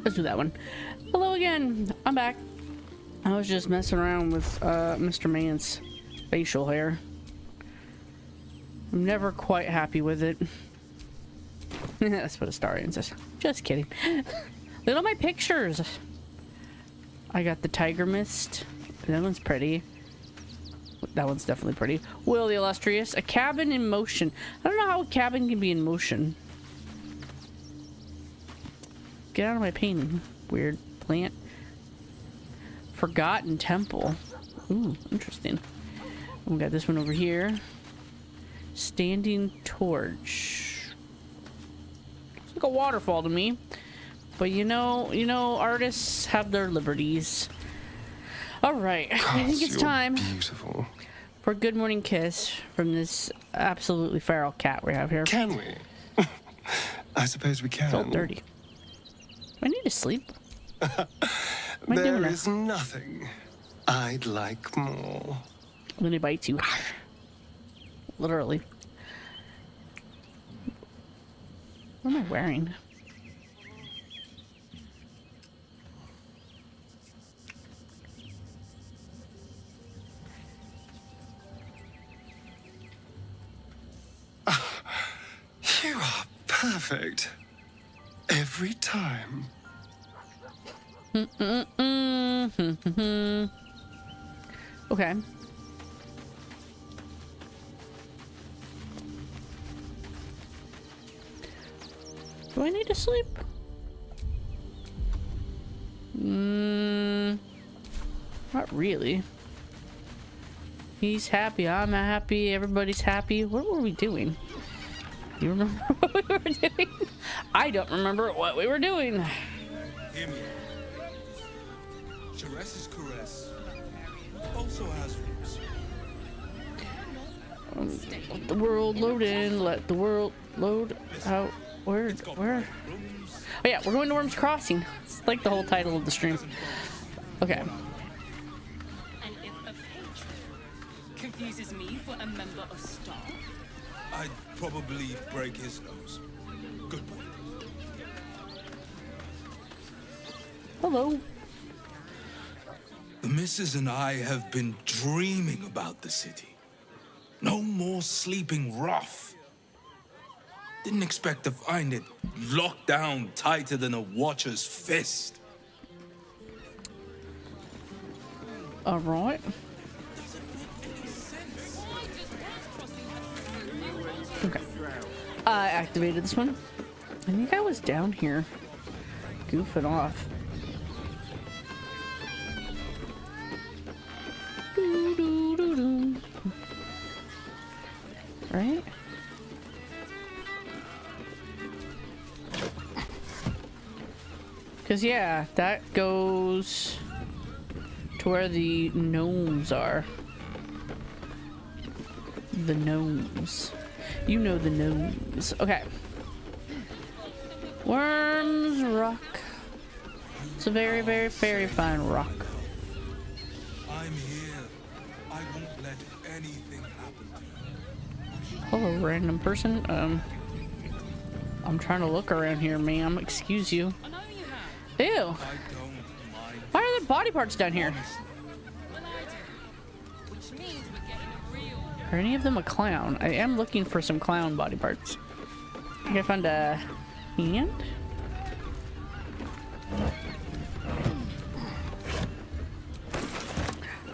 Let's do that one. Hello again. I'm back. I was just messing around with Mr. Man's facial hair. I'm never quite happy with it. That's what a star says. Just kidding. Look at all my pictures. I got the tiger mist. That one's pretty. That one's definitely pretty. Will the illustrious. A cabin in motion. I don't know how a cabin can be in motion. Get out of my painting. Weird plant. Forgotten temple. Ooh, interesting. We got this one over here. Standing torch. It's like a waterfall to me. But you know, artists have their liberties. All right, I think it's time beautiful. for a good morning kiss from this absolutely feral cat we have here. Can we? I suppose we can. It's all dirty. I need to sleep. There is nothing I'd like more. Then he bites you. Literally. What am I wearing? You are perfect. Every time. Okay. Do I need to sleep? Not really. He's happy, I'm happy, everybody's happy. What were we doing? You remember what we were doing? I don't remember what we were doing. Hear me. Chares's caress also has roots. Let the world load in. Let the world load out. Where? Oh yeah, we're going to Wyrm's Crossing. It's like the whole title of the stream. Okay. And if a patron confuses me for a member of staff, I'd probably break his nose. Good boy. Hello. The missus and I have been dreaming about the city. No more sleeping rough. Didn't expect to find it locked down tighter than a watcher's fist. All right. Okay. I activated this one. I think I was down here goofing off. Doo-doo-doo-doo. Right? Because, yeah, that goes to where the gnomes are. The gnomes. You know the gnomes. Okay. Wyrm's Rock. It's a very, very, very fine rock. I'm here. I won't let anything happen to you. Hello, random person. I'm trying to look around here, ma'am. Excuse you. I know you have. Ew. I don't mind. Why are there body parts down here? Well, I do. Which means we're getting a real. Are any of them a clown? I am looking for some clown body parts. I think I found a hand.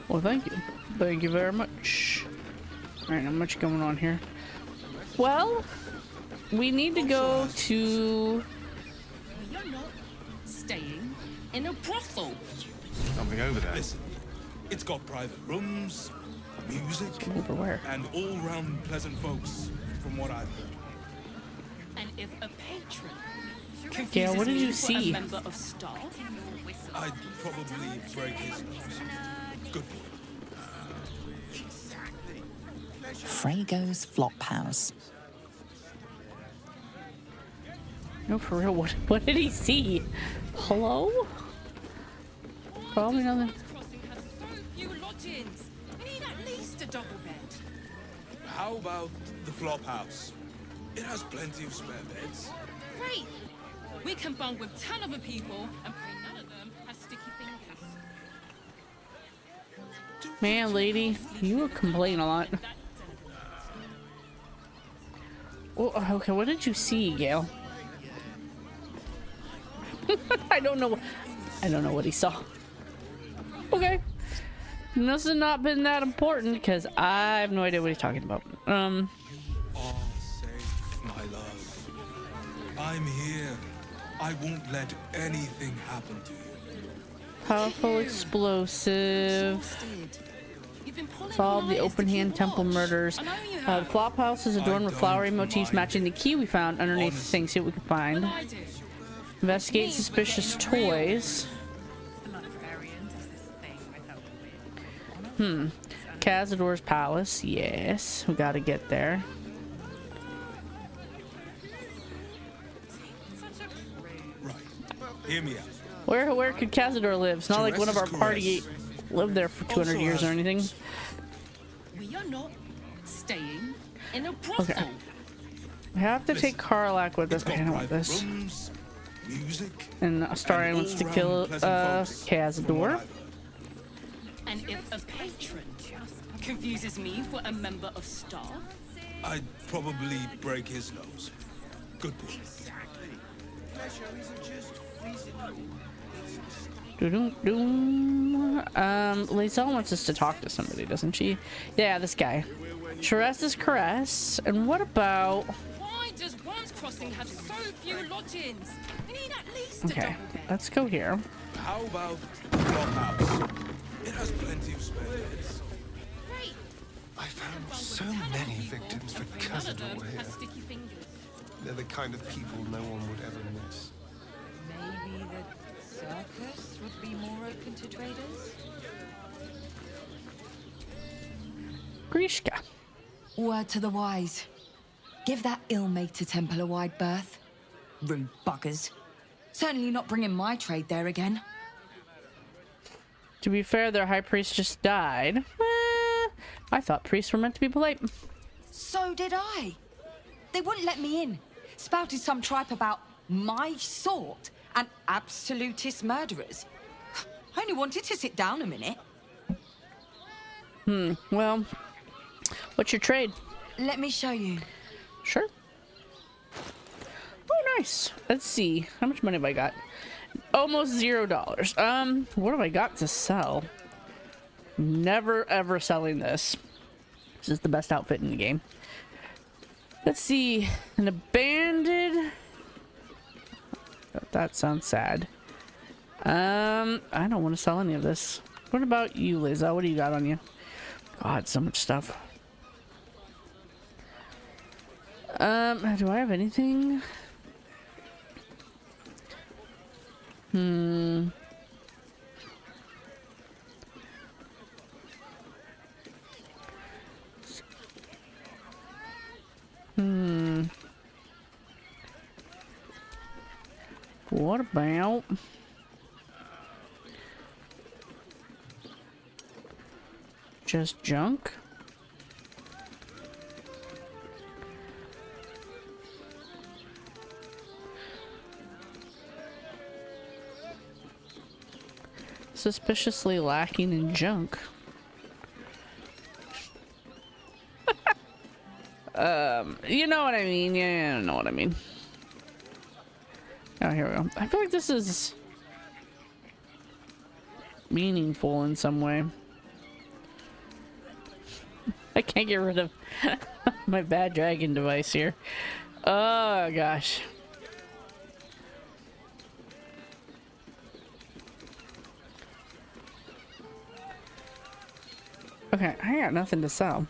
Well, thank you. Thank you very much. Alright, not much going on here. Well, we need to go to... You're not staying in a brothel. Something over there. Listen, it's got private rooms, music, Over where? and all-round pleasant folks, from what I've heard. And if a patron Gale, what did you confuses me for see? a member of staff, I'd probably break his nose. Good boy. Frago's Flophouse. No, for real, what did he see? Hello? Probably nothing. Crossing has so few lodgings. We need at least a double bed. How about the flop house? It has plenty of spare beds. Great. We can bond with 10 other people and pray none of them have sticky fingers. Man, lady, you complain a lot. Oh, okay, what did you see, Gale? I don't know what he saw. Okay. This has not been that important because I have no idea what he's talking about. All safe, my love. I'm here. I won't let anything happen to you. Powerful explosive. You've been pulling Solve the all night open to keep hand temple watch. murders. I know you The have. flop house is adorned with I flowery don't motifs mind matching the it. key we found underneath the Honestly. thing. See what we can find. Well, I do. Investigate Me, suspicious we're getting real. toys. Cazador's palace. Yes, we gotta get there. Right. Hear me out. Where could Cazador live? It's not like one of our Teresa's party caress lived there for 200 also years or has- anything. We are not staying in a brothel. Okay. We have to take Karlak with us. It's got Okay, I don't want private this. rooms, music, And Astarion wants to kill all-round pleasant folks, from what Cazador. I've heard. And if a patron confuses me for a member of staff, I'd probably break his nose. Good boy. Lisa wants us to talk to somebody, doesn't she? Yeah, this guy. Teresa's caress. And what about... why does Worm's Crossing have so few lodgings? We need at least a Okay, double bed. let's go here. How about Flophouse? It has plenty of spare beds. Great. I found Bond with so 10 other many people victims for and pray none of them Cazador have here. sticky fingers. They're the kind of people no one would ever miss. Maybe the circus would be more open to traders? Grishka. Word to the wise. Give that ill-mated temple a wide berth. Rude buggers. Certainly not bringing my trade there again. To be fair, their high priest just died. I thought priests were meant to be polite. So did I. They wouldn't let me in. Spouted some tripe about my sort and absolutist murderers. I only wanted to sit down a minute. Well, what's your trade? Let me show you. Sure. Oh, nice. Let's see. How much money have I got? Almost $0. What have I got to sell? Never ever selling this. This is the best outfit in the game. Let's see. An abandoned. That sounds sad. I don't want to sell any of this. What about you, Liza? What do you got on you? God, so much stuff. Do I have anything? What about just junk? Suspiciously lacking in junk. You know what I mean? Yeah, I know what I mean. Oh, here we go. I feel like this is meaningful in some way. I can't get rid of my bad dragon device here. Oh, gosh. Okay, I got nothing to sell.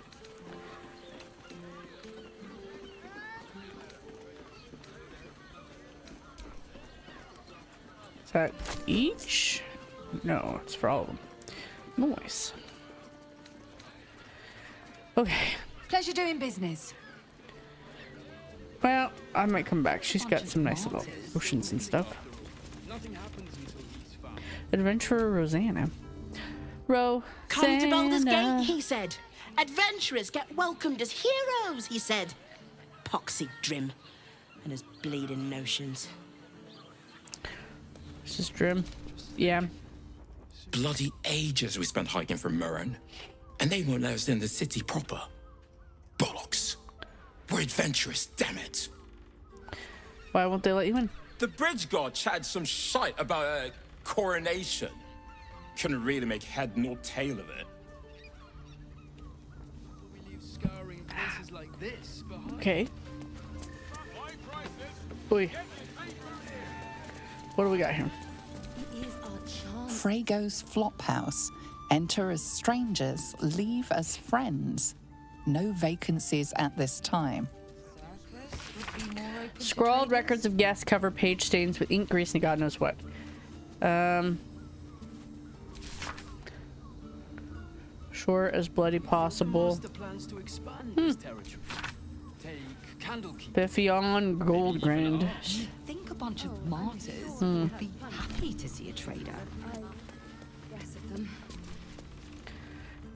Is that each? No, it's for all of them. Nice. Okay. Pleasure doing business. Well, I might come back. She's got some nice little potions and stuff. Adventurer Rosanna. Come to Baldur's Rosanna. Gate, he said. Adventurers get welcomed as heroes, he said. Poxy Drim and his bleeding notions. This is Drim. Yeah. Bloody ages we spent hiking from Wyrm, and they won't let us in the city proper. Bollocks. We're adventurous, damn it. Why won't they let you in? The bridge god chatted some shite about a coronation. Couldn't really make head nor tail of it. Okay. Oi. What do we got here? Frago's Flophouse. Enter as strangers, leave as friends. No vacancies at this time. Scrawled records of guests cover page stains with ink, grease, and God knows what. Short as bloody possible. Biffion Gold Grand. I think a bunch of martyrs would be happy to see a trader.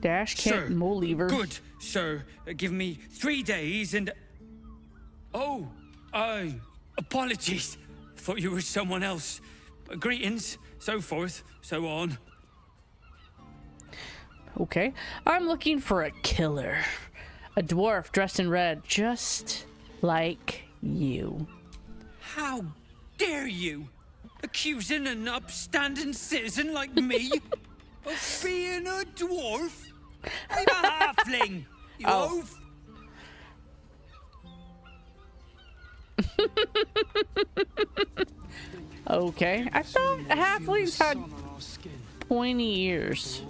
Dash Kent Mole Lever. Good, sir. Give me 3 days and... Oh, apologies. Thought you were someone else. Greetings, so forth, so on. Okay. I'm looking for a killer. A dwarf dressed in red, just like you. How dare you? Accusing an upstanding citizen like me of being a dwarf? I'm a halfling, you oaf. Okay. I thought halflings had pointy ears.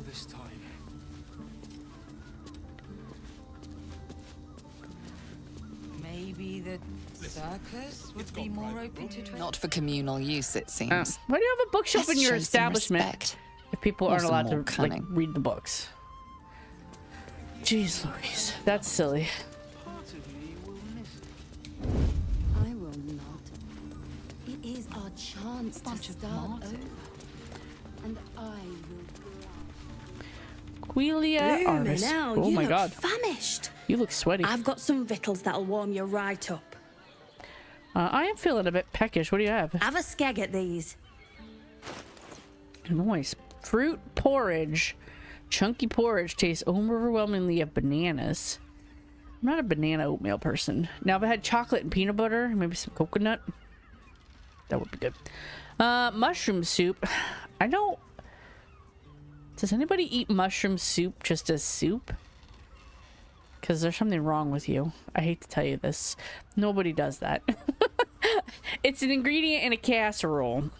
Maybe the circus would be more open to trade. Not for communal use, it seems. Why do you have a bookshelf Let's in your show some establishment respect. if people Or aren't some allowed more to like cunning. read the books? Jeez Louise, that's silly. I will not. It is our chance to start over. And I will. Quelia Arvis. Now, Oh you my look god. famished. You look sweaty. I've got some victuals that'll warm you right up. I am feeling a bit peckish. What do you have? Have a skeg at these. Nice. Fruit porridge. Chunky porridge tastes overwhelmingly of bananas. I'm not a banana oatmeal person. Now, if I had chocolate and peanut butter, maybe some coconut, that would be good. Mushroom soup. I don't... Does anybody eat mushroom soup just as soup? Because there's something wrong with you. I hate to tell you this. Nobody does that. It's an ingredient in a casserole.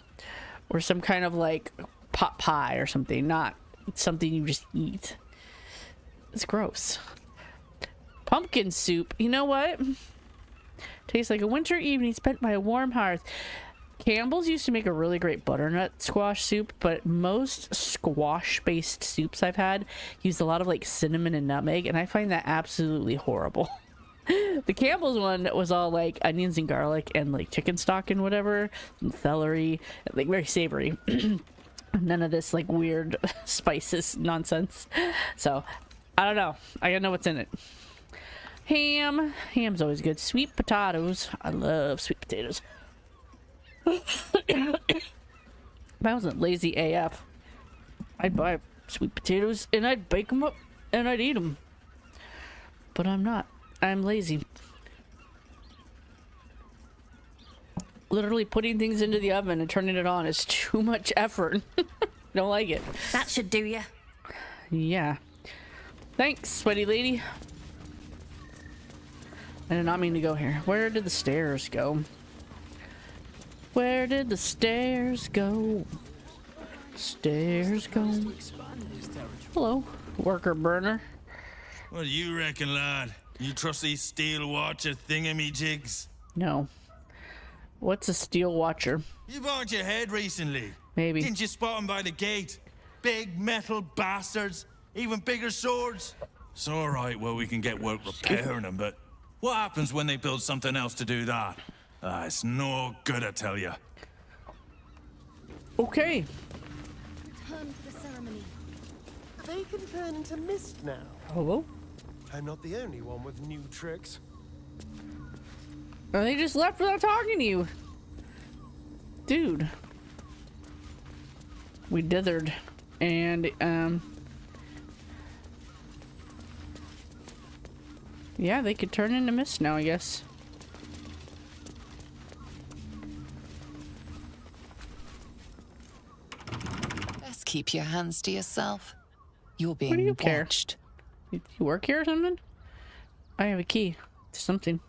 Or some kind of like pot pie or something. Not something you just eat. It's gross. Pumpkin soup. You know what? Tastes like a winter evening spent by a warm hearth. Campbell's used to make a really great butternut squash soup, but most squash-based soups I've had use a lot of like cinnamon and nutmeg, and I find that absolutely horrible. The Campbell's one was all like onions and garlic and like chicken stock and whatever, and celery, like very savory. None of this like weird spices nonsense. So I don't know. I gotta know what's in it. Ham. Ham's always good. Sweet potatoes. I love sweet potatoes. If I wasn't lazy AF, I'd buy sweet potatoes and I'd bake them up and I'd eat them. But I'm not. I'm lazy. Literally putting things into the oven and turning it on is too much effort. Don't like it. That should do ya. Yeah. Thanks, sweaty lady. I did not mean to go here. Where did the stairs go? Where did the stairs go? Stairs go. Hello, worker burner. What do you reckon, lad? You trust these steel watcher thingamajigs? No. What's a steel watcher? You bonked your head recently. Maybe. Didn't you spot them by the gate? Big metal bastards. Even bigger swords. It's all right, well, we can get work repairing them, but what happens when they build something else to do that? It's no good, I tell you. Okay. Return to the ceremony. They can turn into mist now. Hello? I'm not the only one with new tricks. Or they just left without talking to you. Dude. we dithered, and yeah, they could turn into mist now, I guess. Best keep your hands to yourself. You're What do being you care? watched. You work here or something? I have a key to something.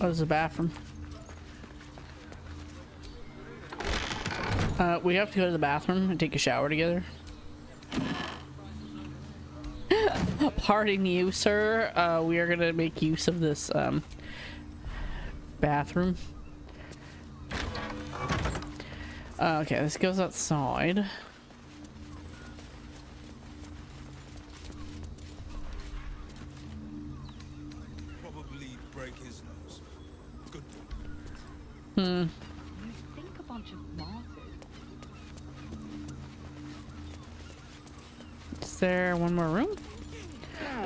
Oh, there's a bathroom. We have to go to the bathroom and take a shower together. Pardon you, sir. We are gonna make use of this bathroom. Okay, this goes outside. Probably break his nose. Good. You think a bunch of martyrs. Is there one more room?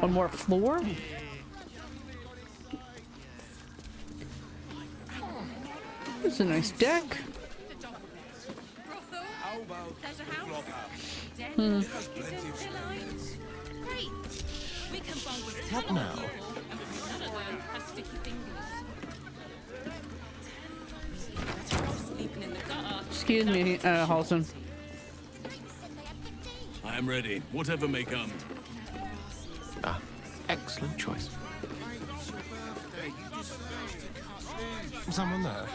One more floor? This is a nice deck. What now? Excuse me, Halson. I am ready. Whatever may come. Ah, excellent choice. Someone there?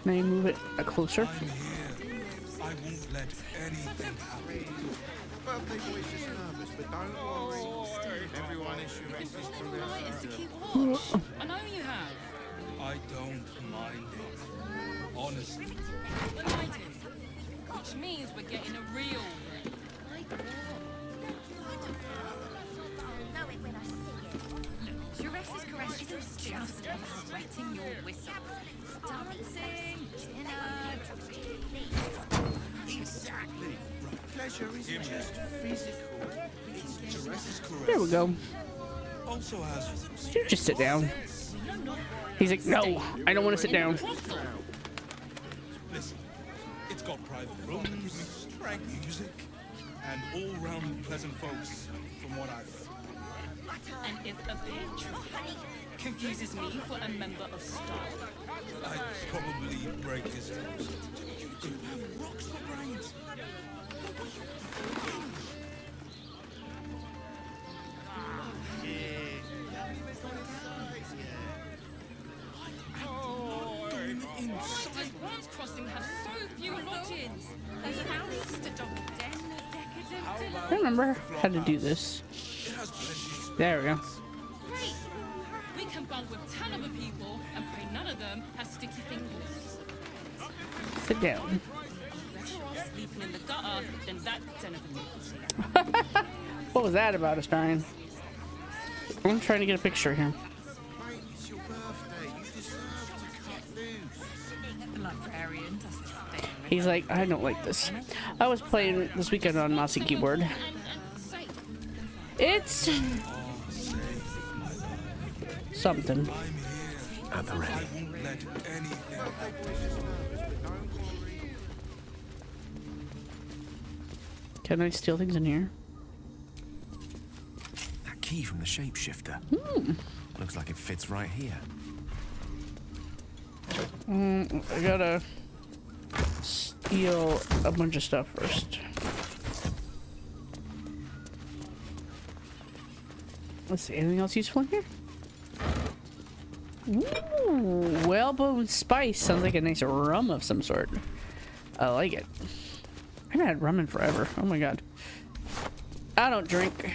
Can I move it closer? I'm here. I won't let anything happen. Birthday boys is nervous, but don't worry. Everyone issue messages from their I know you have. I don't mind it. Honestly. Delighted. Which means we're getting a real. Duresse's caress isn't just about wetting your whistle. It's dancing, dinner, Exactly. Pleasure isn't just physical. There we go. Also has. You just sit down. He's like, no, I don't want to sit down. Listen, it's got private rooms, track music, and all-round pleasant folks, from what I've heard. And if a patron confuses me for a member of staff, I'd probably break his nose. Good. Rocks for brains. Worms Crossing has so few lodgings. There's a house, a double den, decadent. I remember how to do this. There we go. Great. We can bunk with 10 other people and pray none of them have sticky fingers. Sit down. Better off sleeping in the gutter than that den of iniquity. What was that about, Aspiring? I'm trying to get a picture here. It's your birthday. You deserve to cut loose. the librarian does this thing. He's like, I don't like this. I was playing this weekend on mouse and keyboard. It's something. At the ready. Can I steal things in here? That key from the shapeshifter. Looks like it fits right here. I gotta steal a bunch of stuff first. Let's see, anything else useful in here? Ooh, whalebone spice. Sounds like a nice rum of some sort. I like it. I haven't had rum in forever. Oh my god. I don't drink.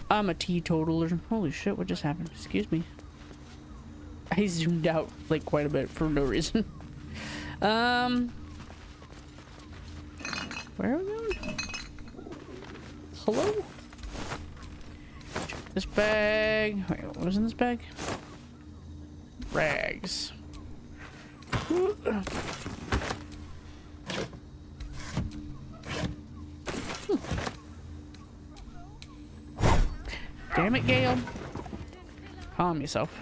I'm a teetotaler. Holy shit, what just happened? Excuse me. I zoomed out like quite a bit for no reason. Where are we going? Hello? Check this bag. Wait, what was in this bag? Rags. Damn it, Gale. Calm yourself.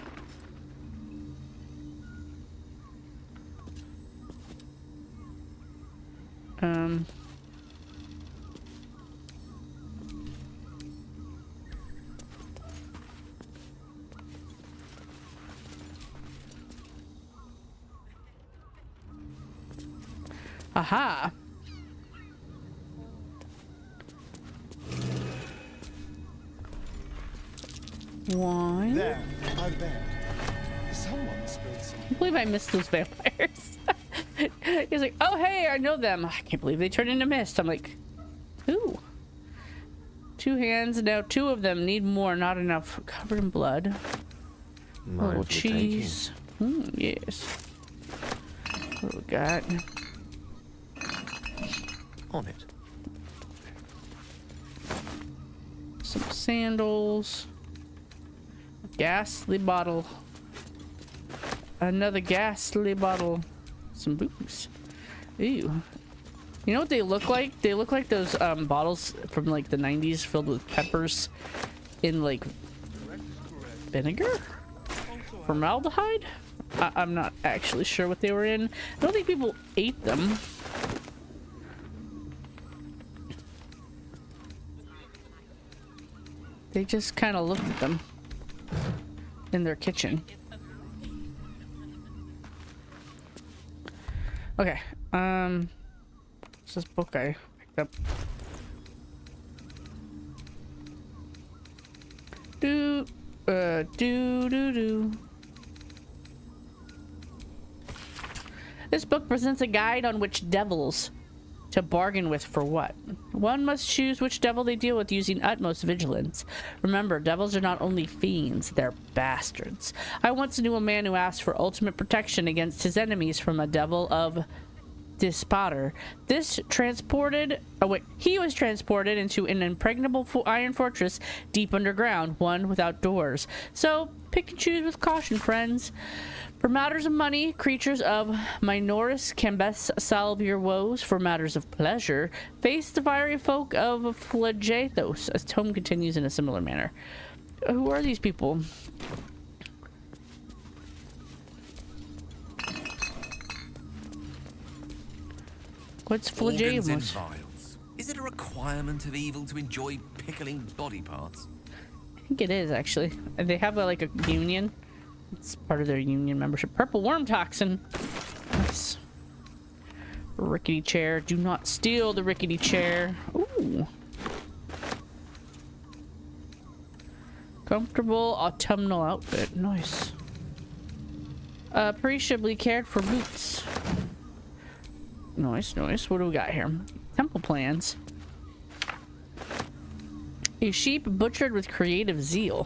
Aha. Wine. There, by the bed. Someone spilled some. I can't believe I missed those vampires. He's like, oh hey, I know them. I can't believe they turned into mist. I'm like, ooh. 2 hands, now 2 of them need more, not enough. Covered in blood. A little cheese. Yes. What do we got? On it. Some sandals. Ghastly bottle. Another ghastly bottle. Some booze. Ew. You know what they look like? They look like those bottles from like the 90s filled with peppers in like vinegar? Formaldehyde? I'm not actually sure what they were in. I don't think people ate them. They just kind of looked at them in their kitchen. Okay, what's this book I picked up? Do. This book presents a guide on which devils to bargain with for what. One must choose which devil they deal with using utmost vigilance. Remember, devils are not only fiends, they're bastards. I once knew a man who asked for ultimate protection against his enemies from a devil of despater. He was transported into an impregnable iron fortress deep underground, one without doors. So, pick and choose with caution, friends. For matters of money, creatures of Minoris can best salve your woes. For matters of pleasure, face the fiery folk of Phlegetos. As Tome continues in a similar manner. Who are these people? What's Organs in Phlegetos? vials. Is it a requirement of evil to enjoy pickling body parts? I think it is, actually. They have like a union. It's part of their union membership. Purple worm toxin. Nice. Rickety chair. Do not steal the rickety chair. Ooh. Comfortable autumnal outfit. Nice. Appreciably cared for boots. Nice, nice. What do we got here? Temple plans. A sheep butchered with creative zeal.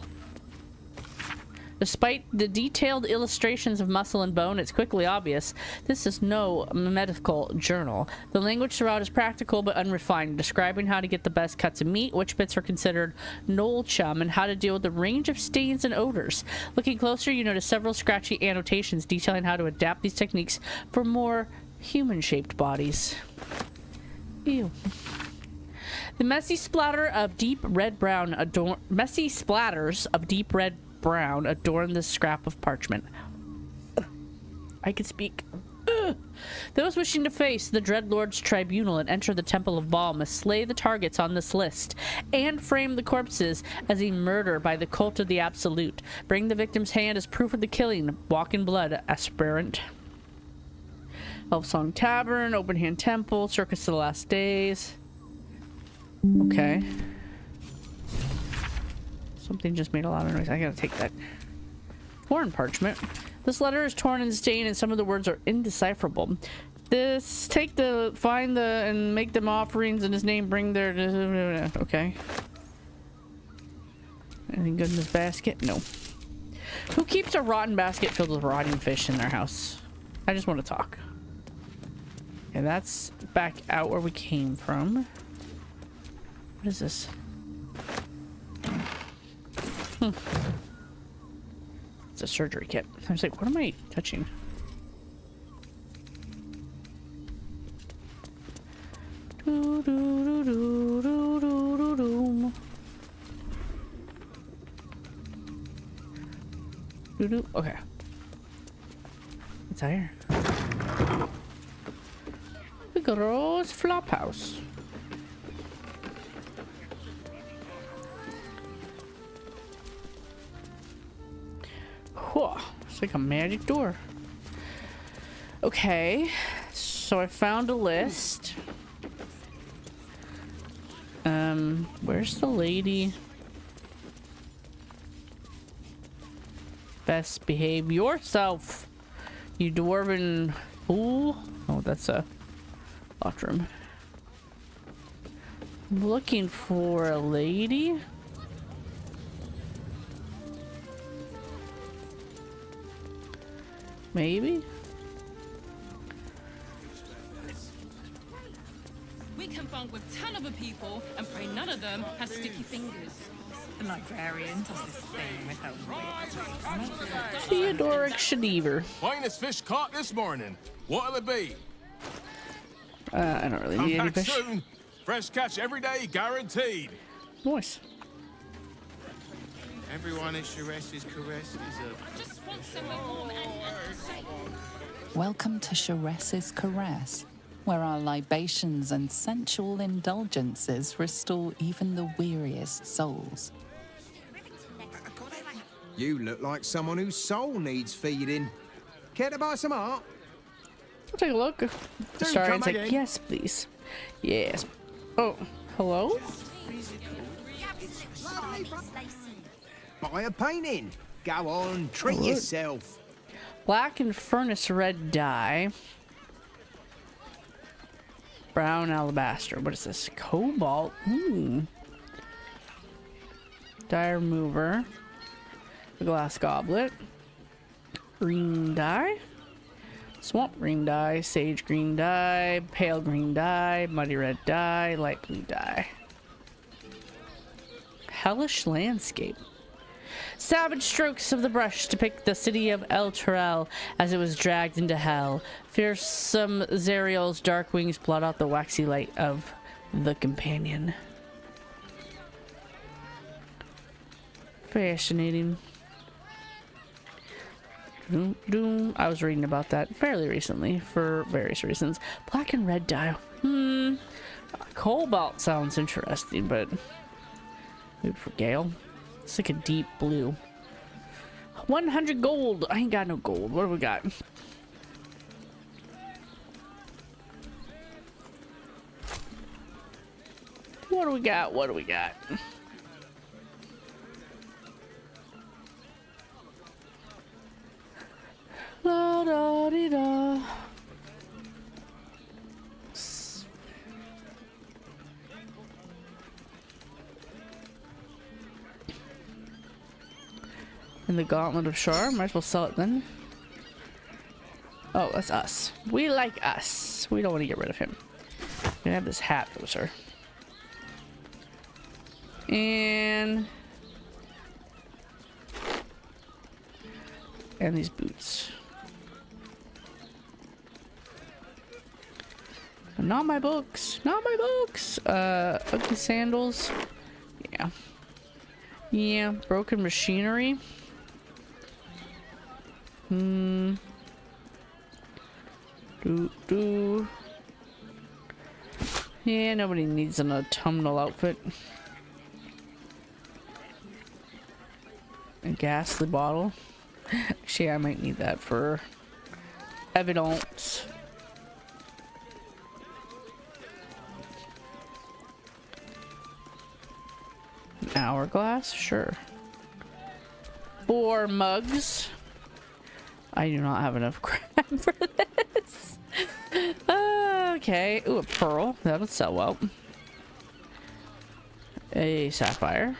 Despite the detailed illustrations of muscle and bone, it's quickly obvious this is no medical journal. The language throughout is practical but unrefined, describing how to get the best cuts of meat, which bits are considered knoll chum, and how to deal with the range of stains and odors. Looking closer, you notice several scratchy annotations detailing how to adapt these techniques for more human-shaped bodies. Ew. The messy splatters of deep red brown adorn this scrap of parchment. I can speak. Those wishing to face the Dreadlord's tribunal and enter the Temple of Baal must slay the targets on this list and frame the corpses as a murder by the cult of the Absolute. Bring the victim's hand as proof of the killing. Walk in blood, aspirant. Elfsong Tavern, Open Hand Temple, Circus of the Last Days. Okay. Something just made a lot of noise. I gotta take that. Torn parchment. This letter is torn and stained, and some of the words are indecipherable. Find and make them offerings in his name. Bring their. Okay. Anything good in this basket? No. Who keeps a rotten basket filled with rotting fish in their house? I just want to talk. Okay, that's back out where we came from. What is this? It's a surgery kit. I was like, what am I touching? Doo-doo. Okay. What's out here? We got Rose Flop House. Whoa, it's like a magic door. Okay, so I found a list. Where's the lady? Best behave yourself, you dwarven fool. Oh, that's a locked room. I'm looking for a lady. Maybe. We can bunk with 10 other people and pray none of them has sticky fingers. The librarian does this thing with her Theodoric Shadever. Finest fish caught this morning. What'll it be? I don't really need any Come back fish. soon. Fresh catch every day, guaranteed. Nice. Everyone is Sharess's caress is I just want somewhere warm and safe. Welcome to Sharess's Caress, where our libations and sensual indulgences restore even the weariest souls. You look like someone whose soul needs feeding. Care to buy some art? I'll take a look. Do Starian's come like, again. yes, please. Yes. Oh, hello? Buy a painting. Go on, treat Good. yourself. Black and furnace red dye. Brown alabaster. What is this? Cobalt. Dye remover. The glass goblet. Green dye. Swamp green dye. Sage green dye. Pale green dye. Muddy red dye. Light blue dye. Hellish landscape. Savage strokes of the brush depict the city of El Terrell as it was dragged into hell. Fearsome Zariel's dark wings blot out the waxy light of the companion. Fascinating. I was reading about that fairly recently for various reasons. Black and red dye. Cobalt sounds interesting, but maybe for Gale. It's like a deep blue. 100 gold. I ain't got no gold. What do we got? What do we got? What do we got? La da dee da. And the Gauntlet of Shar. Might as well sell it then. Oh, that's us. We like us. We don't want to get rid of him. We have this hat though, sir. And these boots. But not my books. Not my books. Ugly sandals. Yeah. Yeah. Broken machinery. Yeah, nobody needs an autumnal outfit. A ghastly bottle. Actually, I might need that for evidence. An hourglass? Sure. 4 mugs. I do not have enough crap for this. Okay. Ooh, a pearl. That would sell well. A sapphire.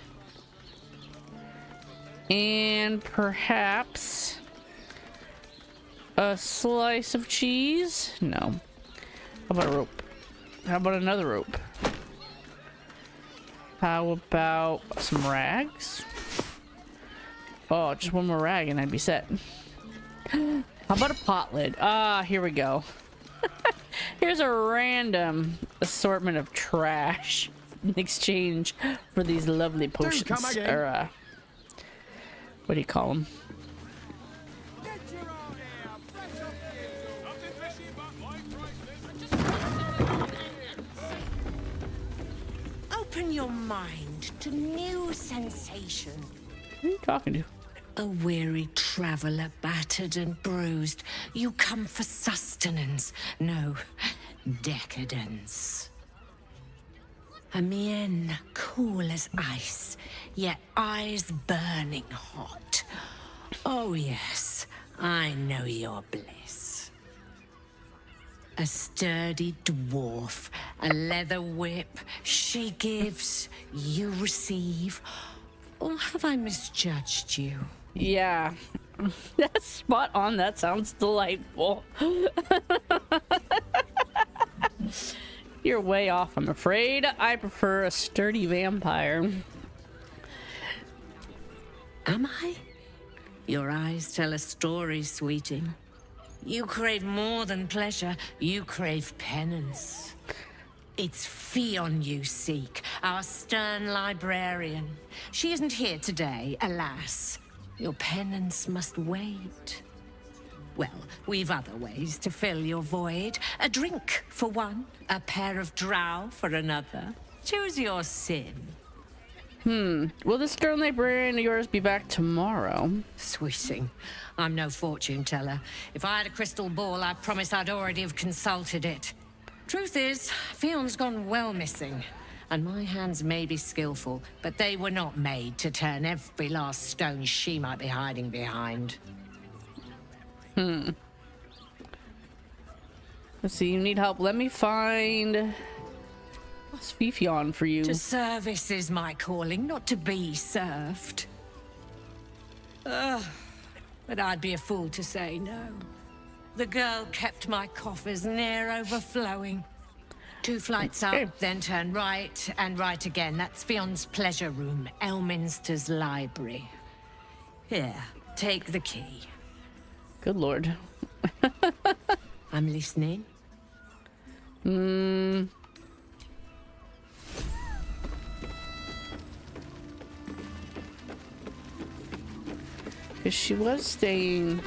And perhaps a slice of cheese? No. How about a rope? How about another rope? How about some rags? Oh, just one more rag and I'd be set. How about a pot lid? Ah, here we go. Here's a random assortment of trash in exchange for these lovely potions. Or, what do you call them? open your mind to new sensation. Who are you talking to? A weary traveller, battered and bruised, you come for sustenance, no, decadence. A mien cool as ice, yet eyes burning hot. Oh yes, I know your bliss. A sturdy dwarf, a leather whip, she gives, you receive. Or have I misjudged you? Yeah, that's spot on. That sounds delightful. You're way off, I'm afraid. I prefer a sturdy vampire. Am I? Your eyes tell a story, sweeting. You crave more than pleasure, you crave penance. It's Fionn you seek, our stern librarian. She isn't here today, alas. Your penance must wait. Well, we've other ways to fill your void. A drink for one, a pair of drow for another. Choose your sin. Will the stern librarian of yours be back tomorrow? Sweeting, I'm no fortune teller. If I had a crystal ball, I promise I'd already have consulted it. Truth is, Fionn's gone well missing. And my hands may be skillful, but they were not made to turn every last stone she might be hiding behind. Let's see, you need help. Let me find Fionn for you. To service is my calling, not to be served. Ugh, but I'd be a fool to say no. The girl kept my coffers near overflowing. 2 flights up, then turn right and right again. That's Fionn's pleasure room, Elminster's library. Here, take the key. Good lord. I'm listening. Because she was staying...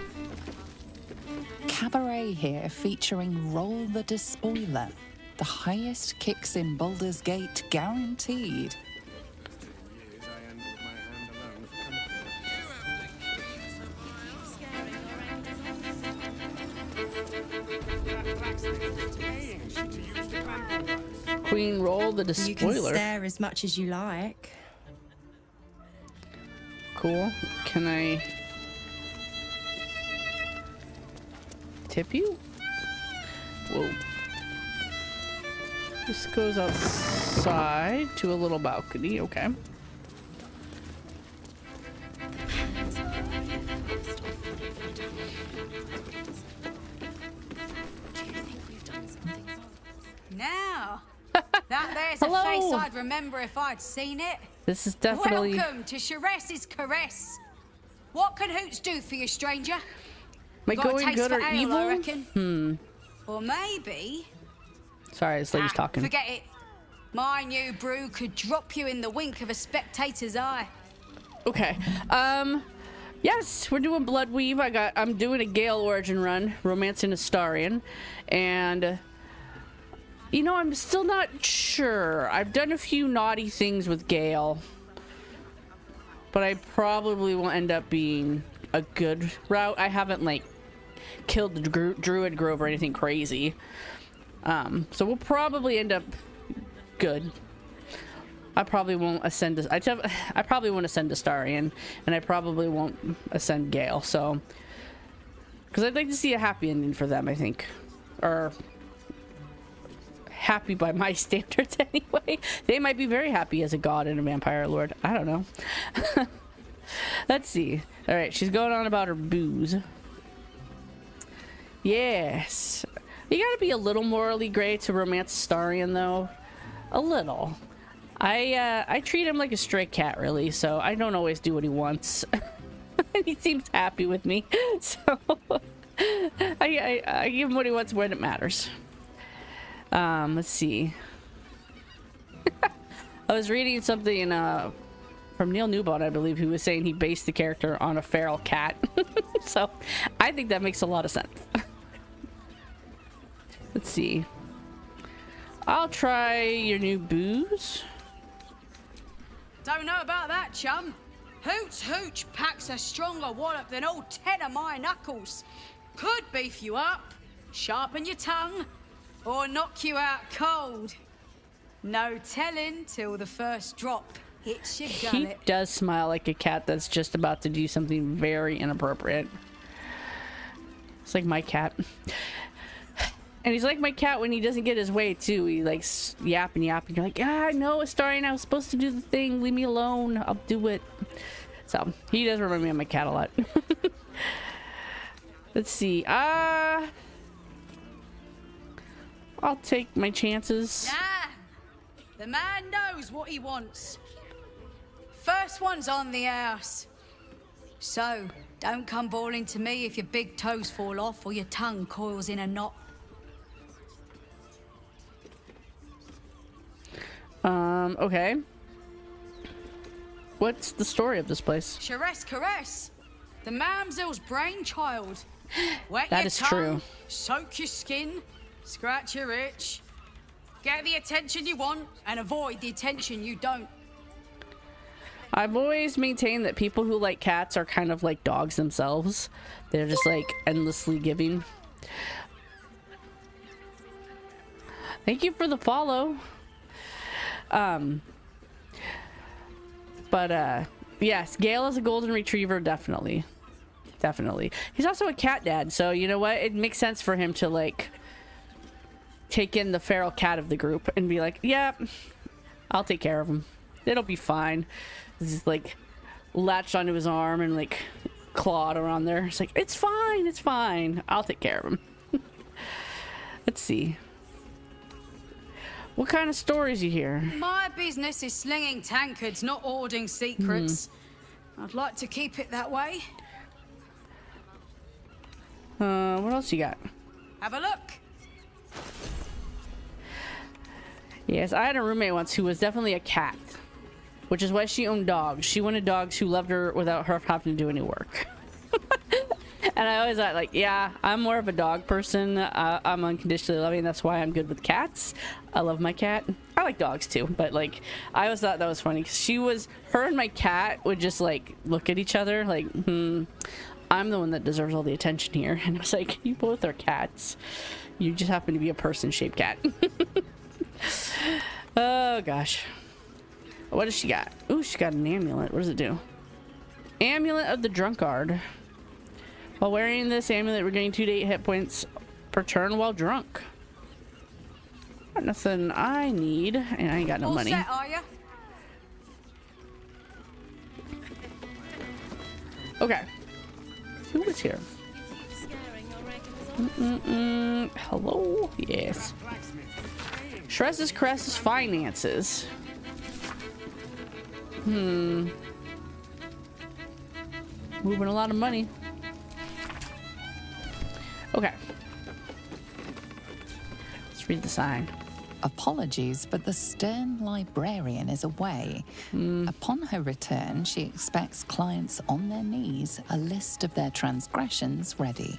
Cabaret here featuring Roll the Despoiler. The highest kicks in Baldur's Gate guaranteed. Queen Roll the Despoiler. You can stare as much as you like. Cool. Can I tip you? Whoa. This goes outside to a little balcony. Okay. Now, that there's Hello. a face I'd remember if I'd seen it. This is definitely... Welcome to Sharess's Caress. What can Hoots do for you, stranger? Am I Got a going taste good for or ale, evil? I reckon. Or maybe... Sorry, this lady's talking. Forget it. My new brew could drop you in the wink of a spectator's eye. Okay. Yes, we're doing Bloodweave. I'm doing a Gale origin run, Romancing Astarion, and you know, I'm still not sure. I've done a few naughty things with Gale, but I probably will end up being a good route. I haven't like killed the Druid Grove or anything crazy, so we'll probably end up good. I probably won't ascend to, I probably won't ascend to Astarion, and I probably won't ascend Gale, so because I'd like to see a happy ending for them, I think, or happy by my standards anyway. They might be very happy as a god and a vampire lord. I don't know. Let's see. All right, she's going on about her booze. Yes, you gotta be a little morally gray to romance Astarion, though. A little. I treat him like a stray cat, really, so I don't always do what he wants. He seems happy with me, so I give him what he wants when it matters. Let's see. I was reading something from Neil Newbot, I believe, who was saying he based the character on a feral cat. So I think that makes a lot of sense. Let's see. I'll try your new booze. Don't know about that, chum. Hoots Hooch packs a stronger wallop than all 10 of my knuckles. Could beef you up, sharpen your tongue, or knock you out cold. No telling till the first drop hits your He gullet. does smile like a cat that's just about to do something very inappropriate. It's like my cat. And he's like my cat when he doesn't get his way too. He like yap and yap and you're like, ah, no, Astarion, I was supposed to do the thing. Leave me alone. I'll do it. So he does remind me of my cat a lot. Let's see. I'll take my chances. Nah, the man knows what he wants. First one's on the house. So, don't come bawling to me if your big toes fall off or your tongue coils in a knot. Okay. What's the story of this place? Sheress Caress, the mamsel's brainchild. Wet That your is tongue, true. Soak your skin, scratch your itch. Get the attention you want and avoid the attention you don't. I've always maintained that people who like cats are kind of like dogs themselves. They're just like endlessly giving. Thank you for the follow. Yes, Gale is a golden retriever, definitely. Definitely. He's also a cat dad, so you know what? It makes sense for him to like take in the feral cat of the group and be like, yeah, I'll take care of him. It'll be fine. He's like latched onto his arm and like clawed around there. It's like, it's fine, it's fine. I'll take care of him. Let's see. What kind of stories you hear? My business is slinging tankards, not hoarding secrets. I'd like to keep it that way. What else you got? Have a look. Yes, I had a roommate once who was definitely a cat, which is why she owned dogs. She wanted dogs who loved her without her having to do any work. And I always thought, like, yeah, I'm more of a dog person. I'm unconditionally loving. That's why I'm good with cats. I love my cat. I like dogs too, but like, I always thought that was funny because her and my cat would just like look at each other like, I'm the one that deserves all the attention here. And I was like, you both are cats. You just happen to be a person-shaped cat. Oh gosh. What does she got? Ooh, she got an amulet. What does it do? Amulet of the Drunkard. While wearing this amulet, we're getting 2 to 8 hit points per turn while drunk. Got nothing I need, and I ain't got no money. All set, are ya? Okay. Who was here? Hello? Yes. Shrez's Caress's finances. Moving a lot of money. Okay. Let's read the sign. Apologies, but the stern librarian is away. Upon her return, she expects clients on their knees, a list of their transgressions ready.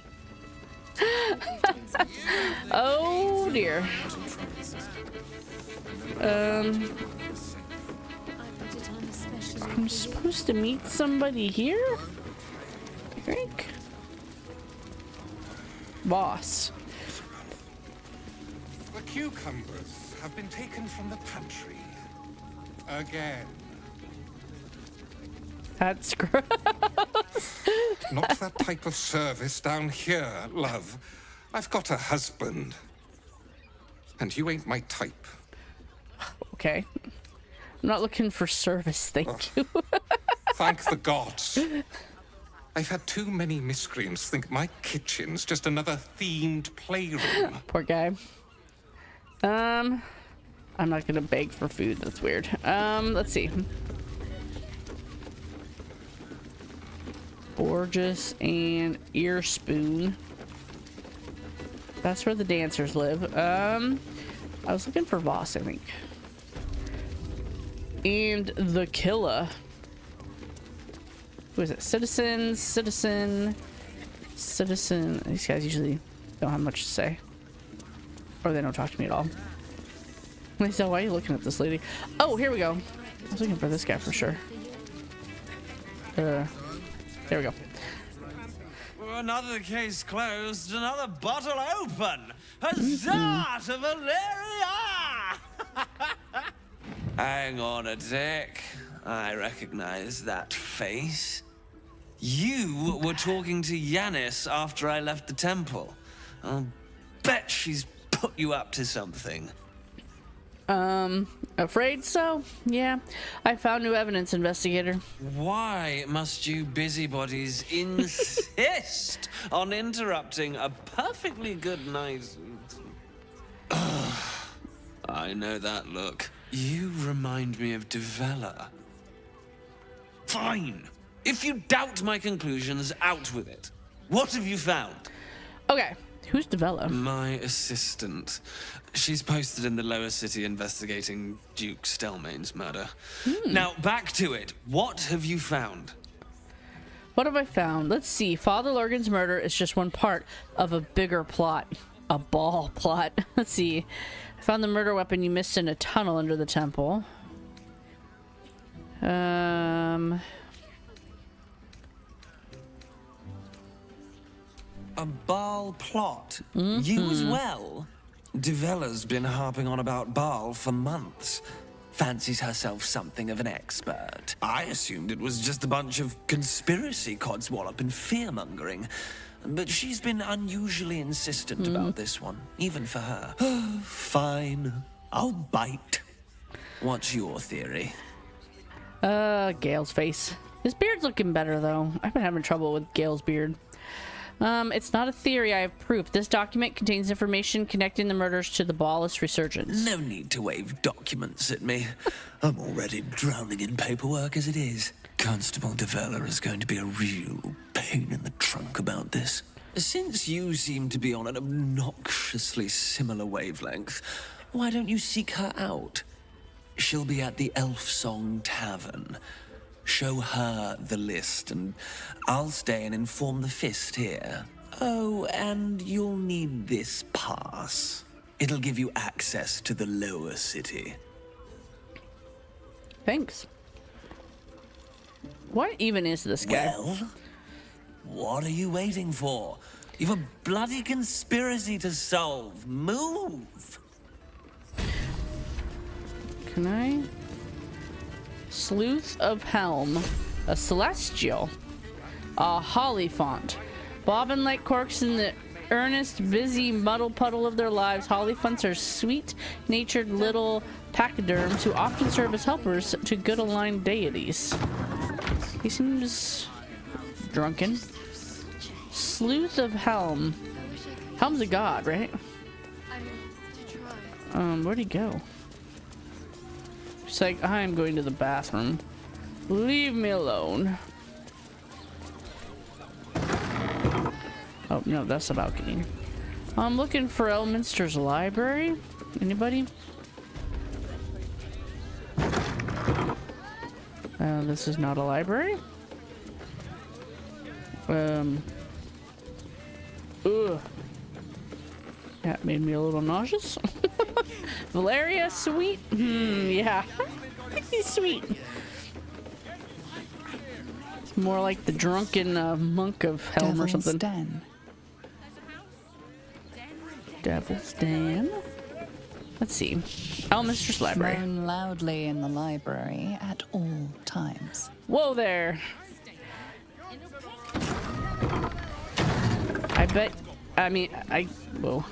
Oh dear. I'm supposed to meet somebody here? I think. Boss. The cucumbers have been taken from the pantry. Again. That's gross. Not that type of service down here, love. I've got a husband. And you ain't my type. Okay. I'm not looking for service, thank you. Thank the gods. I've had too many miscreants think my kitchen's just another themed playroom. Poor guy. I'm not gonna beg for food, that's weird. Let's see. Borges and Ear Spoon. That's where the dancers live. I was looking for Voss, I think. And the Killer. Who is it? Citizen. These guys usually don't have much to say. Or they don't talk to me at all. Why are you looking at this lady? Oh, here we go. I was looking for this guy for sure. There we go. Another case closed, another bottle open. Huzzah to Valeria! Hang on a tick. I recognize that face. You were talking to Yanis after I left the temple. I'll bet she's put you up to something. Afraid so? Yeah. I found new evidence, investigator. Why must you busybodies insist on interrupting a perfectly good night? I know that look. You remind me of Devella. Fine. If you doubt my conclusions, out with it. What have you found? Okay. Who's Devella? My assistant. She's posted in the lower city investigating Duke Stelmane's murder. Now, back to it. What have you found? What have I found? Let's see. Father Lurgan's murder is just one part of a bigger plot. A ball plot. Let's see. I found the murder weapon you missed in a tunnel under the temple. A Baal plot? You as well? Devella's been harping on about Baal for months. Fancies herself something of an expert. I assumed it was just a bunch of conspiracy codswallop and fear-mongering. But she's been unusually insistent about this one, even for her. Fine. I'll bite. What's your theory? Gale's face. His beard's looking better, though. I've been having trouble with Gale's beard. It's not a theory, I have proof. This document contains information connecting the murders to the Baalist resurgence. No need to wave documents at me. I'm already drowning in paperwork as it is. Constable Devella is going to be a real pain in the trunk about this. Since you seem to be on an obnoxiously similar wavelength, why don't you seek her out? She'll be at the Elf Song Tavern. Show her the list, and I'll stay and inform the Fist here. Oh, and you'll need this pass. It'll give you access to the lower city. Thanks. What even is this guy? Well, what are you waiting for? You've a bloody conspiracy to solve. Move! Can I? Sleuth of Helm. A Celestial. A Holly Font. Bobbing like corks in the earnest, busy muddle puddle of their lives, Hollyphants are sweet-natured little pachyderms who often serve as helpers to good-aligned deities. He seems drunken. Sleuth of Helm. Helm's a god, right? Where'd he go? She's like, I'm going to the bathroom. Leave me alone. Oh, no, that's the balcony. I'm looking for Elminster's library. Anybody? This is not a library. Ugh. That made me a little nauseous. Valeria, sweet? Yeah. He's sweet. It's more like the drunken monk of Helm or something. Den. Devil's Den. Let's see. Elminster's library. Moan loudly in the library at all times. Whoa there. I bet. Whoa.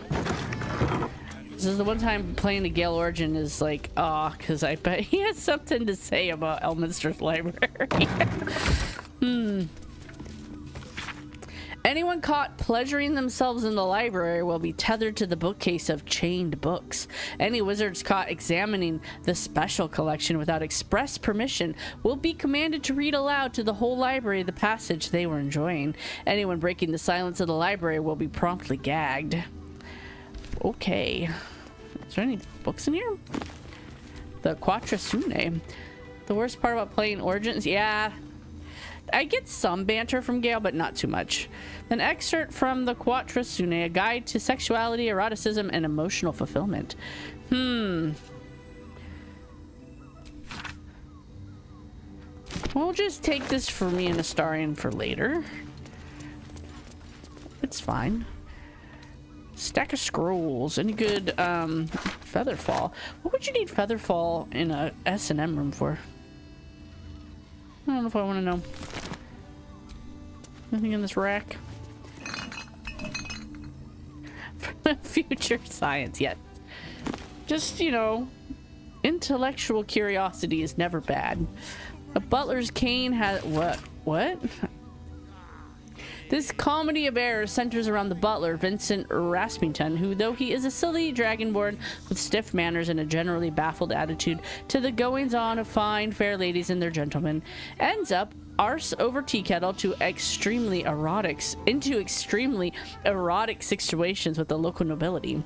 This is the one time playing the Gale Origin is like, because I bet he has something to say about Elminster's library. Anyone caught pleasuring themselves in the library will be tethered to the bookcase of chained books. Any wizards caught examining the special collection without express permission will be commanded to read aloud to the whole library the passage they were enjoying. Anyone breaking the silence of the library will be promptly gagged. Okay. Is there any books in here? The Quattrasune. The worst part about playing Origins? Yeah. I get some banter from Gale, but not too much. An excerpt from the Quattrasune, a guide to sexuality, eroticism, and emotional fulfillment. We'll just take this for me and Astarion for later. It's fine. Stack of scrolls. Any good Featherfall? What would you need Featherfall in a S&M room for? I don't know if I want to know. Anything in this rack? Future science, yes. Just, you know, intellectual curiosity is never bad. A butler's cane has... What? This comedy of errors centers around the butler, Vincent Raspington, who, though he is a silly dragonborn with stiff manners and a generally baffled attitude to the goings-on of fine, fair ladies and their gentlemen, ends up arse over tea kettle into extremely erotic situations with the local nobility.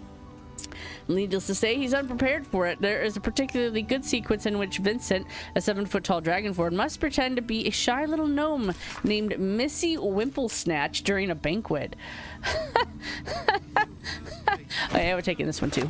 Needless to say, he's unprepared for it. There is a particularly good sequence in which Vincent, a 7-foot-tall dragonborn, must pretend to be a shy little gnome named Missy Wimplesnatch during a banquet. Okay, we're taking this one too.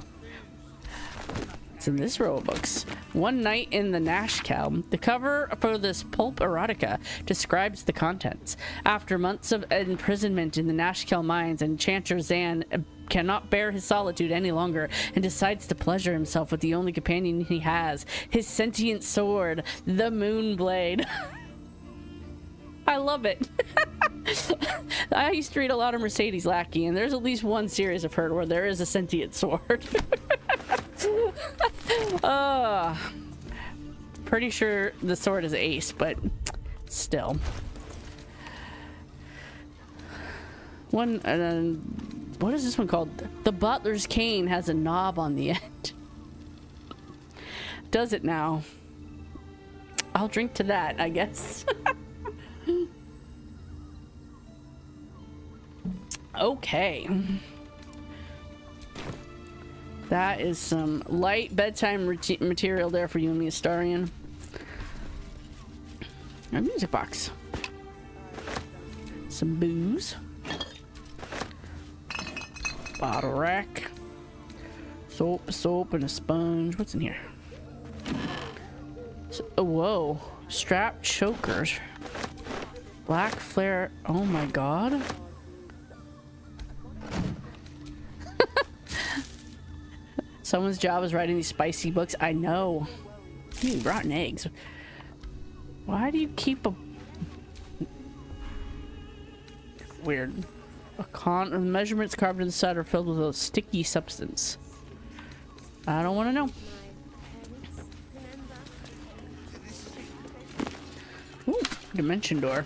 It's in this row of books. One Night in the Nashkel. The cover for this pulp erotica describes the contents. After months of imprisonment in the Nashkel mines, Enchanter Zan cannot bear his solitude any longer and decides to pleasure himself with the only companion he has, his sentient sword, the Moonblade. I love it. I used to read a lot of Mercedes Lackey, and there's at least one series I've heard where there is a sentient sword. Pretty sure the sword is ace, but still. One, what is this one called? The butler's cane has a knob on the end. Does it now? I'll drink to that, I guess. Okay. That is some light bedtime material there for you and me, Astarion. A music box. Some booze. Bottle rack. Soap, and a sponge. What's in here? Oh, whoa. Strap chokers. Black flare. Oh my god. Someone's job is writing these spicy books. I know. Ooh, rotten eggs. Why do you keep a... Weird. The measurements carved inside are filled with a sticky substance. I don't want to know. Ooh, dimension door.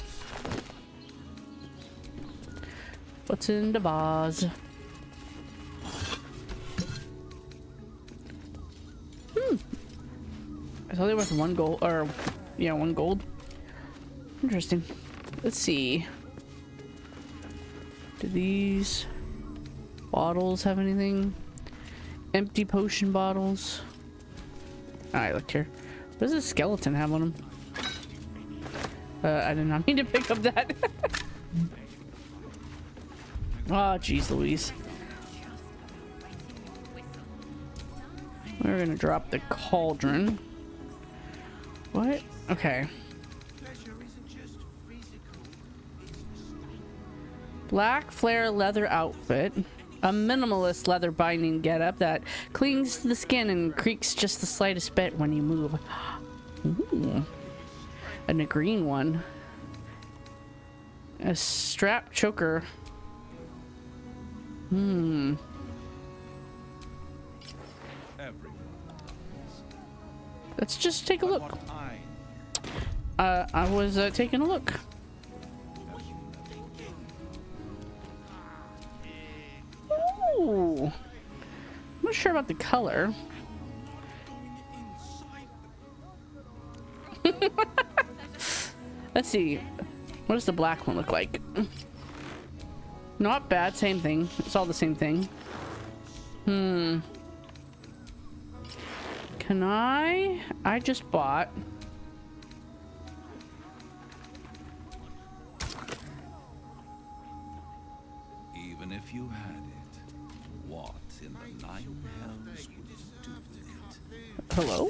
What's in the vase? It's only worth 1 gold, or yeah, 1 gold. Interesting. Let's see. Do these bottles have anything? Empty potion bottles. Alright, look here. What does this skeleton have on him? I did not mean to pick up that. Oh, jeez Louise. We're gonna drop the cauldron. What? Okay. Black flare leather outfit. A minimalist leather binding getup that clings to the skin and creaks just the slightest bit when you move. Ooh. And a green one. A strap choker. Let's just take a look. I was taking a look. Ooh. I'm not sure about the color. Let's see. What does the black one look like? Not bad. Same thing. It's all the same thing. Can I just bought. Even if you had it, what in the 9 hells would you do with it? Hello?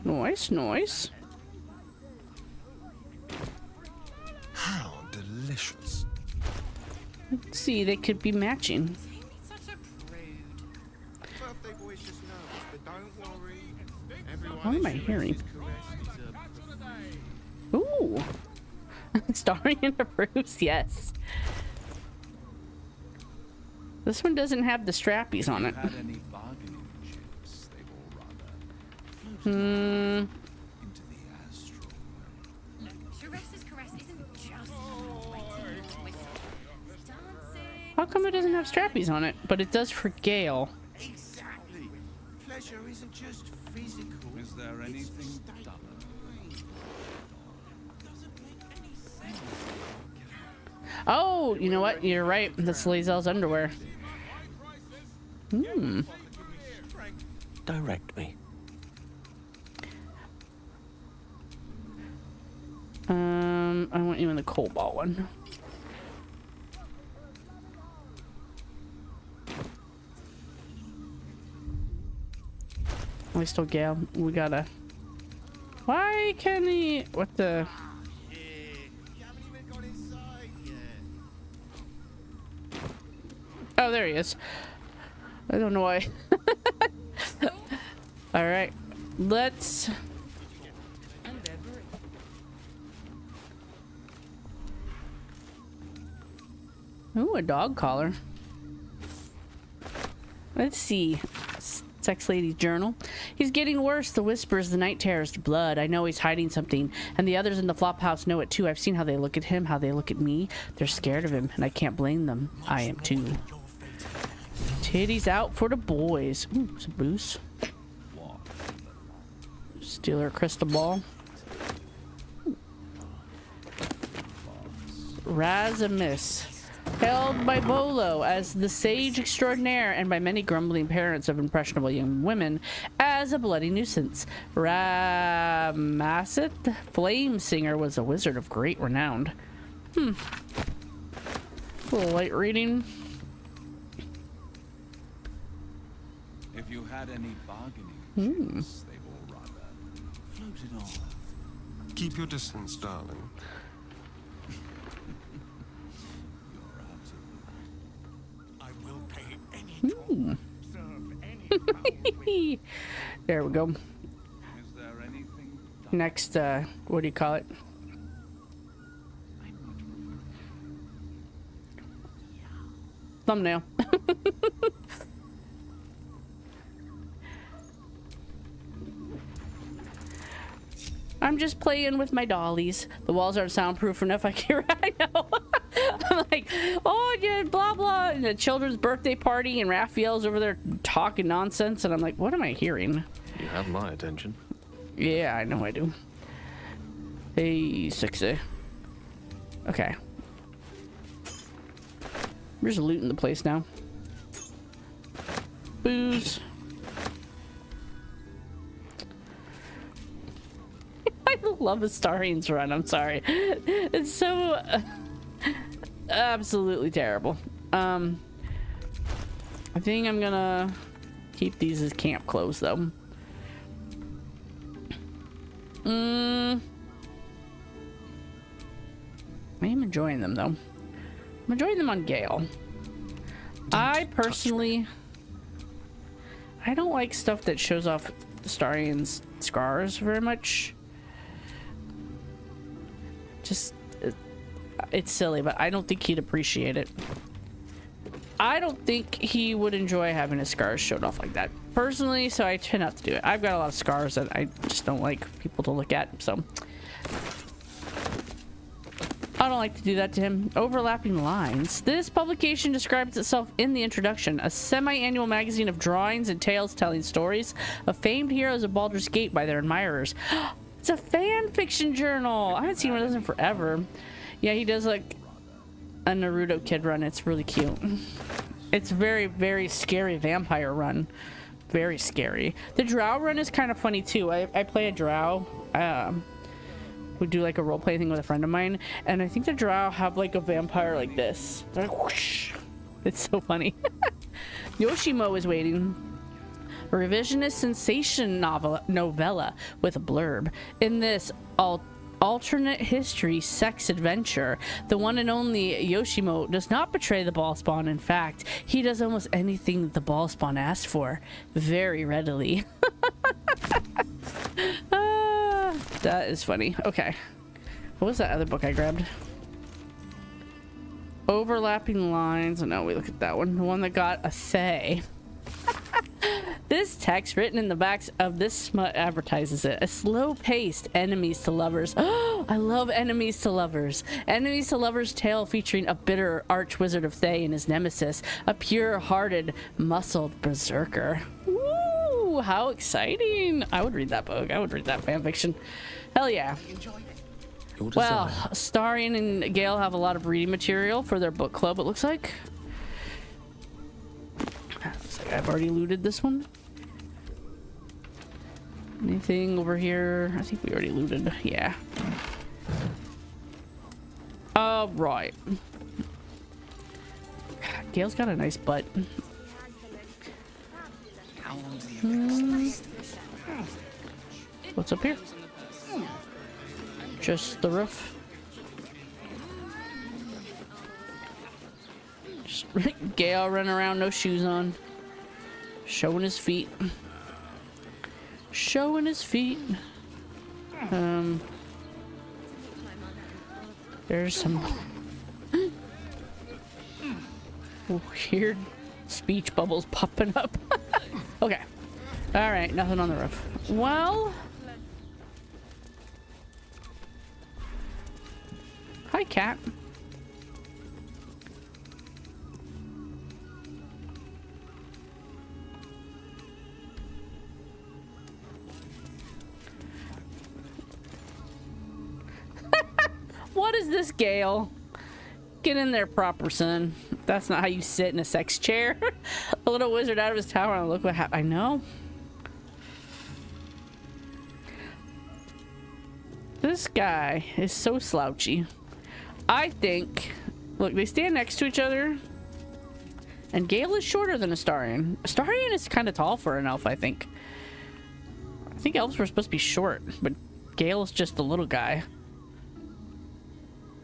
Nice, nice. How delicious. Let's see, they could be matching. What am I hearing? Ooh! Starion approves, yes. This one doesn't have the strappies on it. How come it doesn't have strappies on it? But it does for Gale. Exactly. Pleasure isn't just physical. Is there anything done? Oh, you know what? You're right. That's Lae'zel's underwear. Hmm. Direct me. I want you in the cobalt one. We still Gale. We gotta. Why can't he? What the? Oh, there he is. I don't know why. All right, let's. Ooh, a dog collar. Let's see. Sex Lady's journal. He's getting worse. The whispers, the night terrors, the blood. I know he's hiding something. And the others in the flop house know it too. I've seen how they look at him, how they look at me. They're scared of him, and I can't blame them. I am too. Titties out for the boys. Ooh, some boost. Steal her crystal ball. Razamis. Held by Volo as the sage extraordinaire and by many grumbling parents of impressionable young women as a bloody nuisance. Ramasit, Flame Singer, was a wizard of great renown. A little light reading. If you had any bargaining chips, they've all rather floated off. Keep your distance, darling. There we go. Next, what do you call it? Thumbnail. I'm just playing with my dollies. The walls aren't soundproof enough. I know. I'm like, oh yeah, blah blah, and a children's birthday party, and Raphael's over there talking nonsense, and I'm like, what am I hearing? You have my attention. Yeah, I know I do. Hey, 60. Okay. We're just looting the place now. Booze. I love a Starion's run. I'm sorry. It's so absolutely terrible. I think I'm gonna keep these as camp clothes though. I am enjoying them though. I'm enjoying them on Gale. I personally, I don't like stuff that shows off Starion's scars very much. Just, it's silly, but I don't think he'd appreciate it. I don't think he would enjoy having his scars showed off like that personally, so I tend not to do it. I've got a lot of scars that I just don't like people to look at, so I don't like to do that to him. Overlapping lines. This publication describes itself in the introduction, a semi-annual magazine of drawings and tales telling stories of famed heroes of Baldur's Gate by their admirers. It's a fan fiction journal. I haven't seen one of those in forever. Yeah, he does like a Naruto kid run. It's really cute. It's very, very scary vampire run. Very scary. The drow run is kind of funny too. I play a drow. We do like a role-play thing with a friend of mine, and I think the drow have like a vampire like this. They're like, whoosh. It's so funny. Yoshimo is waiting. a revisionist sensation novella with a blurb. In this alternate history sex adventure, the one and only Yoshimo does not betray the Ballspawn. In fact, he does almost anything the Ballspawn asks for very readily. That is funny. Okay. What was that other book I grabbed? Overlapping Lines. Oh, no, we look at that one. The one that got a Thay. This text written in the backs of this smut advertises it. A slow-paced enemies to lovers. Oh, I love enemies to lovers. Enemies to lovers tale featuring a bitter arch-wizard of Thay and his nemesis, a pure-hearted, muscled berserker. Woo! How exciting! I would read that book. I would read that fanfiction. Hell yeah. Well, Starion and Gale have a lot of reading material for their book club, it looks like. Looks like I've already looted this one. Anything over here? I think we already looted. Yeah. Right. Gale's got a nice butt. What's up here? Just the roof. Just Gale running around, no shoes on. Showing his feet. Showing his feet. There's some weird speech bubbles popping up. Okay. Alright, nothing on the roof. Well... Hi, cat. What is this, Gale? Get in there proper, son. That's not how you sit in a sex chair. A little wizard out of his tower and look what happened. I know. This guy is so slouchy. I think, look, they stand next to each other, and Gale is shorter than Astarion. Astarion is kind of tall for an elf, I think. I think elves were supposed to be short, but Gale is just a little guy.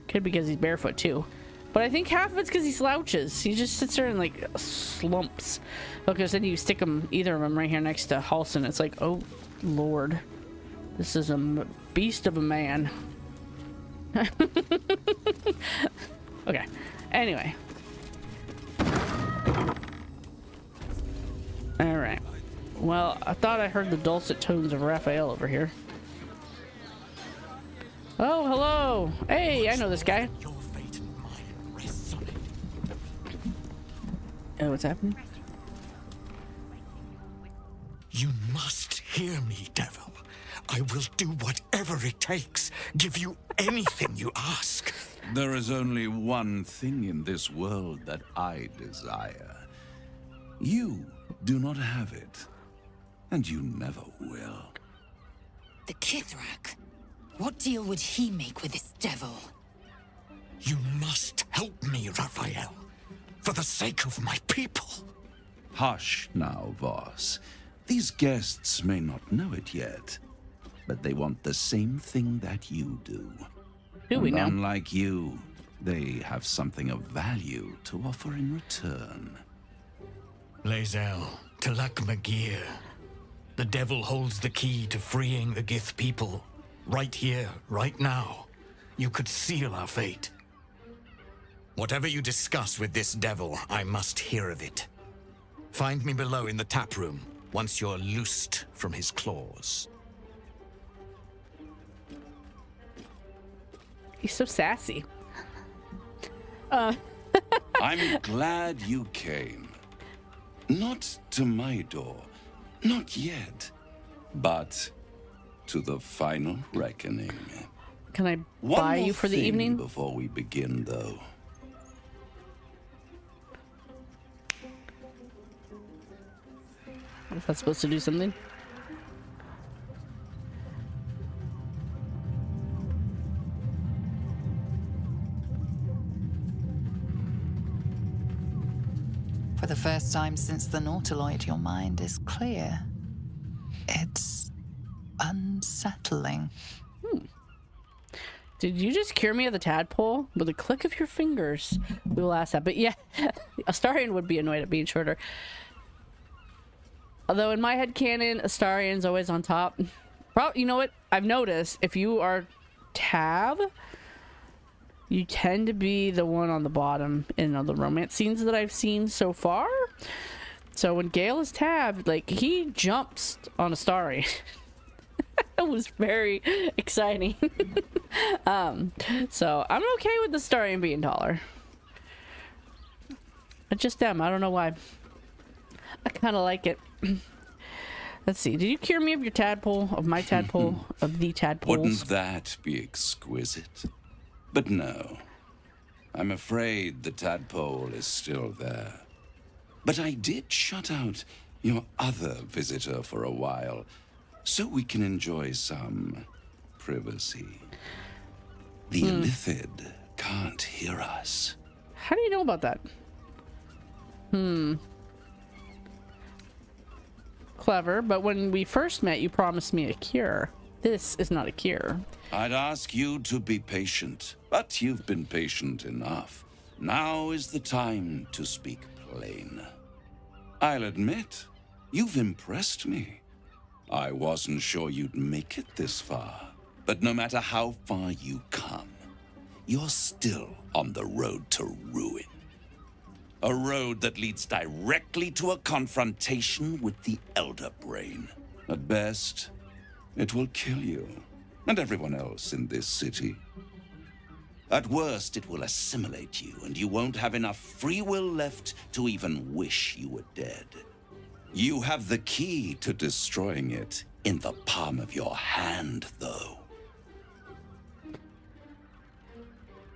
Could be because he's barefoot too. But I think half of it's because he slouches. He just sits there and like slumps. Because then you stick them, either of them right here next to Halsin. It's like, oh Lord. This is a beast of a man. Okay. Anyway. Alright. Well, I thought I heard the dulcet tones of Raphael over here. Oh, hello. Hey, I know this guy. Oh, what's happening? You must hear me, devil. I will do whatever it takes. Give you anything you ask. There is only one thing in this world that I desire. You do not have it, and you never will. The Kithrak. What deal would he make with this devil? You must help me, Raphael. For the sake of my people. Hush now, Voss. These guests may not know it yet, but they want the same thing that you do. Do we know? Unlike you, they have something of value to offer in return. Lae'zel, Talak Magir. The devil holds the key to freeing the Gith people. Right here, right now. You could seal our fate. Whatever you discuss with this devil, I must hear of it. Find me below in the tap room, once you're loosed from his claws. He's so sassy. I'm glad you came. Not to my door, not yet, but to the final reckoning. Can I buy you for the evening? Before we begin, though. Is that supposed to do something? For the first time since the Nautiloid, your mind is clear. It's unsettling. Did you just cure me of the tadpole? With a click of your fingers. We will ask that. But yeah, Astarion would be annoyed at being shorter. Although in my head canon, Astarion's always on top. You know what? I've noticed if you are Tab, you tend to be the one on the bottom in all the romance scenes that I've seen so far. So when Gale is Tab, like, he jumps on Astarion. It was very exciting. So I'm okay with the Astarion being taller. But just them. I don't know why. I kind of like it. Let's see. Did you cure me of your tadpole? Of my tadpole? Of the tadpoles? Wouldn't that be exquisite? But no. I'm afraid the tadpole is still there. But I did shut out your other visitor for a while, so we can enjoy some privacy. The Illithid can't hear us. How do you know about that? Clever, but when we first met, you promised me a cure. This is not a cure. I'd ask you to be patient, but you've been patient enough. Now is the time to speak plain. I'll admit, you've impressed me. I wasn't sure you'd make it this far, but no matter how far you come, you're still on the road to ruin. A road that leads directly to a confrontation with the Elder Brain. At best, it will kill you and everyone else in this city. At worst, it will assimilate you, and you won't have enough free will left to even wish you were dead. You have the key to destroying it in the palm of your hand, though. I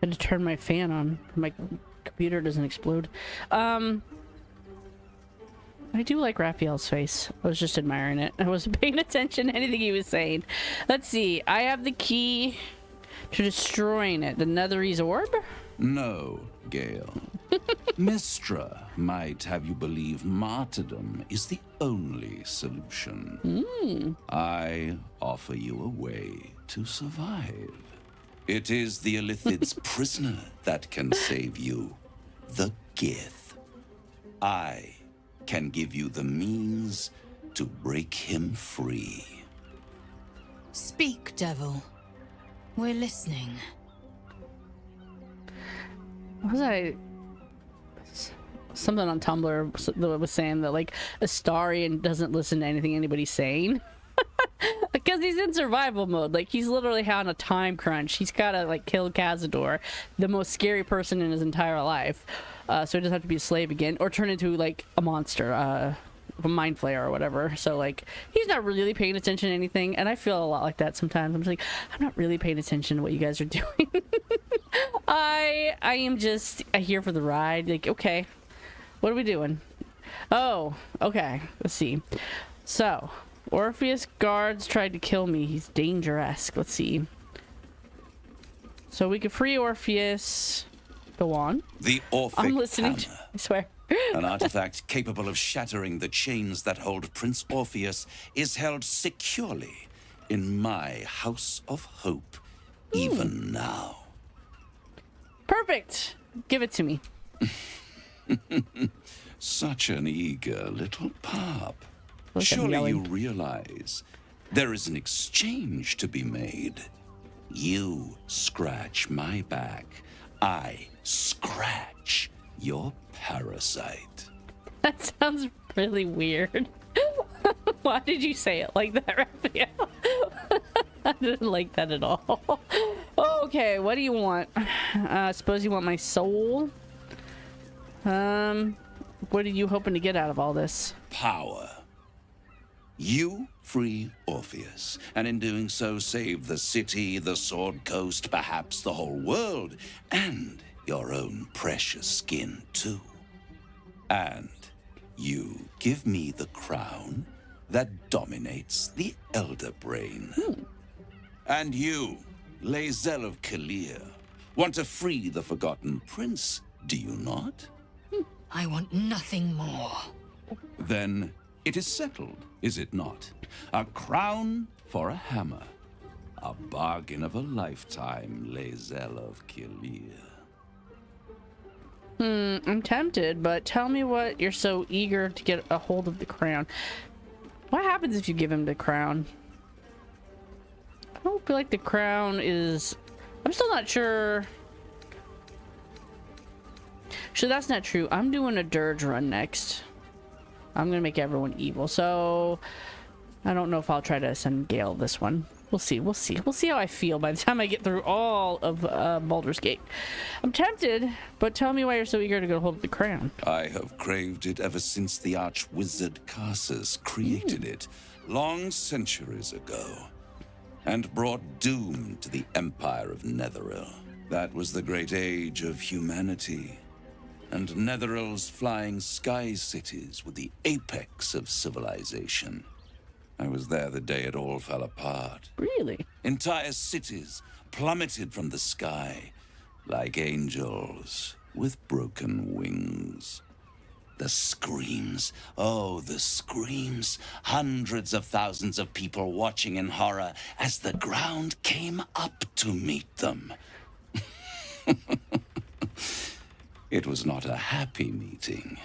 had to turn my fan on. My computer doesn't explode. I do like Raphael's face. I was just admiring it. I wasn't paying attention to anything he was saying. Let's see. I have the key to destroying it. The Netherese orb? No, Gale. Mistra might have you believe martyrdom is the only solution. I offer you a way to survive. It is the Illithid's prisoner that can save you. The Gith. I can give you the means to break him free. Speak, devil. We're listening. What was I? Something on Tumblr that was saying that, like, Astarion doesn't listen to anything anybody's saying. Because he's in survival mode. Like, he's literally on a time crunch. He's gotta, like, kill Cazador, the most scary person in his entire life. So he doesn't have to be a slave again, or turn into, like, a monster, a mind flayer or whatever. So, like, he's not really paying attention to anything, and I feel a lot like that sometimes. I'm just like, I'm not really paying attention to what you guys are doing. I am just here for the ride. Like, okay, what are we doing? Oh, okay, let's see. So, Orpheus guards tried to kill me. He's dangerous. Let's see. So we could free Orpheus. Go on. The Orphic I'm listening. Hammer. I swear. An artifact capable of shattering the chains that hold Prince Orpheus is held securely in my House of Hope, even now. Perfect. Give it to me. Such an eager little pup. Look, Surely you realize there is an exchange to be made. You scratch my back, I scratch your parasite. That sounds really weird. Why did you say it like that, Raphael? I didn't like that at all. Okay, what do you want? Suppose you want my soul? What are you hoping to get out of all this? Power. You free Orpheus, and in doing so save the city, the Sword Coast, perhaps the whole world, and your own precious skin too. And you give me the crown that dominates the Elder Brain. And you, Lae'zel of Kalir, want to free the Forgotten Prince, do you not? I want nothing more. Then it is settled, is it not? A crown for a hammer. A bargain of a lifetime, Lae'zel of Kilir. I'm tempted, but tell me what you're so eager to get a hold of the crown. What happens if you give him the crown? I don't feel like the crown is... I'm still not sure. So that's not true. I'm doing a dirge run next. I'm gonna make everyone evil, so I don't know if I'll try to send Gale this one. We'll see. We'll see how I feel by the time I get through all of Baldur's Gate. I'm tempted, but tell me why you're so eager to get a hold of the crown. I have craved it ever since the arch-wizard Karsus created it, long centuries ago, and brought doom to the Empire of Netheril. That was the great age of humanity, and Netheril's flying sky cities were the apex of civilization. I was there the day it all fell apart. Really? Entire cities plummeted from the sky like angels with broken wings. The screams, oh, the screams. Hundreds of thousands of people watching in horror as the ground came up to meet them. It was not a happy meeting,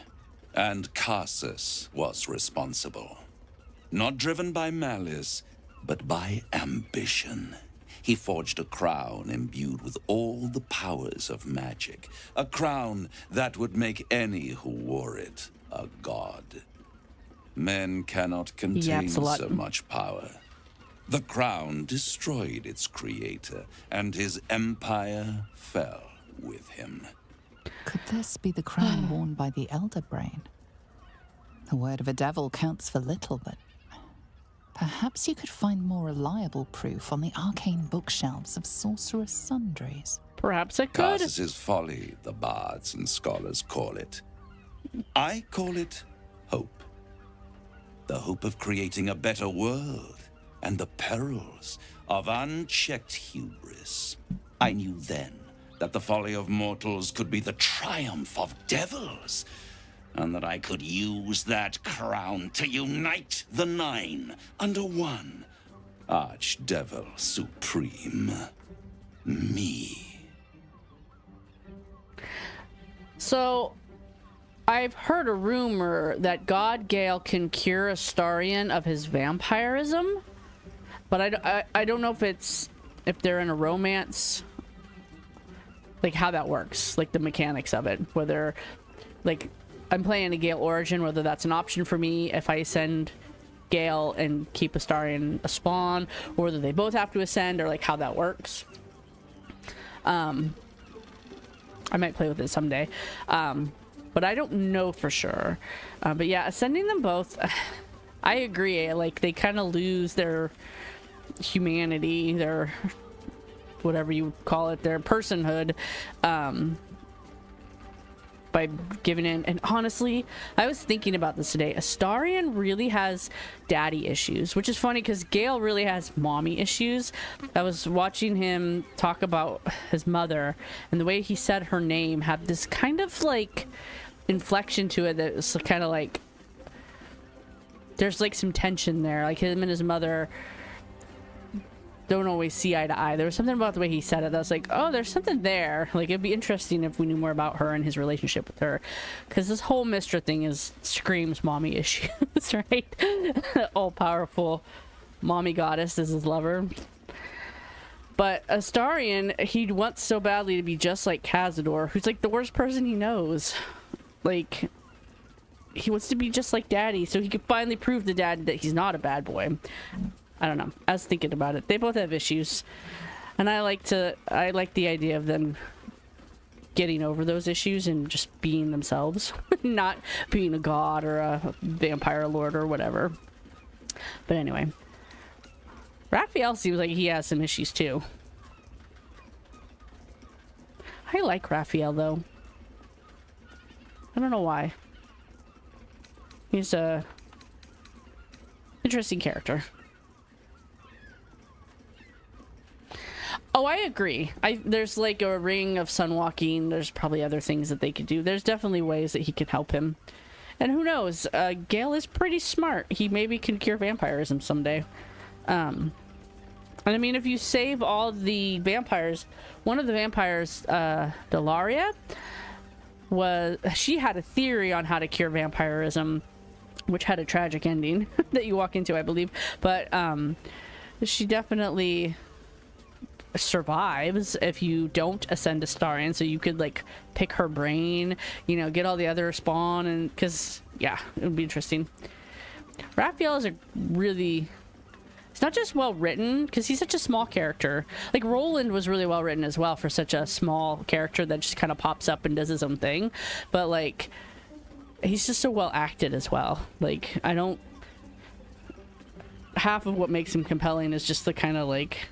and Karsus was responsible. Not driven by malice, but by ambition. He forged a crown imbued with all the powers of magic. A crown that would make any who wore it a god. Men cannot contain so much power. The crown destroyed its creator, and his empire fell with him. Could this be the crown worn by the Elder Brain? The word of a devil counts for little, but perhaps you could find more reliable proof on the arcane bookshelves of sorcerous sundries. Perhaps I could. Karsus's folly, the bards and scholars call it. I call it hope. The hope of creating a better world, and the perils of unchecked hubris. I knew then that the folly of mortals could be the triumph of devils, and that I could use that crown to unite the Nine under one Archdevil Supreme. Me. So, I've heard a rumor that God Gale can cure Astarion of his vampirism, but I don't know if they're in a romance, like how that works, like the mechanics of it, whether, like, I'm playing a Gale origin, whether that's an option for me if I ascend Gale and keep Astarion a spawn, or whether they both have to ascend, or like how that works. I might play with it someday, but I don't know for sure. But yeah, ascending them both, I agree. Like, they kind of lose their humanity, their whatever you call it, their personhood, by giving in. And honestly, I was thinking about this today. Astarion really has daddy issues, which is funny because Gale really has mommy issues. I was watching him talk about his mother, and the way he said her name had this kind of like inflection to it that was kind of like there's like some tension there. Like, him and his mother don't always see eye to eye. There was something about the way he said it that was like, oh, there's something there. Like, it'd be interesting if we knew more about her and his relationship with her, because this whole Mystra thing screams mommy issues. Right? All-powerful mommy goddess is his lover. But Astarion, he wants so badly to be just like Cazador, who's like the worst person he knows. Like, he wants to be just like daddy so he can finally prove to dad that he's not a bad boy. I don't know. I was thinking about it. They both have issues, and I like the idea of them getting over those issues and just being themselves, not being a god or a vampire lord or whatever. But anyway, Raphael seems like he has some issues too. I like Raphael though. I don't know why. He's a interesting character. Oh, I agree. There's like a ring of sunwalking. There's probably other things that they could do. There's definitely ways that he can help him. And who knows? Gale is pretty smart. He maybe can cure vampirism someday. And I mean, if you save all the vampires, one of the vampires, Delaria, she had a theory on how to cure vampirism, which had a tragic ending that you walk into, I believe. But she definitely survives if you don't ascend to Starion, so you could like pick her brain, you know, get all the other spawn, and because yeah, it would be interesting. Raphael is it's not just well written because he's such a small character. Like Roland was really well written as well for such a small character that just kind of pops up and does his own thing, but like he's just so well acted as well. Like half of what makes him compelling is just the kind of like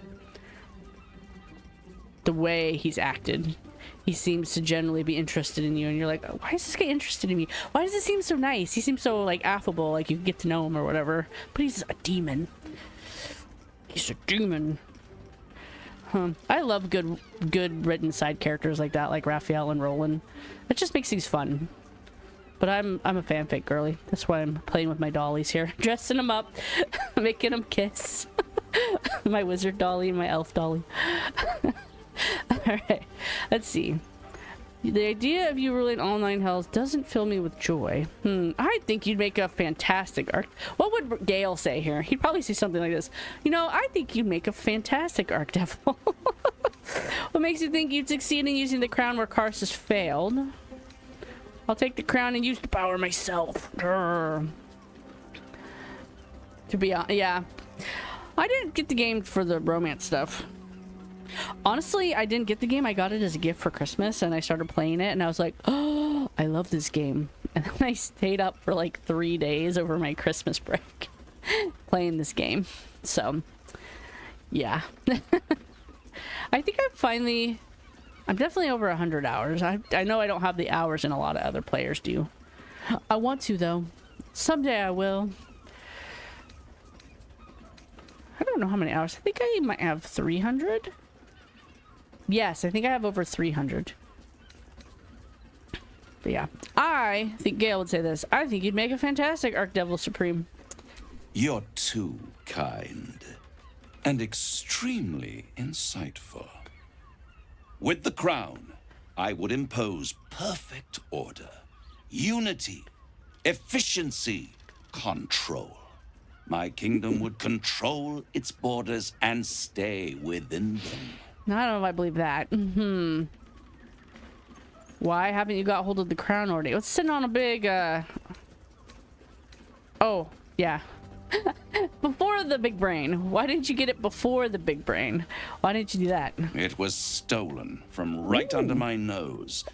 the way he's acted. He seems to generally be interested in you, and you're like, oh, why is this guy interested in me? Why does it seem so nice? He seems so like affable, like you get to know him or whatever. But he's a demon. He's a demon. I love good written side characters like that, like Raphael and Roland. It just makes things fun. But I'm a fanfic girly. That's why I'm playing with my dollies here, dressing them up, making them kiss. My wizard dolly and my elf dolly. Alright, let's see. The idea of you ruling all 9 hells doesn't fill me with joy. I think you'd make a fantastic What would Gale say here? He'd probably say something like this. You know, I think you'd make a fantastic Archdevil. What makes you think you'd succeed in using the crown where Karsus failed? I'll take the crown and use the power myself. To be honest, yeah. I didn't get the game for the romance stuff. Honestly, I didn't get the game. I got it as a gift for Christmas, and I started playing it, and I was like, oh, I love this game. And then I stayed up for like 3 days over my Christmas break playing this game. So, yeah. I think I'm definitely over 100 hours. I know I don't have the hours and a lot of other players do. I want to, though. Someday I will. I don't know how many hours. I think I might have 300. Yes, I think I have over 300. But yeah, I think Gale would say this. I think you'd make a fantastic Archdevil Supreme. You're too kind and extremely insightful. With the crown, I would impose perfect order, unity, efficiency, control. My kingdom would control its borders and stay within them. I don't know if I believe that. Why haven't you got hold of the crown already? It's sitting on a big, Oh, yeah. Before the big brain. Why didn't you get it before the big brain? Why didn't you do that? It was stolen from right under my nose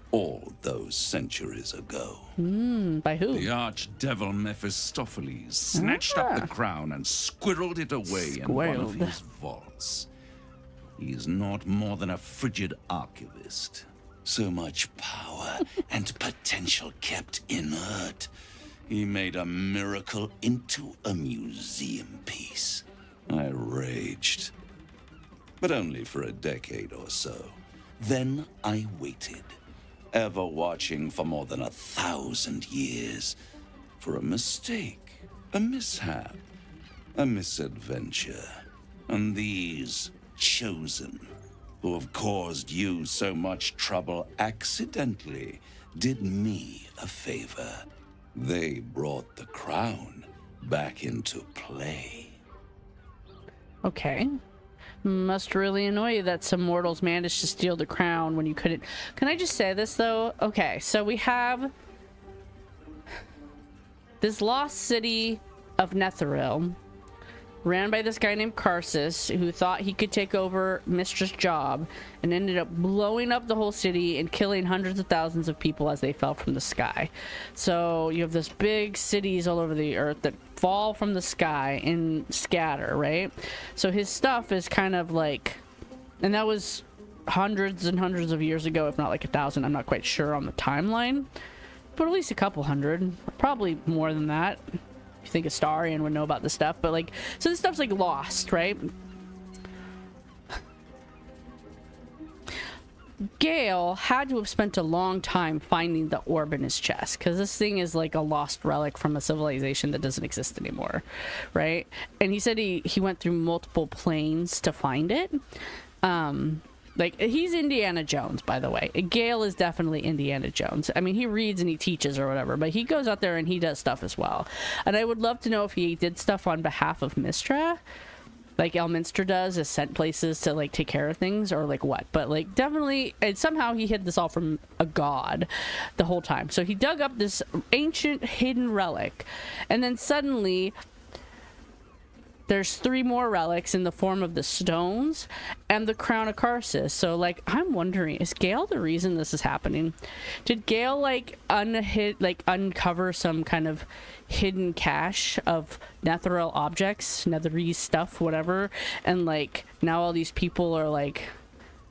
all those centuries ago. By who? The archdevil Mephistopheles snatched up the crown and squirreled it away in one of his vaults. He is not more than a frigid archivist. So much power and potential kept inert. He made a miracle into a museum piece. I raged. But only for a decade or so. Then I waited, ever watching for more than 1,000 years. For a mistake, a mishap, a misadventure. And these chosen, who have caused you so much trouble accidentally, did me a favor. They brought the crown back into play. Okay. Must really annoy you that some mortals managed to steal the crown when you couldn't. Can I just say this, though? Okay, so we have this lost city of Netheril, ran by this guy named Karsus, who thought he could take over Mistress' job, and ended up blowing up the whole city and killing hundreds of thousands of people as they fell from the sky. So you have this big cities all over the earth that fall from the sky and scatter, right? So his stuff is kind of like, and that was hundreds and hundreds of years ago, if not like 1,000. I'm not quite sure on the timeline, but at least a couple hundred, probably more than that. You think a Starion would know about this stuff, but like, so this stuff's like lost, right? Gale had to have spent a long time finding the orb in his chest, because this thing is like a lost relic from a civilization that doesn't exist anymore, right? And he said he went through multiple planes to find it. Like, he's Indiana Jones, by the way. Gale is definitely Indiana Jones. I mean, he reads and he teaches or whatever, but he goes out there and he does stuff as well. And I would love to know if he did stuff on behalf of Mystra, like Elminster does, is sent places to, like, take care of things, or, like, what. But, like, definitely, and somehow he hid this all from a god the whole time. So he dug up this ancient hidden relic, and then suddenly there's 3 more relics in the form of the stones and the crown of Karsus. So, like, I'm wondering, is Gale the reason this is happening? Did Gale, like, uncover some kind of hidden cache of Netheril objects, Netherese stuff, whatever, and, like, now all these people are, like,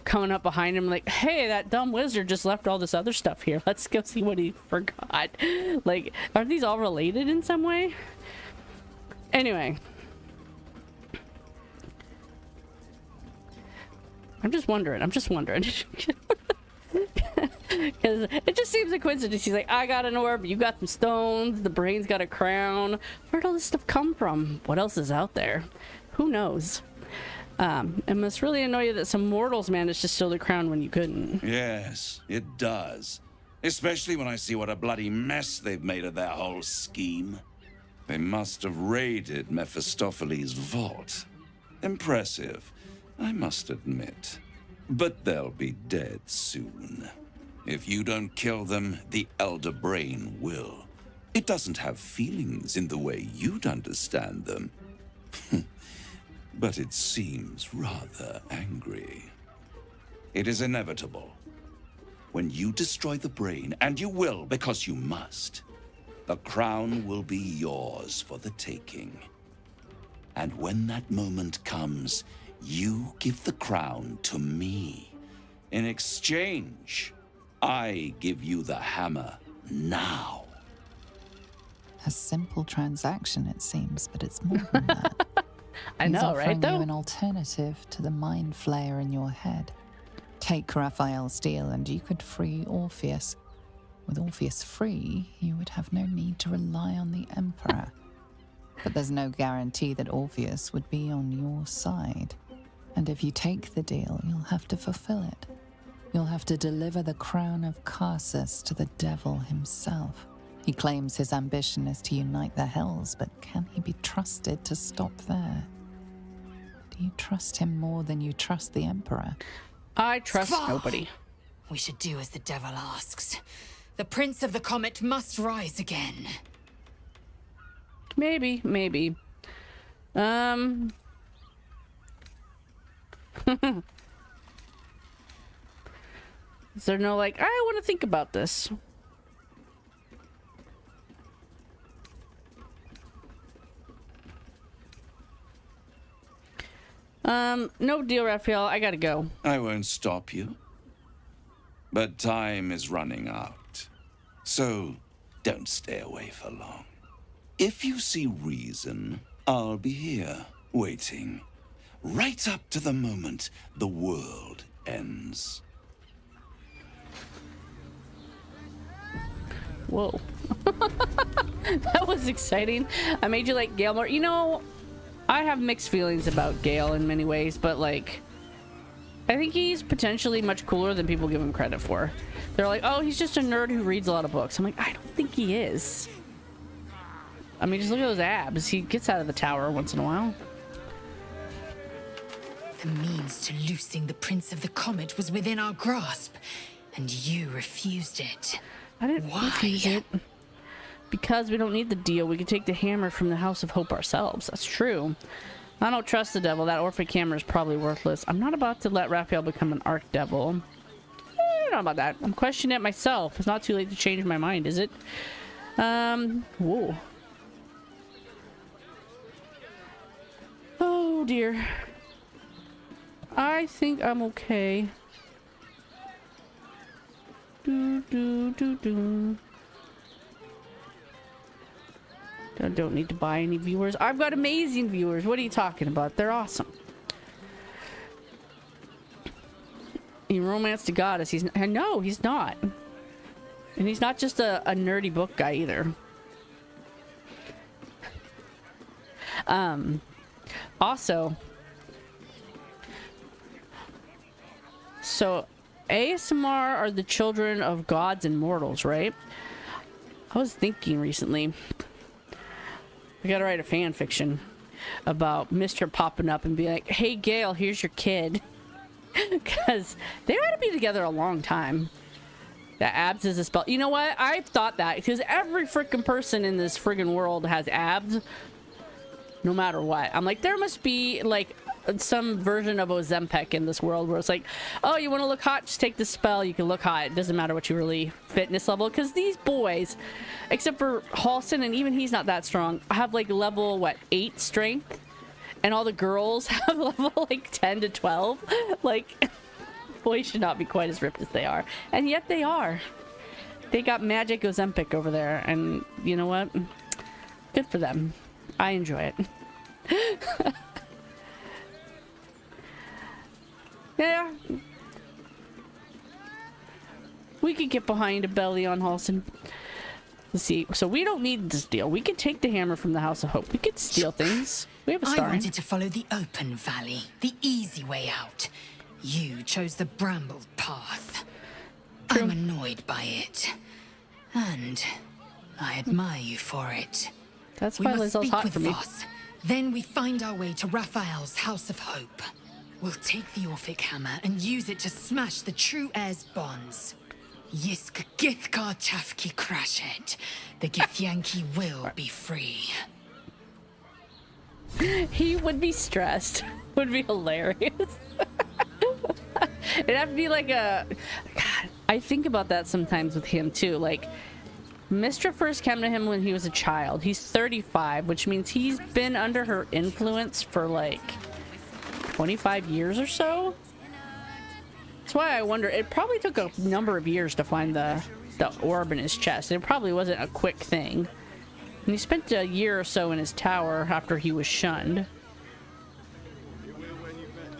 coming up behind him like, hey, that dumb wizard just left all this other stuff here. Let's go see what he forgot. Like, are these all related in some way? Anyway. I'm just wondering. Because it just seems a coincidence. He's like, I got an orb, you got some stones, the brain's got a crown. Where'd all this stuff come from? What else is out there? Who knows? It must really annoy you that some mortals managed to steal the crown when you couldn't. Yes, it does. Especially when I see what a bloody mess they've made of their whole scheme. They must have raided Mephistopheles' vault. Impressive, I must admit. But they'll be dead soon. If you don't kill them, the Elder Brain will. It doesn't have feelings in the way you'd understand them. But it seems rather angry. It is inevitable. When you destroy the brain, and you will because you must, the crown will be yours for the taking. And when that moment comes, you give the crown to me. In exchange, I give you the hammer now. A simple transaction, it seems, but it's more than that. I know, right, though? He's offering you an alternative to the mind flayer in your head. Take Raphael's deal and you could free Orpheus. With Orpheus free, you would have no need to rely on the Emperor. But there's no guarantee that Orpheus would be on your side. And if you take the deal, you'll have to fulfill it. You'll have to deliver the crown of Karsus to the devil himself. He claims his ambition is to unite the Hells, but can he be trusted to stop there? Do you trust him more than you trust the Emperor? I trust nobody. We should do as the devil asks. The Prince of the Comet must rise again. Maybe. Is there no, like, I want to think about this? No deal, Raphael. I gotta go. I won't stop you. But time is running out. So, don't stay away for long. If you see reason, I'll be here, waiting. Right up to the moment the world ends. Whoa. That was exciting. I made you like Gale more. You know, I have mixed feelings about Gale in many ways, but like, I think he's potentially much cooler than people give him credit for. They're like, oh, he's just a nerd who reads a lot of books. I'm like, I don't think he is. I mean, just look at those abs. He gets out of the tower once in a while. The means to loosing the Prince of the Comet was within our grasp, and you refused it. I didn't refuse it. Because we don't need the deal. We can take the hammer from the House of Hope ourselves. That's true. I don't trust the devil. That Orphic hammer is probably worthless. I'm not about to let Raphael become an archdevil. I don't know about that. I'm questioning it myself. It's not too late to change my mind, is it? Whoa. Oh, dear. I think I'm okay. Don't need to buy any viewers. I've got amazing viewers. What are you talking about? They're awesome. He romanced a goddess. No, he's not. And he's not just a nerdy book guy either. Also, so ASMR are the children of gods and mortals, right? I was thinking recently, we gotta write a fan fiction about Mr. popping up and be like, hey Gale, here's your kid. Because they ought to be together a long time. That abs is a spell. You know what? I've thought that because every freaking person in this friggin' world has abs. No matter what. I'm like, there must be like some version of Ozempic in this world where it's like, oh, you want to look hot? Just take this spell. You can look hot. It doesn't matter what you really fitness level. Because these boys, except for Halston, and even he's not that strong, have like level, what, 8 strength? And all the girls have level like 10 to 12. Like, boys should not be quite as ripped as they are. And yet they are. They got magic Ozempic over there. And you know what? Good for them. I enjoy it. Yeah. We could get behind a belly on Halston. Let's see. So we don't need this deal. We could take the hammer from the House of Hope. We could steal things. We have a star. I wanted to follow the open valley, the easy way out. You chose the brambled path. I'm annoyed by it. And I admire you for it. That's why Lizelle's hot for me. Voss. Then we find our way to Raphael's House of Hope. We'll take the Orphic hammer and use it to smash the true heir's bonds. Yisk Githkar Tafki Crashet. The Githyanki will be free. He would be stressed. Would be hilarious. It'd have to be like a... God, I think about that sometimes with him too. Like, Mistra first came to him when he was a child. He's 35, which means he's been under her influence for like 25 years or so. That's why I wonder, it probably took a number of years to find the orb in his chest. It probably wasn't a quick thing. And he spent a year or so in his tower after he was shunned.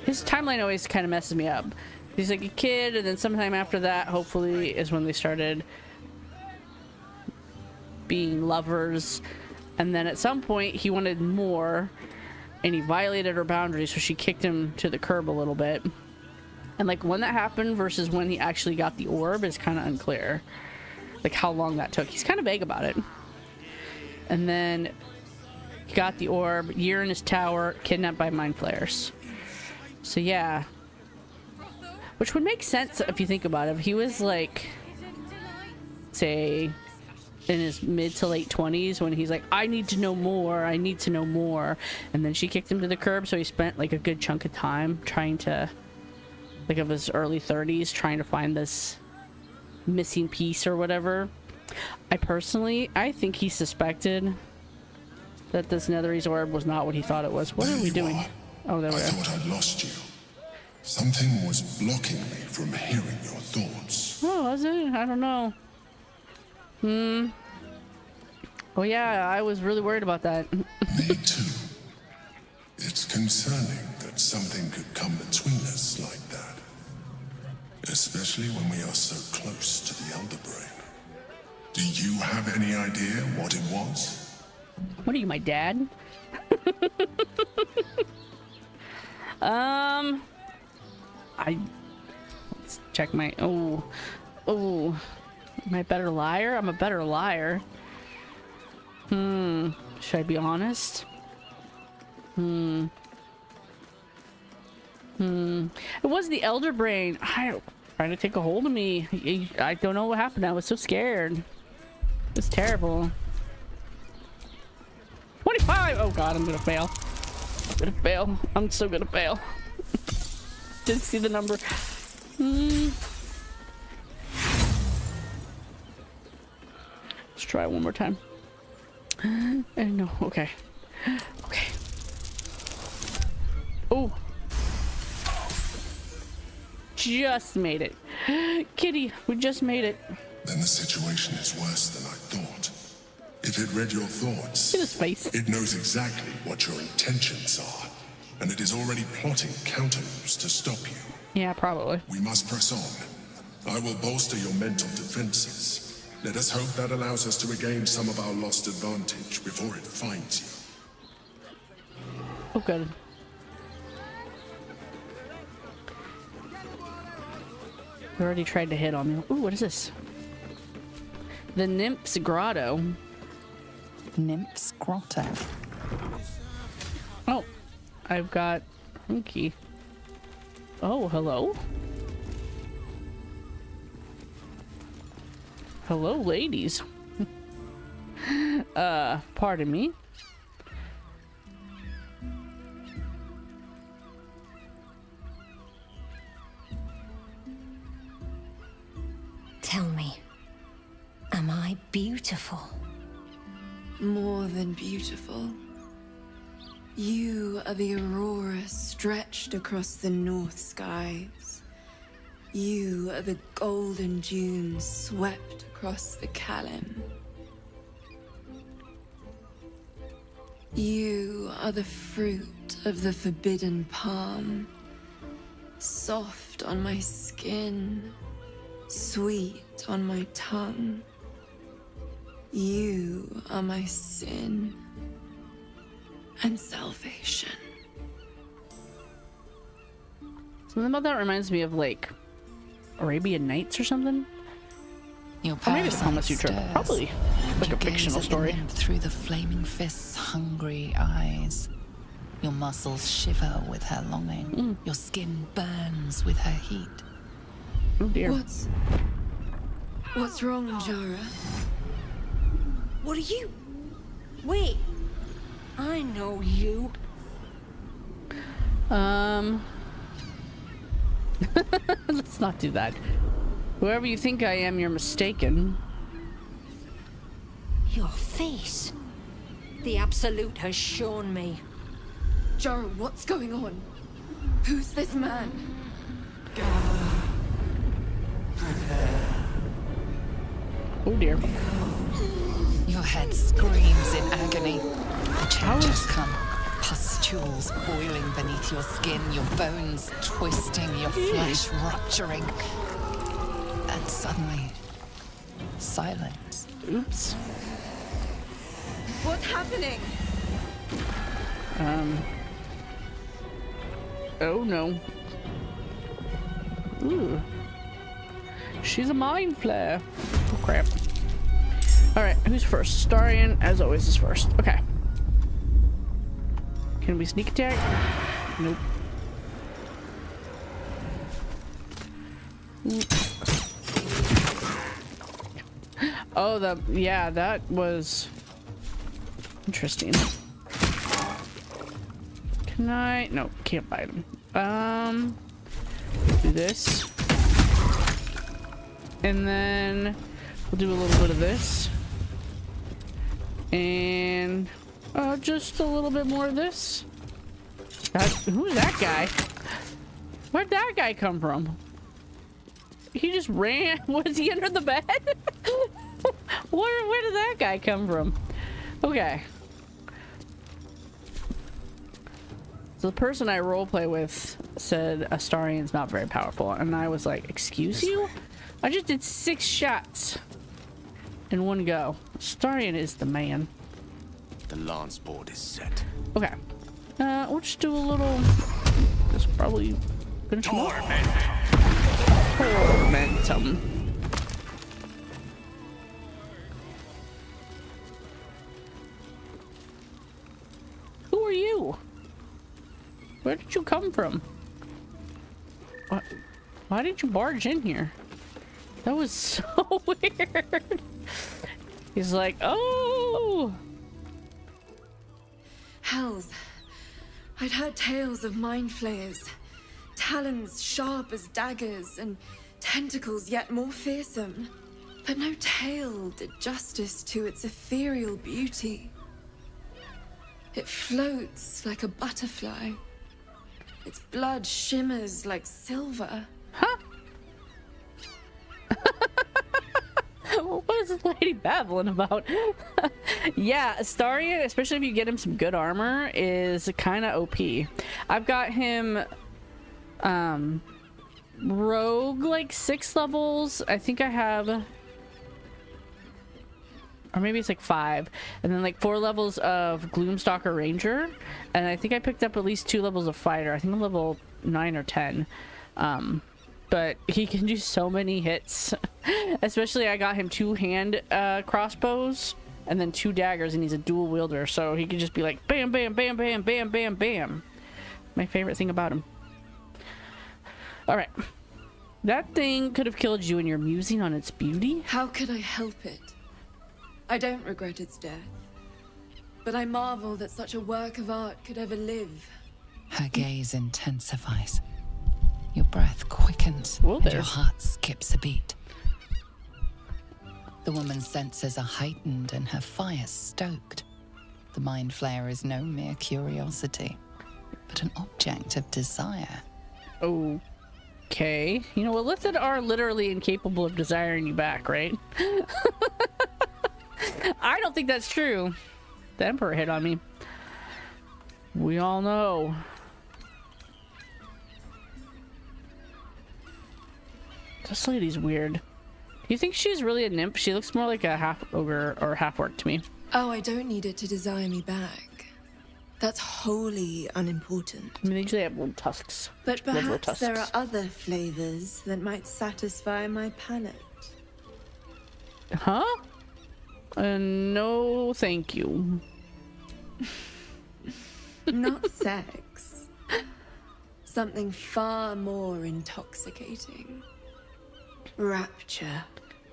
His timeline always kind of messes me up. He's like a kid, and then sometime after that, hopefully, is when they started being lovers. And then at some point, he wanted more, and he violated her boundaries, so she kicked him to the curb a little bit. And like when that happened versus when he actually got the orb is kind of unclear. Like how long that took. He's kind of vague about it. And then he got the orb, year in his tower, kidnapped by mind flayers. So yeah. Which would make sense if you think about it. If he was like, say, in his mid to late 20s when he's like, I need to know more, I need to know more. And then she kicked him to the curb, so he spent like a good chunk of time trying to, like of his early 30s, trying to find this missing piece or whatever. I think he suspected that this Netherese orb was not what he thought it was. What are we doing? Oh, there we are. I thought I'd lost you. Something was blocking me from hearing your thoughts. Oh, was it? I don't know. Oh yeah, I was really worried about that. Me too. It's concerning that something could come between us like that. Especially when we are so close to the Elder Brain. Do you have any idea what it was? What are you, my dad? Let's check my... Oh. Am I a better liar? I'm a better liar. Should I be honest? It was the Elder Brain. Trying to take a hold of me. I don't know what happened. I was so scared. It's terrible. 25! Oh god, I'm gonna fail. I'm so gonna fail. Didn't see the number. Let's try one more time. No, okay. Okay. Oh. Just made it. Kitty, we just made it. Then the situation is worse than I thought. If it read your thoughts, it knows exactly what your intentions are, and it is already plotting counter moves to stop you. Yeah, probably. We must press on. I will bolster your mental defenses. Let us hope that allows us to regain some of our lost advantage before it finds you. Oh, good. He already tried to hit on me. Ooh, what is this? The Nymph's Grotto. Nymph's Grotto. Oh, I've got Hunky. Oh, hello. Hello, ladies. Pardon me. Tell me, am I beautiful? More than beautiful. You are the aurora stretched across the north skies. You are the golden dunes swept across the Kalim. You are the fruit of the forbidden palm, soft on my skin, sweet on my tongue. You are my sin and salvation. Something about that reminds me of like Arabian Nights or something. Your Or maybe it's the Kama Sutra, but probably like a fictional story. Through the flaming fist's hungry eyes. Your muscles shiver with her longing. Your skin burns with her heat. Oh dear. What's wrong, Jara? What are you? Wait, I know you. Let's not do that. Whoever you think I am, you're mistaken. Your face. The Absolute has shown me. Jara, what's going on? Who's this man? Oh dear. Your head screams in agony. The change has come. Pustules boiling beneath your skin, your bones twisting, your flesh rupturing. And suddenly, silence. Oops. What's happening? Oh no. Ooh. She's a mind flare. Oh crap. Alright, who's first? Starian, as always, is first. Okay. Can we sneak attack? Nope. Oh, yeah, that was interesting. Can I? No, can't bite him. Do this. And then we'll do a little bit of this. And just a little bit more of this. Who's that guy? Where'd that guy come from? He just ran. Was he under the bed? Where did that guy come from? Okay. So the person I roleplay with said Astarian's not very powerful, and I was like, excuse you? I just did 6 shots in one go. Astarian is the man. The lance board is set. Okay. We'll just do a little... This will probably finish him off. Tormentum. Who are you? Where did you come from? What? Why did you barge in here? That was so weird. He's like, oh! Hells. I'd heard tales of mind flayers. Talons sharp as daggers and tentacles yet more fearsome. But no tale did justice to its ethereal beauty. It floats like a butterfly. Its blood shimmers like silver. Huh? What is this lady babbling about? Yeah, Astarian, especially if you get him some good armor, is kind of OP. I've got him rogue like 6 levels. I think I have, or maybe it's like 5, and then like 4 levels of Gloomstalker Ranger, and I think I picked up at least 2 levels of fighter. I think I'm level 9 or 10. But he can do so many hits. Especially I got him 2 hand crossbows and then 2 daggers, and he's a dual wielder, so he could just be like bam bam bam bam bam bam bam. My favorite thing about him. All right, that thing could have killed you, and you're musing on its beauty. How could I help it? I don't regret its death, but I marvel that such a work of art could ever live. Her gaze intensifies. Your breath quickens, and your heart skips a beat. The woman's senses are heightened and her fire stoked. The mind flare is no mere curiosity, but an object of desire. Okay. You know, Illithid are literally incapable of desiring you back, right? I don't think that's true. The Emperor hit on me. We all know. This lady's weird. Do you think she's really a nymph? She looks more like a half ogre or half orc to me. Oh, I don't need it to desire me back. That's wholly unimportant. I mean, they usually have little tusks. But perhaps there are other flavors that might satisfy my palate. Huh? No, thank you. Not sex. Something far more intoxicating. Rapture.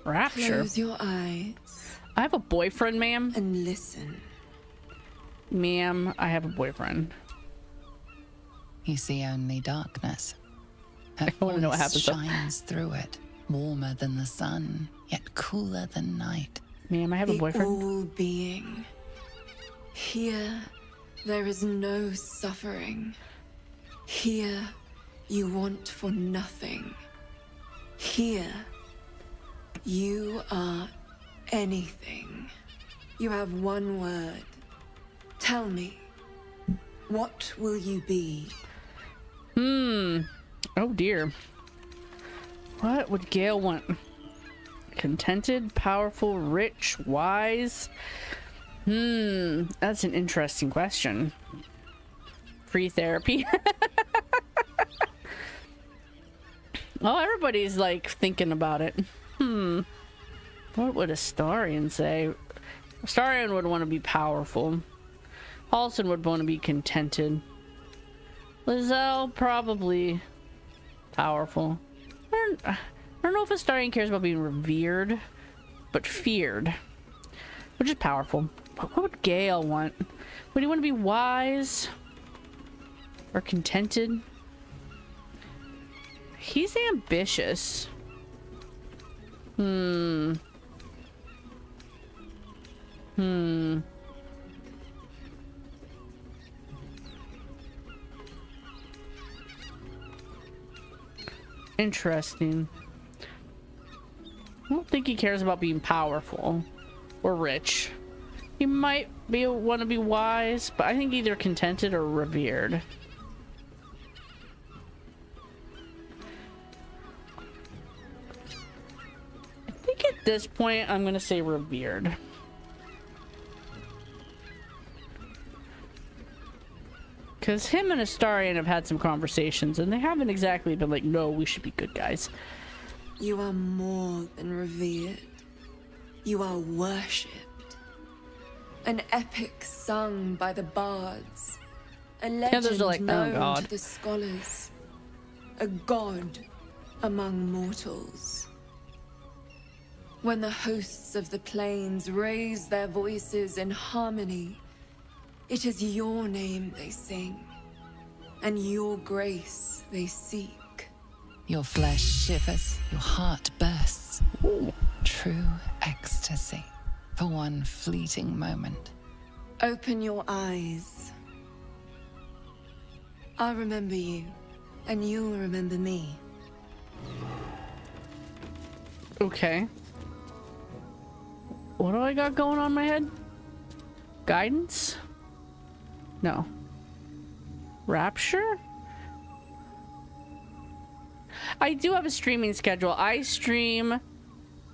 Rapture? Close your eyes. I have a boyfriend, ma'am. And listen. Ma'am, I have a boyfriend. You see only darkness. I want to know what happens. Shines through it, warmer than the sun, yet cooler than night. Ma'am, I have a boyfriend. All-being. Here, there is no suffering. Here, you want for nothing. Here, you are anything. You have one word. Tell me, what will you be? Oh dear. What would Gale want? Contented, powerful, rich, wise? That's an interesting question. Free therapy? Oh, everybody's like thinking about it. What would Astarion say? Astarion would want to be powerful. Halsin would want to be contented. Lizelle, probably powerful. I don't know if Astarion cares about being revered, but feared, which is powerful. What would Gale want? Would he want to be wise or contented? He's ambitious. Interesting. I don't think he cares about being powerful or rich. He might want to be wise, but I think either contented or revered. I think at this point I'm gonna say revered. Because him and Astarion have had some conversations, and they haven't exactly been like, no, we should be good guys. You are more than revered. You are worshipped. An epic sung by the bards. A legend like, known oh, God. to the scholars. A god among mortals. When the hosts of the plains raise their voices in harmony, it is your name they sing, and your grace they seek. Your flesh shivers, your heart bursts. True ecstasy for one fleeting moment. Open your eyes. I'll remember you, and you'll remember me. Okay. What do I got going on in my head? Guidance? No. Rapture? I do have a streaming schedule. I stream.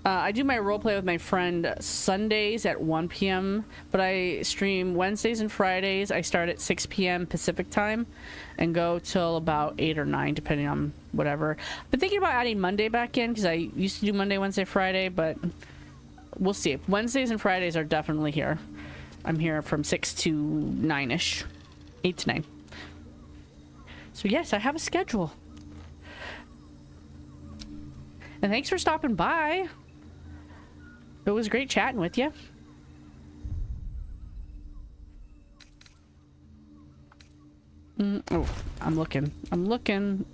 I do my roleplay with my friend Sundays at 1 p.m. But I stream Wednesdays and Fridays. I start at 6 p.m. Pacific time and go till about 8 or 9, depending on whatever. I've been thinking about adding Monday back in because I used to do Monday, Wednesday, Friday, but we'll see. Wednesdays and Fridays are definitely here. I'm here from 6 to 9-ish. 8 to 9. So yes, I have a schedule. And thanks for stopping by. It was great chatting with you. Oh, I'm looking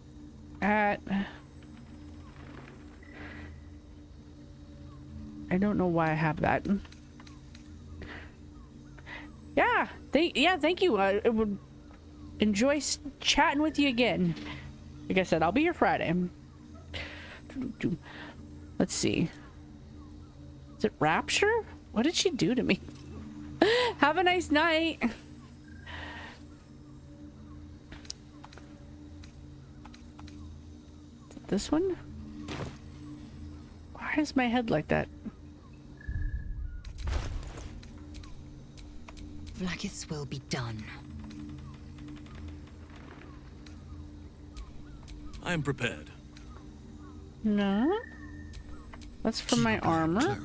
at... I don't know why I have that. Yeah, thank you. I would enjoy chatting with you again. Like I said, I'll be here Friday. Let's see. Is it Rapture? What did she do to me? Have a nice night. This one? Why is my head like that? Vlakith's will be done. I am prepared. No. That's from my armor.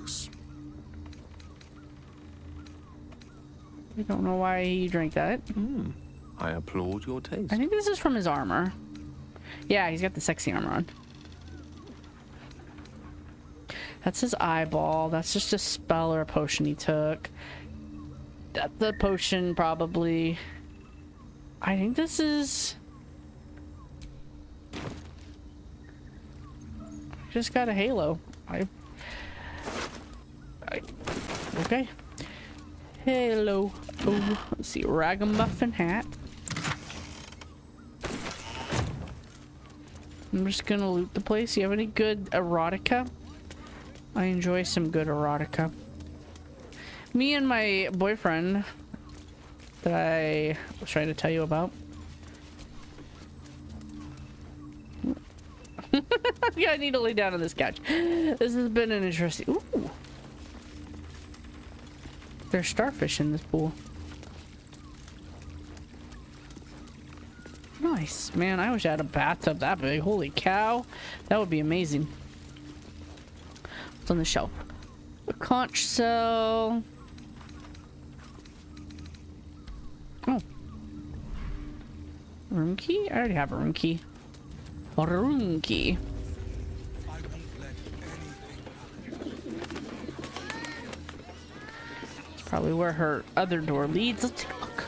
I don't know why he drank that. I applaud your taste. I think this is from his armor. Yeah, he's got the sexy armor on. That's his eyeball. That's just a spell or a potion he took. That's the potion, probably. I think this is... just got a halo. Okay. Halo. Oh, let's see. Ragamuffin hat. I'm just gonna loot the place. You have any good erotica? I enjoy some good erotica. Me and my boyfriend that I was trying to tell you about. Yeah, I need to lay down on this couch. This has been an interesting... Ooh. There's starfish in this pool. Nice. Man, I wish I had a bathtub that big. Holy cow. That would be amazing. What's on the shelf? A conch shell. Oh. Room key? I already have a room key. A room key. It's probably where her other door leads. Let's take a look.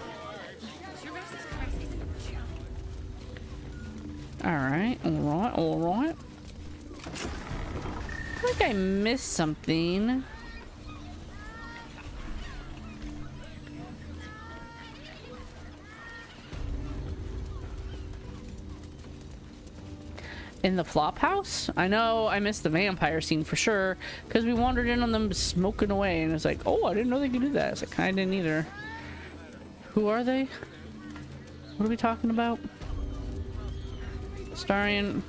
Alright, alright. I feel like I missed something. In the flop house? I know I missed the vampire scene for sure because we wandered in on them smoking away and it's like, oh, I didn't know they could do that. It's like, I didn't either. Who are they? What are we talking about? Starion.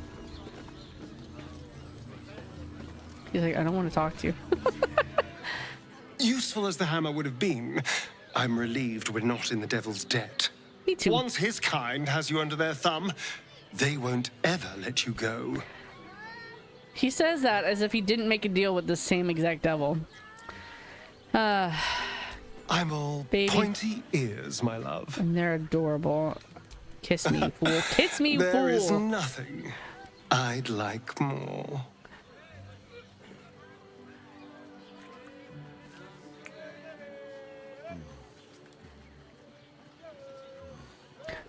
He's like, I don't want to talk to you. Useful as the hammer would have been, I'm relieved we're not in the devil's debt. Me too. Once his kind has you under their thumb, they won't ever let you go. He says that as if he didn't make a deal with the same exact devil. I'm all baby. Pointy ears, my love. And they're adorable. Kiss me, fool. Kiss me, fool. There is nothing I'd like more.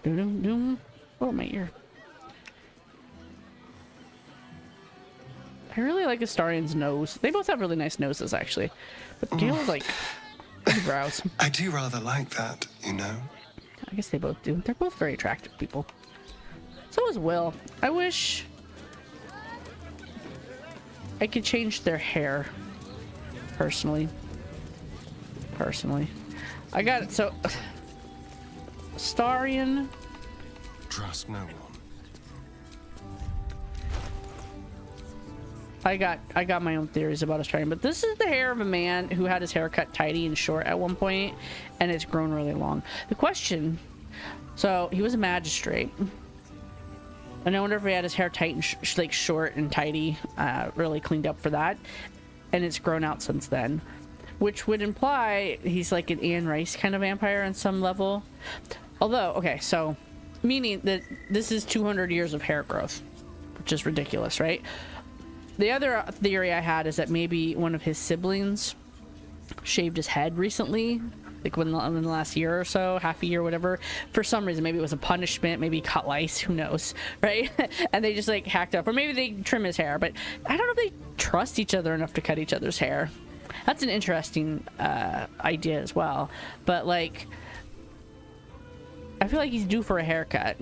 Doom, doom. Oh, my ear. I really like Astarion's nose. They both have really nice noses, actually. But Gale's like eyebrows. I do rather like that, you know. I guess they both do. They're both very attractive people. So is Will. I wish I could change their hair. Personally. I got it. So Astarion. Trust no one. I got my own theories about Australian, but this is the hair of a man who had his hair cut tidy and short at one point, and it's grown really long. The question, so he was a magistrate, and I wonder if he had his hair tight and like short and tidy, really cleaned up for that, and it's grown out since then, which would imply he's like an Anne Rice kind of vampire on some level. Although, okay, so meaning that this is 200 years of hair growth, which is ridiculous, right? The other theory I had is that maybe one of his siblings shaved his head recently, like in the last year or so, half a year, whatever. For some reason, maybe it was a punishment, maybe he caught lice, who knows, right? And they just like hacked up, or maybe they trim his hair, but I don't know if they trust each other enough to cut each other's hair. That's an interesting idea as well. But like, I feel like he's due for a haircut.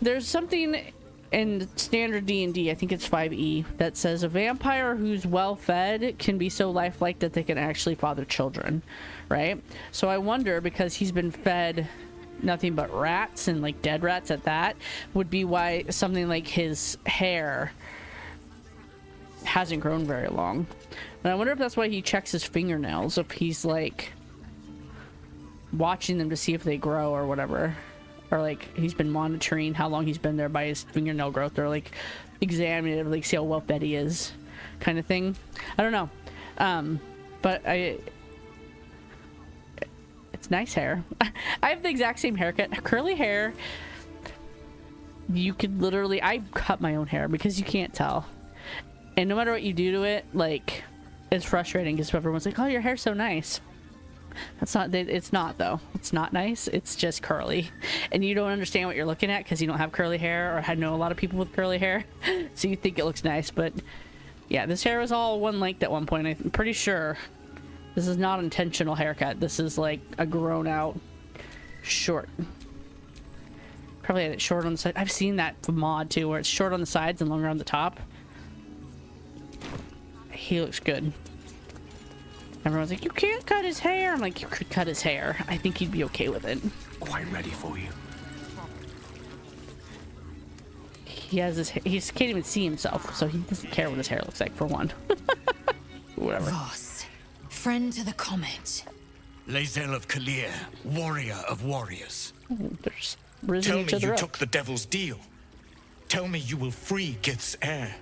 There's something in standard D&D, I think it's 5e, that says a vampire who's well fed can be so lifelike that they can actually father children, right? So I wonder, because he's been fed nothing but rats, and like dead rats at that, would be why something like his hair hasn't grown very long. And I wonder if that's why he checks his fingernails, if he's like watching them to see if they grow or whatever. Or like he's been monitoring how long he's been there by his fingernail growth, or like examining it, like see how well fed he is, kind of thing. I don't know, but it's nice hair. I have the exact same haircut, curly hair. You could literally, I cut my own hair because you can't tell, and no matter what you do to it, like it's frustrating because everyone's like, "Oh, your hair's so nice." That's not, it's not though. It's not nice. It's just curly, and you don't understand what you're looking at because you don't have curly hair, or I know a lot of people with curly hair, so you think it looks nice. But yeah, this hair was all one length at one point. I'm pretty sure this is not intentional haircut. This is like a grown out short. Probably had it short on the side. I've seen that for mod too, where it's short on the sides and longer on the top. He looks good. Everyone's like, you can't cut his hair. I'm like, you could cut his hair. I think he'd be okay with it. Quite ready for you. He has his, he can't even see himself, so he doesn't care what his hair looks like, for one. Whatever. Voss, friend to the comet. Lae'zel of Kalir, warrior of warriors. There's risen Tell each me other you up. took the devil's deal. Tell me you will free Gith's heir.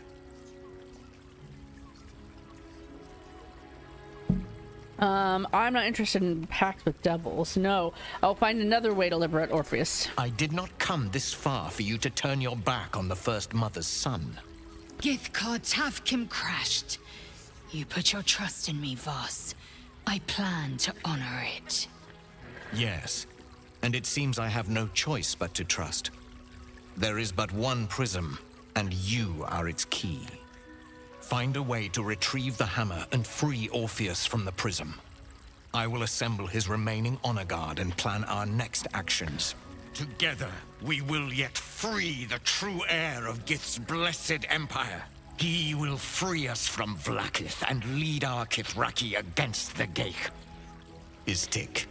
I'm not interested in pacts with devils. No, I'll find another way to liberate Orpheus. I did not come this far for you to turn your back on the first mother's son. Githkar Tavkim crashed. You put your trust in me, Voss. I plan to honor it. Yes, and it seems I have no choice but to trust. There is but one prism, and you are its key. Find a way to retrieve the hammer and free Orpheus from the prism. I will assemble his remaining honor guard and plan our next actions. Together, we will yet free the true heir of Gith's blessed empire. He will free us from Vlaakith and lead our Kithraki against the Ghaik. Istik,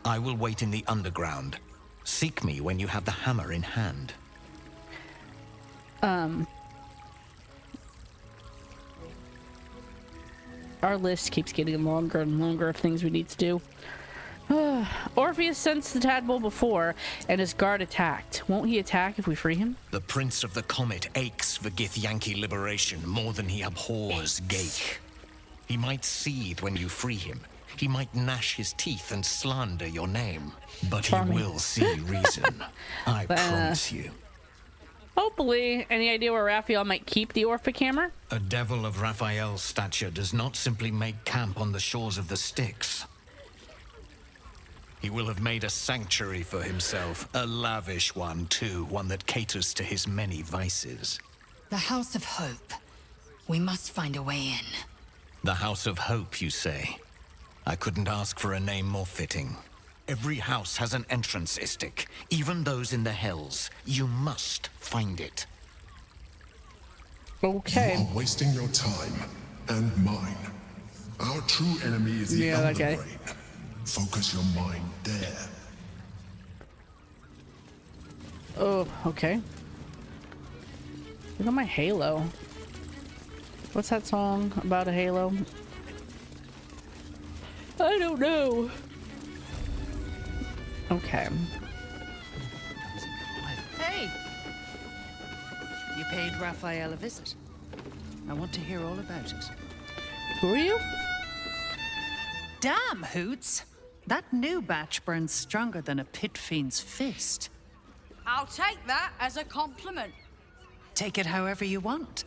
I will wait in the underground. Seek me when you have the hammer in hand. Our list keeps getting longer and longer of things we need to do. Orpheus sensed the tadpole before, and his guard attacked. Won't he attack if we free him? The Prince of the Comet aches for Githyanki liberation more than he abhors Ghaik. He might seethe when you free him. He might gnash his teeth and slander your name. But Charming. he will see reason. I promise you. Hopefully. Any idea where Raphael might keep the Orphic hammer? A devil of Raphael's stature does not simply make camp on the shores of the Styx. He will have made a sanctuary for himself, a lavish one too, one that caters to his many vices. The House of Hope. We must find a way in. The House of Hope, you say? I couldn't ask for a name more fitting. Every house has an entrance, Istik, even those in the Hells. You must find it. Okay. You are wasting your time and mine. Our true enemy is the Elder okay. Brain. Focus your mind there. Oh, okay. Look at my halo. What's that song about a halo? I don't know. Okay. Hey! You paid Raphael a visit. I want to hear all about it. Who are you? Damn, Hoots! That new batch burns stronger than a pit fiend's fist. I'll take that as a compliment. Take it however you want.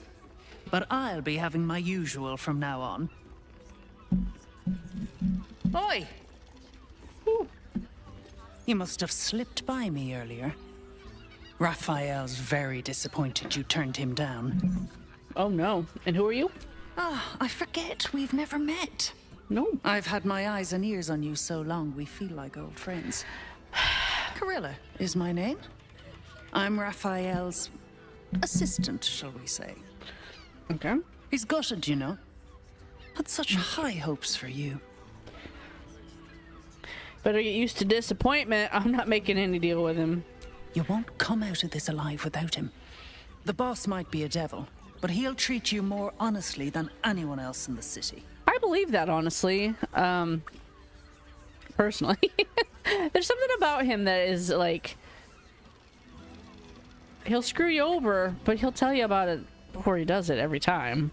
But I'll be having my usual from now on. Oi! Ooh. You must have slipped by me earlier. Raphael's very disappointed you turned him down. Oh no. And who are you? Ah, I forget we've never met. No. I've had my eyes and ears on you so long we feel like old friends. Carilla is my name. I'm Raphael's assistant, shall we say. Okay. He's gutted, you know. Had such high hopes for you. Better get used to disappointment. I'm not making any deal with him. You won't come out of this alive without him. The boss might be a devil, but he'll treat you more honestly than anyone else in the city. I believe that, honestly. Personally. There's something about him that is like... He'll screw you over, but he'll tell you about it before he does it every time.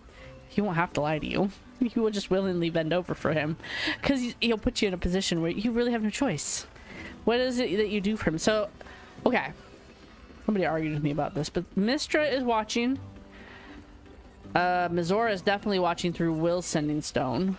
He won't have to lie to you. You will just willingly bend over for him. Because he'll put you in a position where you really have no choice. What is it that you do for him? So, okay. Somebody argued with me about this, but Mistra is watching. Mizora is definitely watching through Will's sending stone.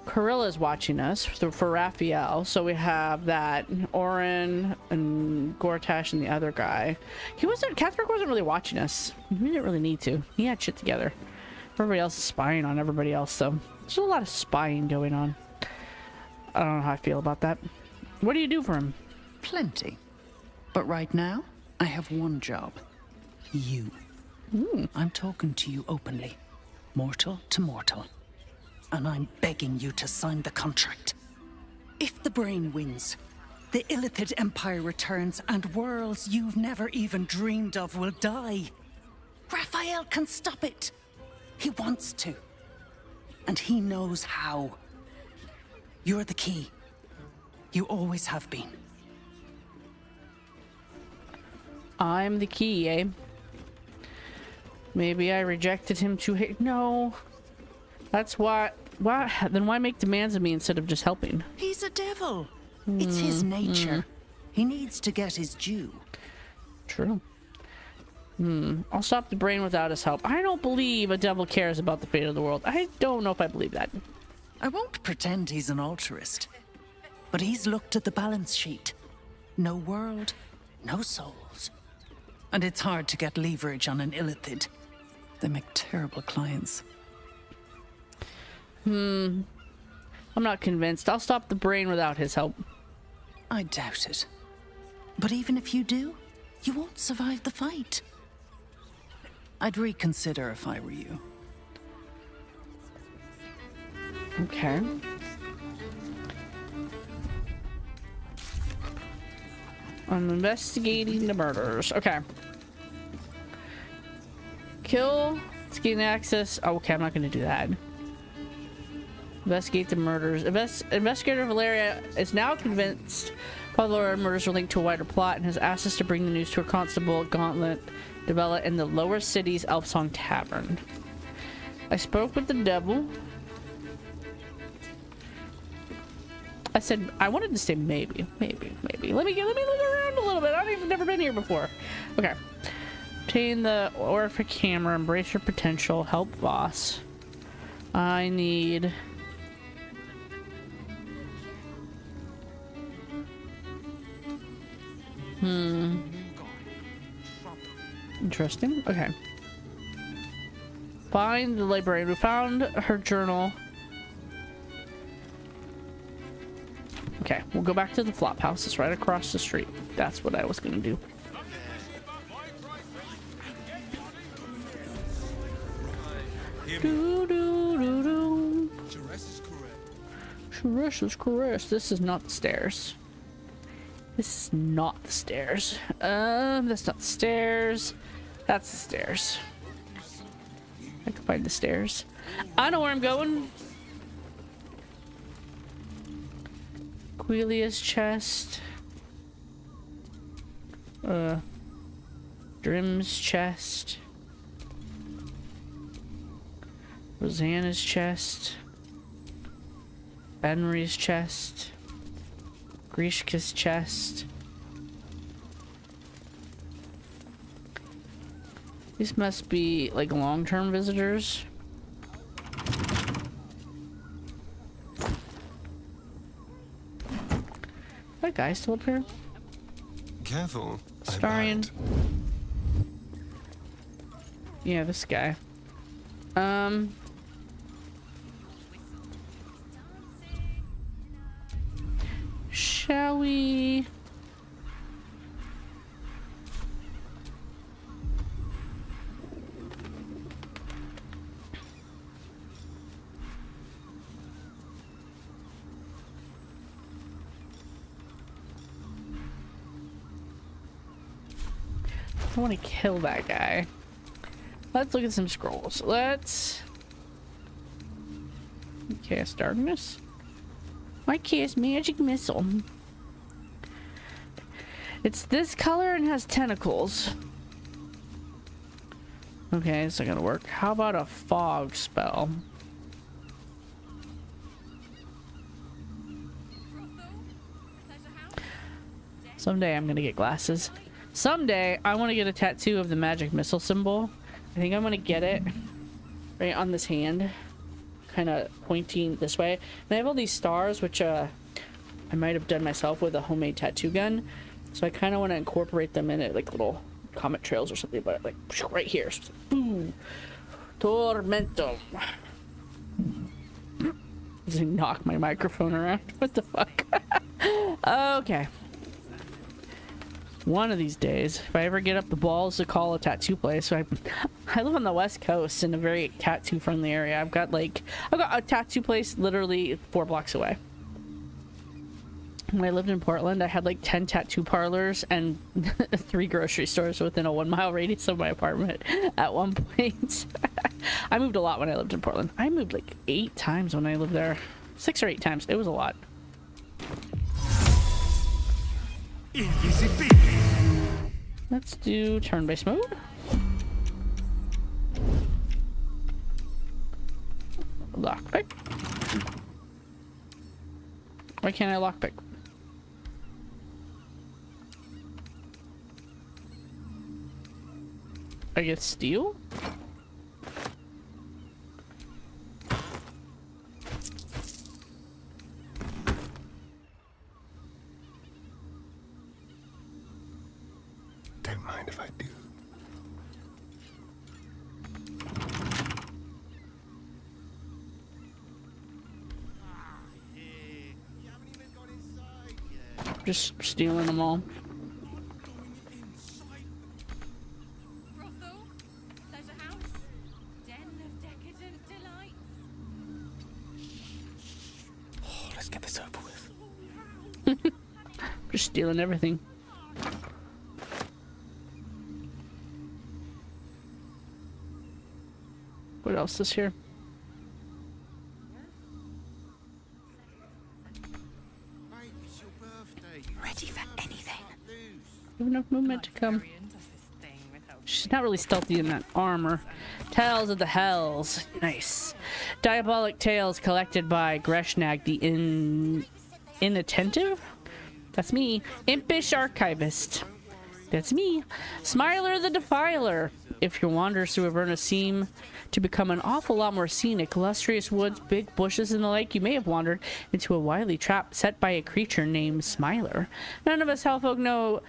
Carilla's watching us for Raphael, so we have that Orin and Gortash and the other guy. Catherick wasn't really watching us. We didn't really need to. He had shit together. Everybody else is spying on everybody else, so there's a lot of spying going on. I don't know how I feel about that. What do you do for him? Plenty. But right now, I have one job. You. I'm talking to you openly. Mortal to mortal. And I'm begging you to sign the contract. If the brain wins, the Illithid Empire returns and worlds you've never even dreamed of will die. Raphael can stop it. He wants to. And he knows how. You're the key. You always have been. I'm the key, eh? Maybe I rejected him too hate. No. That's why. Then why make demands of me instead of just helping? He's a devil. It's his nature. He needs to get his due. True. I'll stop the brain without his help. I don't believe a devil cares about the fate of the world. I don't know if I believe that. I won't pretend he's an altruist. But he's looked at the balance sheet. No world, no souls. And it's hard to get leverage on an Illithid. They make terrible clients. I'm not convinced. I'll stop the brain without his help. I doubt it. But even if you do, you won't survive the fight. I'd reconsider if I were you. Okay. I'm investigating the murders. Okay. Kill to gain access. Oh, okay, I'm not going to do that. Investigate the murders. Investigator Valeria is now convinced Pavlora murders are linked to a wider plot and has asked us to bring the news to her constable Gauntlet Devella in the lower city's Elfsong Tavern. I spoke with the devil. I said I wanted to say maybe. Let me look around a little bit. I've never been here before. Okay. Obtain the Orphic Hammer. Embrace your potential. Help Voss. I need. Interesting. Okay. Find the librarian. We found her journal. Okay, we'll go back to the flop house. It's right across the street. That's what I was gonna do. Caress is caress. This is not the stairs. This is not the stairs. That's not the stairs. That's the stairs. I can find the stairs. I know where I'm going. Quelia's chest. Drim's chest. Rosanna's chest. Benry's chest. Grishka's chest. These must be like long-term visitors. That guy still up here? Careful. Starion. Yeah, this guy. Shall we? I want to kill that guy. Let's look at some scrolls. Let's cast darkness. I cast magic missile. It's this color and has tentacles. Okay, it's not gonna work. How about a fog spell? Someday I'm gonna get glasses. Someday I want to get a tattoo of the magic missile symbol. I think I'm gonna get it right on this hand, kind of pointing this way. And I have all these stars, which I might have done myself with a homemade tattoo gun. So I kind of want to incorporate them in it, like little comet trails or something. But like right here, so like, boom, tormentum. Does he knock my microphone around? What the fuck? Okay. One of these days, if I ever get up the balls to call a tattoo place, so I live on the West Coast in a very tattoo friendly area. I've got a tattoo place literally 4 blocks away. When I lived in Portland, I had like 10 tattoo parlors and 3 grocery stores within a 1-mile radius of my apartment at one point. I moved a lot when I lived in Portland. I moved like 8 times when I lived there. 6 or 8 times. It was a lot. Let's do turn-based mode. Lockpick. Why can't I lockpick? I get steel? Don't mind if I do. Just stealing them all. Oh, let's get this over with. Just stealing everything. What else is here? Ready for anything. We have enough movement to come. She's not really stealthy in that armor. Tales of the Hells. Nice. Diabolic tales collected by Greshnag the Inattentive? That's me. Impish Archivist. That's me. Smiler the Defiler. If your wanders through Averna seem to become an awful lot more scenic, lustrous woods, big bushes, and the like, you may have wandered into a wily trap set by a creature named Smiler. None of us hellfolk know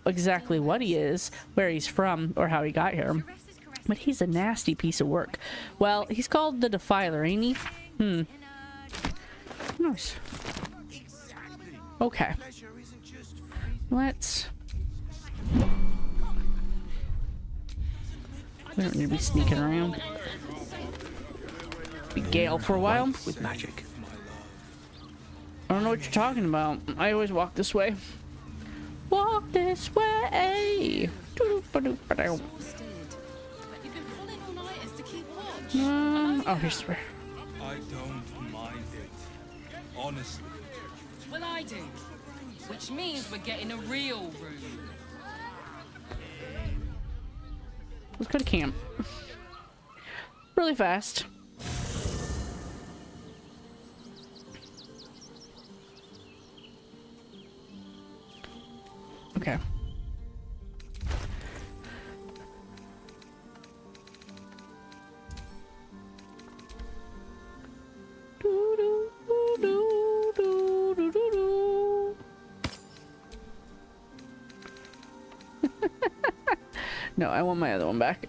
exactly what he is, where he's from, or how he got here, but he's a nasty piece of work. Well, he's called the Defiler, ain't he? Nice. Okay. Let's... We don't need to be sneaking around. Be Gale for a while. With magic. I don't know what you're talking about. I always walk this way. this way. Oh, here's where. I don't mind it. Honestly. Well, I do. Which means we're getting a real room. Let's go to camp. Really fast. Okay. No, I want my other one back.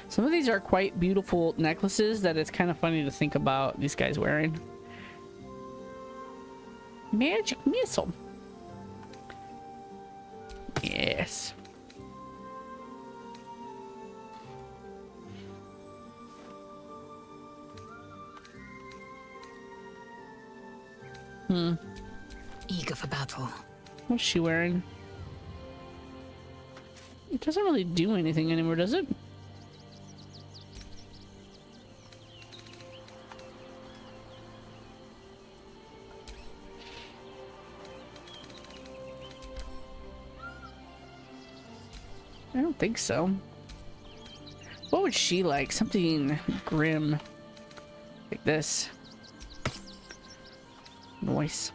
Some of these are quite beautiful necklaces that it's kind of funny to think about these guys wearing. Magic missile. Yes. Eager for battle. What's she wearing? It doesn't really do anything anymore, does it? I don't think so. What would she like? Something grim. Like this. Nice.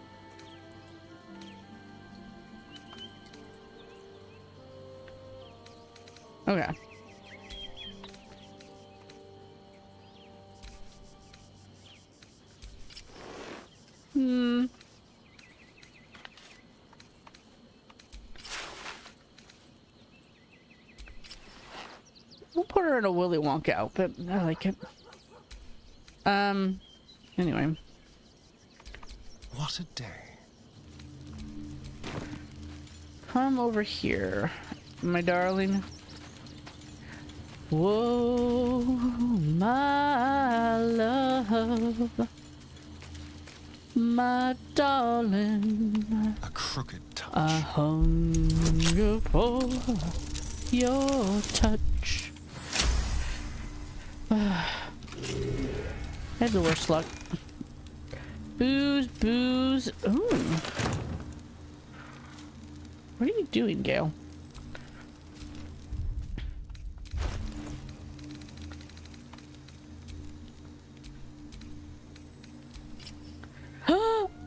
Okay. We'll put her in a Willy Wonka outfit. I like it. Anyway. What a day. Come over here, my darling. Whoa, my love. My darling. A crooked touch. I hunger for your touch. I had the worst luck. Booze, booze. Ooh. What are you doing, Gale?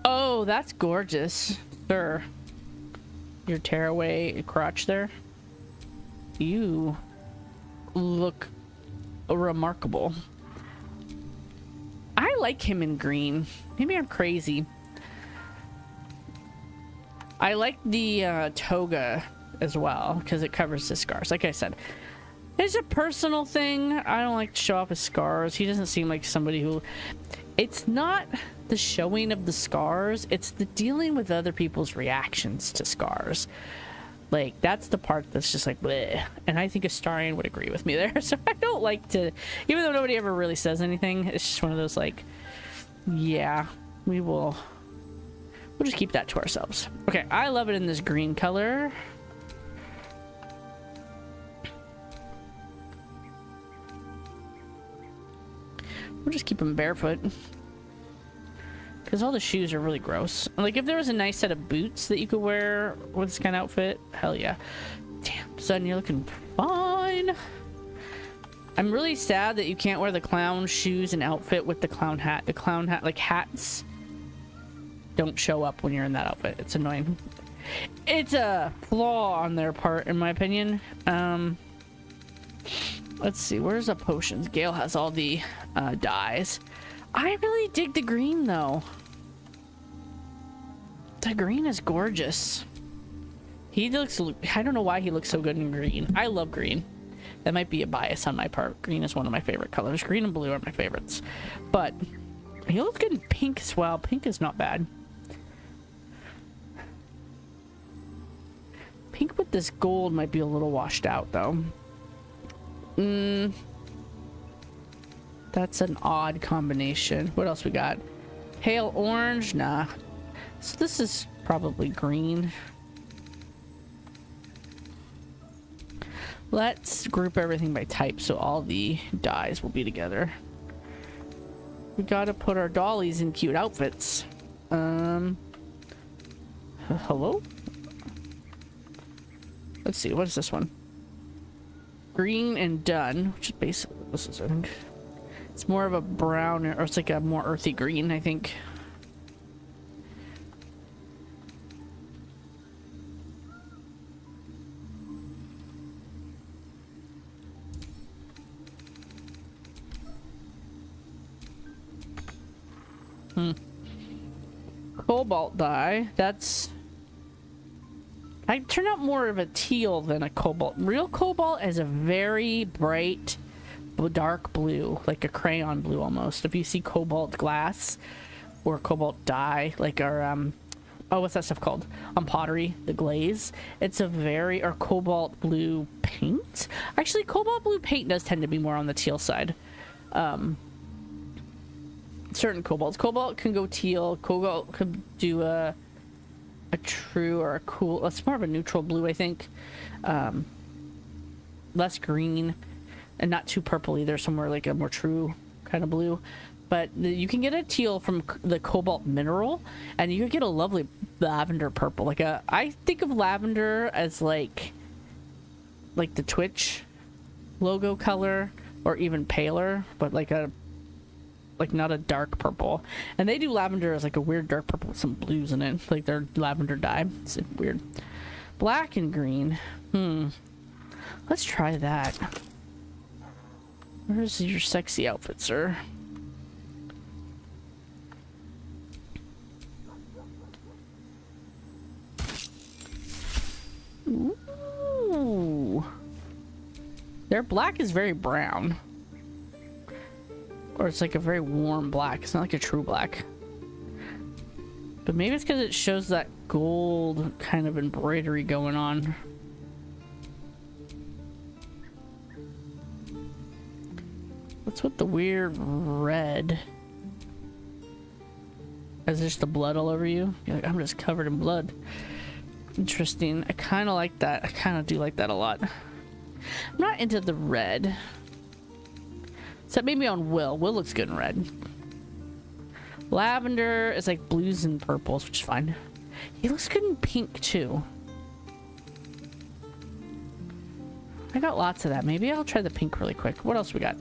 Oh, that's gorgeous, sir. Your tearaway crotch there. You look remarkable. I like him in green. Maybe I'm crazy. I like the toga as well because it covers his scars. Like I said, it's a personal thing. I don't like to show off his scars. He doesn't seem like somebody who... It's not the showing of the scars. It's the dealing with other people's reactions to scars. Like, that's the part that's just like, bleh. And I think Astarion would agree with me there. So I don't like to... Even though nobody ever really says anything, it's just one of those like... Yeah, we'll just keep that to ourselves. Okay, I love it in this green color. We'll just keep him barefoot. Because all the shoes are really gross. Like, if there was a nice set of boots that you could wear with this kind of outfit, hell yeah. Damn, son, you're looking fine. I'm really sad that you can't wear the clown shoes and outfit with the clown hat. The clown hat, like hats, don't show up when you're in that outfit. It's annoying. It's a flaw on their part, in my opinion. Let's see, where's the potions? Gale has all the dyes. I really dig the green, though. The green is gorgeous. He looks... I don't know why he looks so good in green. I love green. That might be a bias on my part. Green is one of my favorite colors. Green and blue are my favorites. But he looks good in pink as well. Pink is not bad. Pink with this gold might be a little washed out, though. That's an odd combination. What else we got? Pale orange? Nah. So this is probably green. Let's group everything by type so all the dyes will be together. We gotta put our dollies in cute outfits. Hello? Let's see, what is this one? Green and done, which is basically what this is, I think. It's more of a brown, or it's like a more earthy green, I think. Cobalt dye. That's... I turned out more of a teal than a cobalt. Real cobalt is a very bright, dark blue, like a crayon blue almost. If you see cobalt glass or cobalt dye, like our oh, what's that stuff called? On pottery, the glaze. It's a very, or cobalt blue paint. Actually, cobalt blue paint does tend to be more on the teal side. Certain cobalts. Cobalt can go teal. Cobalt could do a true or a cool. It's more of a neutral blue, I think. Less green and not too purple either. Somewhere like a more true kind of blue. But you can get a teal from the cobalt mineral, and you can get a lovely lavender purple. Like I think of lavender as like the Twitch logo color, or even paler, but like not a dark purple. And they do lavender as like a weird dark purple with some blues in it, like their lavender dye. It's weird. Black and green. Let's try that. Where's your sexy outfit, sir? Ooh. Their black is very brown. Or it's like a very warm black. It's not like a true black. But maybe it's because it shows that gold kind of embroidery going on. What's with the weird red? Is there just the blood all over you? You're like, I'm just covered in blood. Interesting. I kind of like that. I kind of do like that a lot. I'm not into the red. Except maybe on Will. Will looks good in red. Lavender is like blues and purples, which is fine. He looks good in pink too. I got lots of that. Maybe I'll try the pink really quick. What else we got?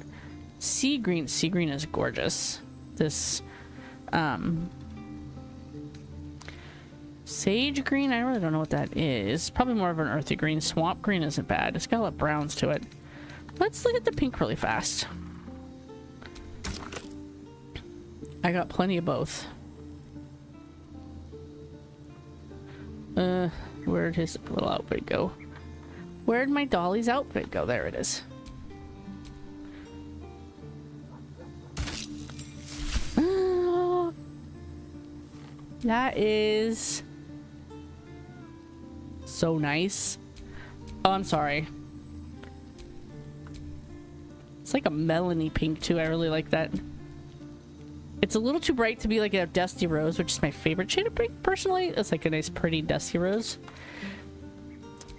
Sea green. Sea green is gorgeous. This sage green, I really don't know what that is. Probably more of an earthy green. Swamp green isn't bad. It's got a lot of browns to it. Let's look at the pink really fast. I got plenty of both. Where'd his little outfit go? Where'd my dolly's outfit go? There it is. That is so nice. Oh, I'm sorry. It's like a melony pink too. I really like that. It's a little too bright to be like a dusty rose, which is my favorite shade of pink personally. It's like a nice pretty dusty rose.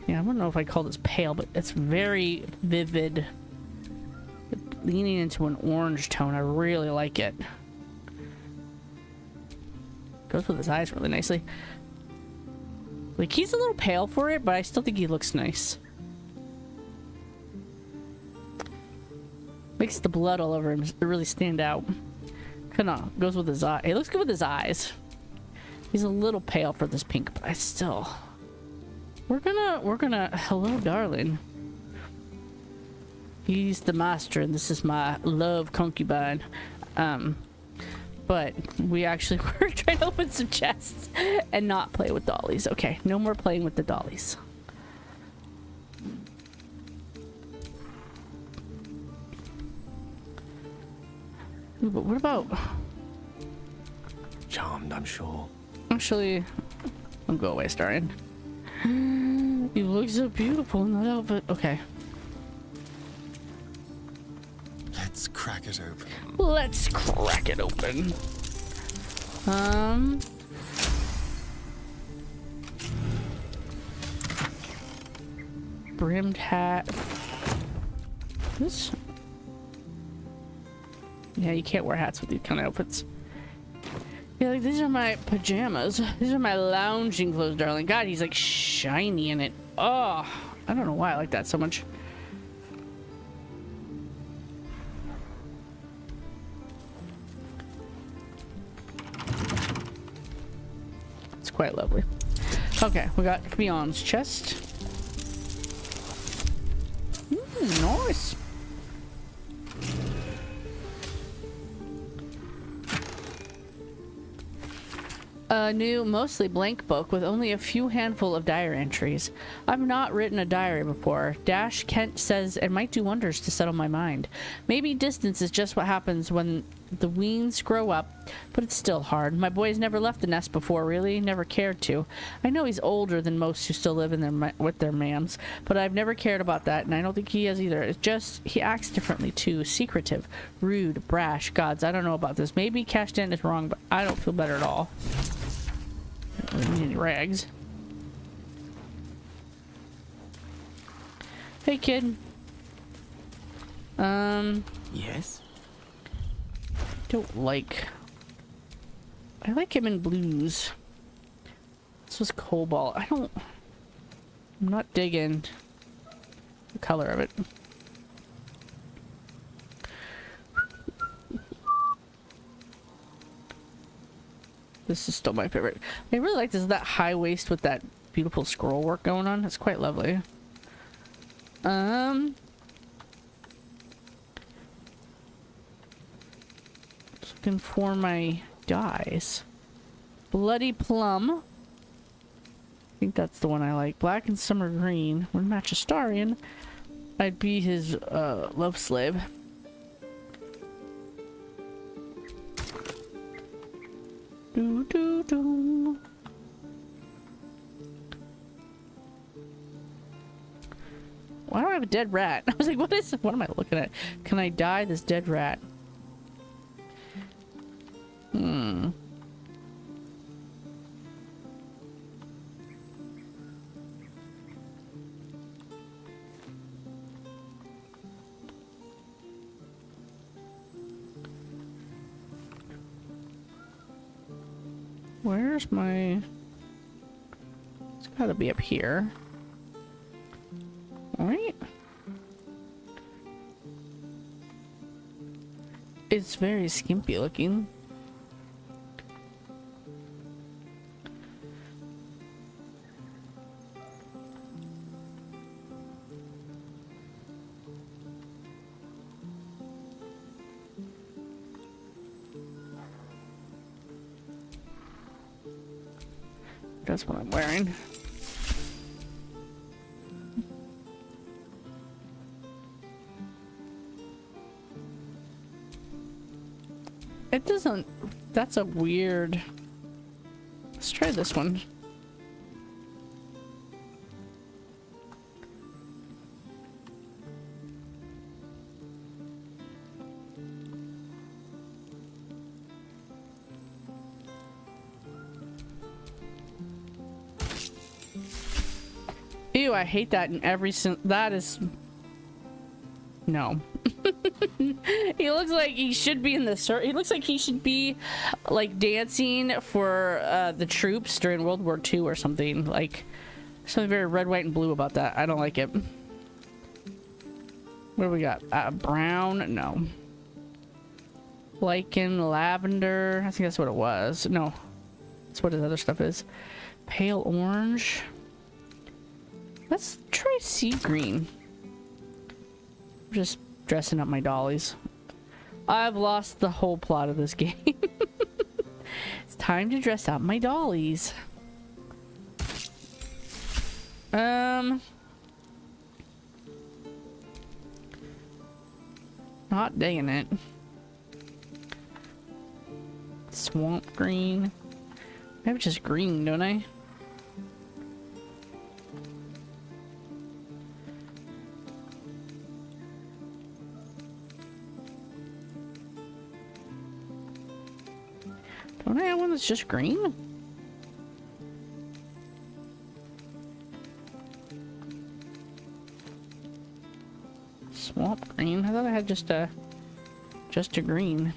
Yeah, I don't know if I call this pale, but it's very vivid. Leaning into an orange tone. I really like it. Goes with his eyes really nicely. Like, he's a little pale for it, but I still think he looks nice. Makes the blood all over him really stand out. Kind of goes with his eye. He looks good with his eyes. He's a little pale for this pink, but I still... We're gonna... Hello, darling. He's the master, and this is my love concubine. But we actually were trying to open some chests and not play with dollies. Okay, no more playing with the dollies. Ooh, but what about... Charmed, I'm sure. Actually, I'll go away, Starian. You look so beautiful in that outfit. Okay. Let's crack it open. Let's crack it open. Brimmed hat. This. Yeah, you can't wear hats with these kind of outfits. Yeah, like these are my pajamas. These are my lounging clothes, darling. God, he's like shiny in it. Oh, I don't know why I like that so much. It's quite lovely. Okay, we got Fion's chest. Nice. A new, mostly blank book with only a few handful of diary entries. I've not written a diary before. Dash Kent says it might do wonders to settle my mind. Maybe distance is just what happens when the weens grow up, but it's still hard. My boy's never left the nest before, really. Never cared to. I know he's older than most who still live in their with their mams, but I've never cared about that, and I don't think he has either. It's just, he acts differently too. Secretive, rude, brash. Gods, I don't know about this. Maybe Cashden is wrong, but I don't feel better at all. I don't really need any rags. Hey, kid. Yes? Don't like. I like him in blues. This was cobalt. I'm not digging the color of it. This is still my favorite. I really like this, that high waist with that beautiful scroll work going on. It's quite lovely. Looking for my dyes. Bloody plum. I think that's the one I like. Black and summer green would match Astarion. I'd be his love slave. Do do do. Why do I have a dead rat? I was like, what am I looking at? Can I dye this dead rat? Where's my... It's gotta be up here. Alright. It's very skimpy looking. That's what I'm wearing. It doesn't... That's a weird... Let's try this one. Ew, I hate that in every that is... No. He looks like he should be in the he looks like he should be like dancing for the troops during World War II or something. Like something very red, white, and blue about that. I don't like it. What do we got? Brown? No. Lichen, lavender. I think that's what it was. No. That's what his other stuff is. Pale orange. Let's try sea green. I'm just dressing up my dollies. I've lost the whole plot of this game. It's time to dress up my dollies. Not digging it. Swamp green. I have just green, don't I? Don't I have one that's just green? Swamp green? I thought I had just a green.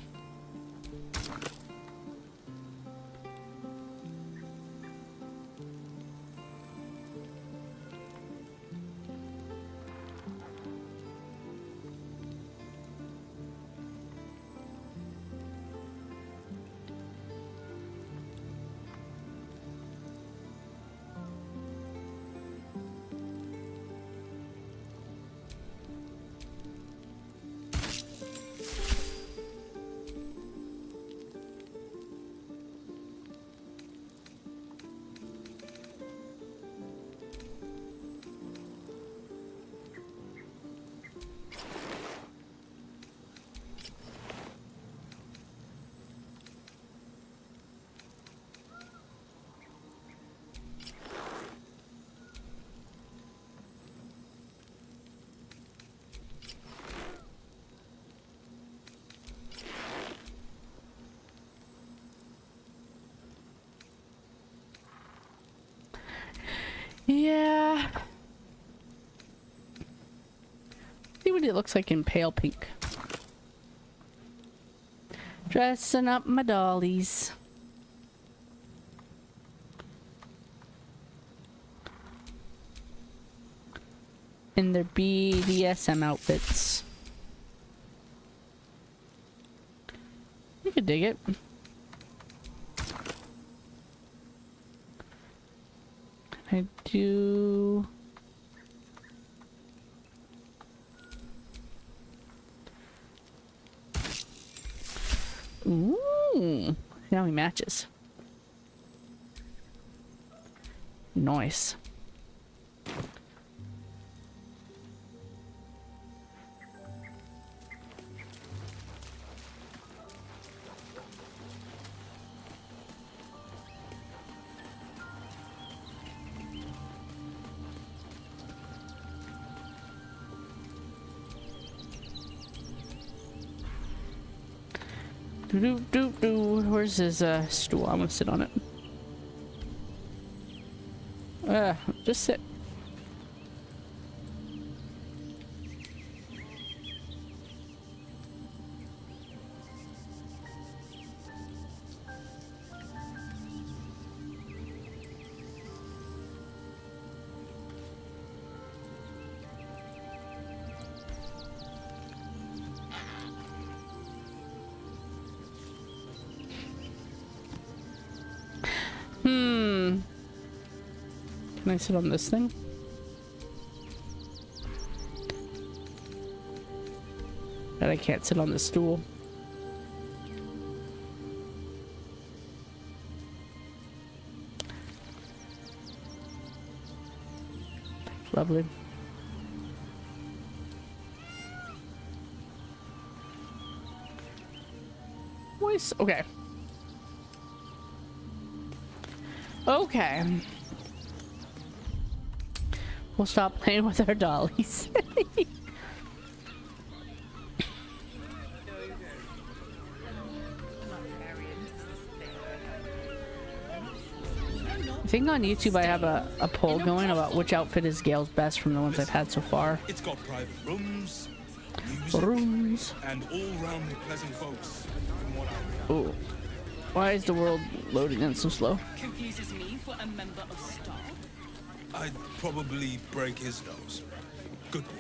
Yeah. See what it looks like in pale pink. Dressing up my dollies. In their BDSM outfits. You could dig it. I do. Ooh, now he matches. Nice. Where's his stool? I'm gonna sit on it. Just sit. Can I sit on this thing? But I can't sit on the stool. Lovely. Voice. Okay. Okay. We'll stop playing with our dollies. I think on YouTube I have a poll going about which outfit is Gale's best from the ones I've had so far. It's got private rooms, and all-round pleasant folks. Ooh. Why is the world loading in so slow? Confuses me for a member of staff. I'd probably break his nose. Good one.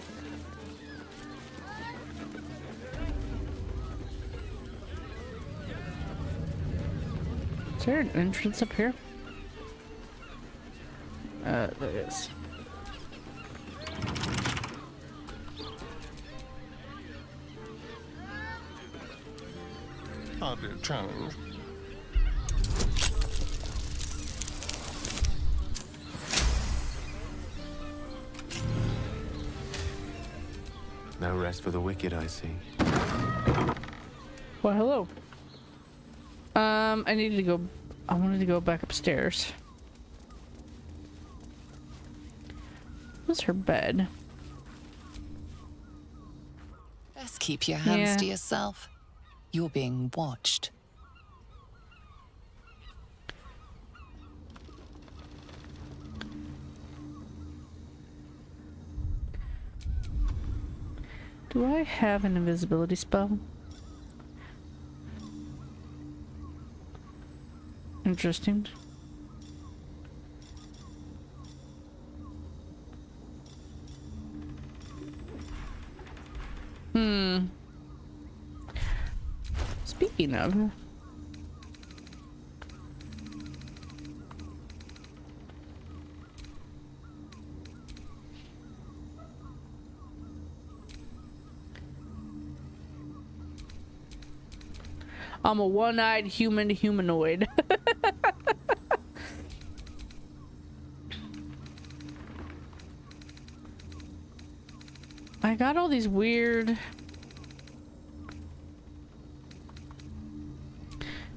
Is there an entrance up here? There is. Hardly a challenge. No rest for the wicked, I see. Well, hello. I needed to go. I wanted to go back upstairs. Where's her bed? Best keep your hands to yourself. You're being watched. Do I have an invisibility spell? Interesting. Speaking of... I'm a one-eyed humanoid. I got all these weird...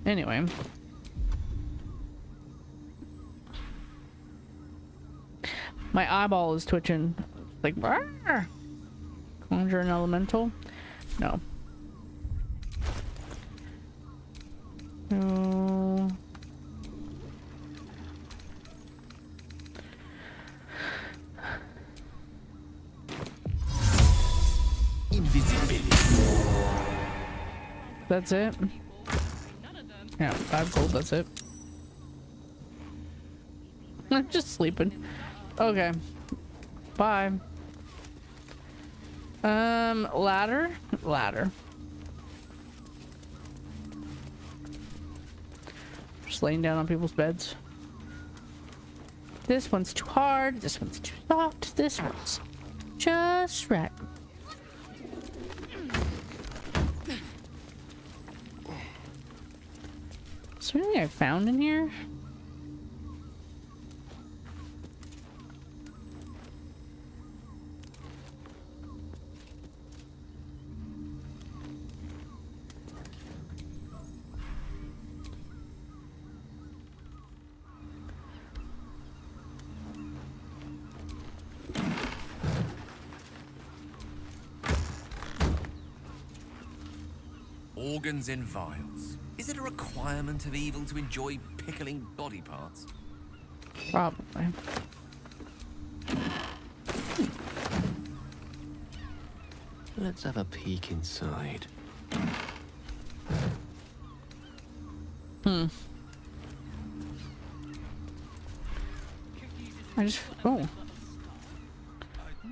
Anyway. My eyeball is twitching. Like, Arr! Conjure an elemental? No. No. Invisibility. That's it? Yeah, 5 gold, that's it. I'm just sleeping. Okay. Bye. Ladder? Ladder. Just laying down on people's beds. This one's too hard, this one's too soft, this one's just right. Is there anything I found in here? Organs in vials. Is it a requirement of evil to enjoy pickling body parts? Probably. Let's have a peek inside. Oh.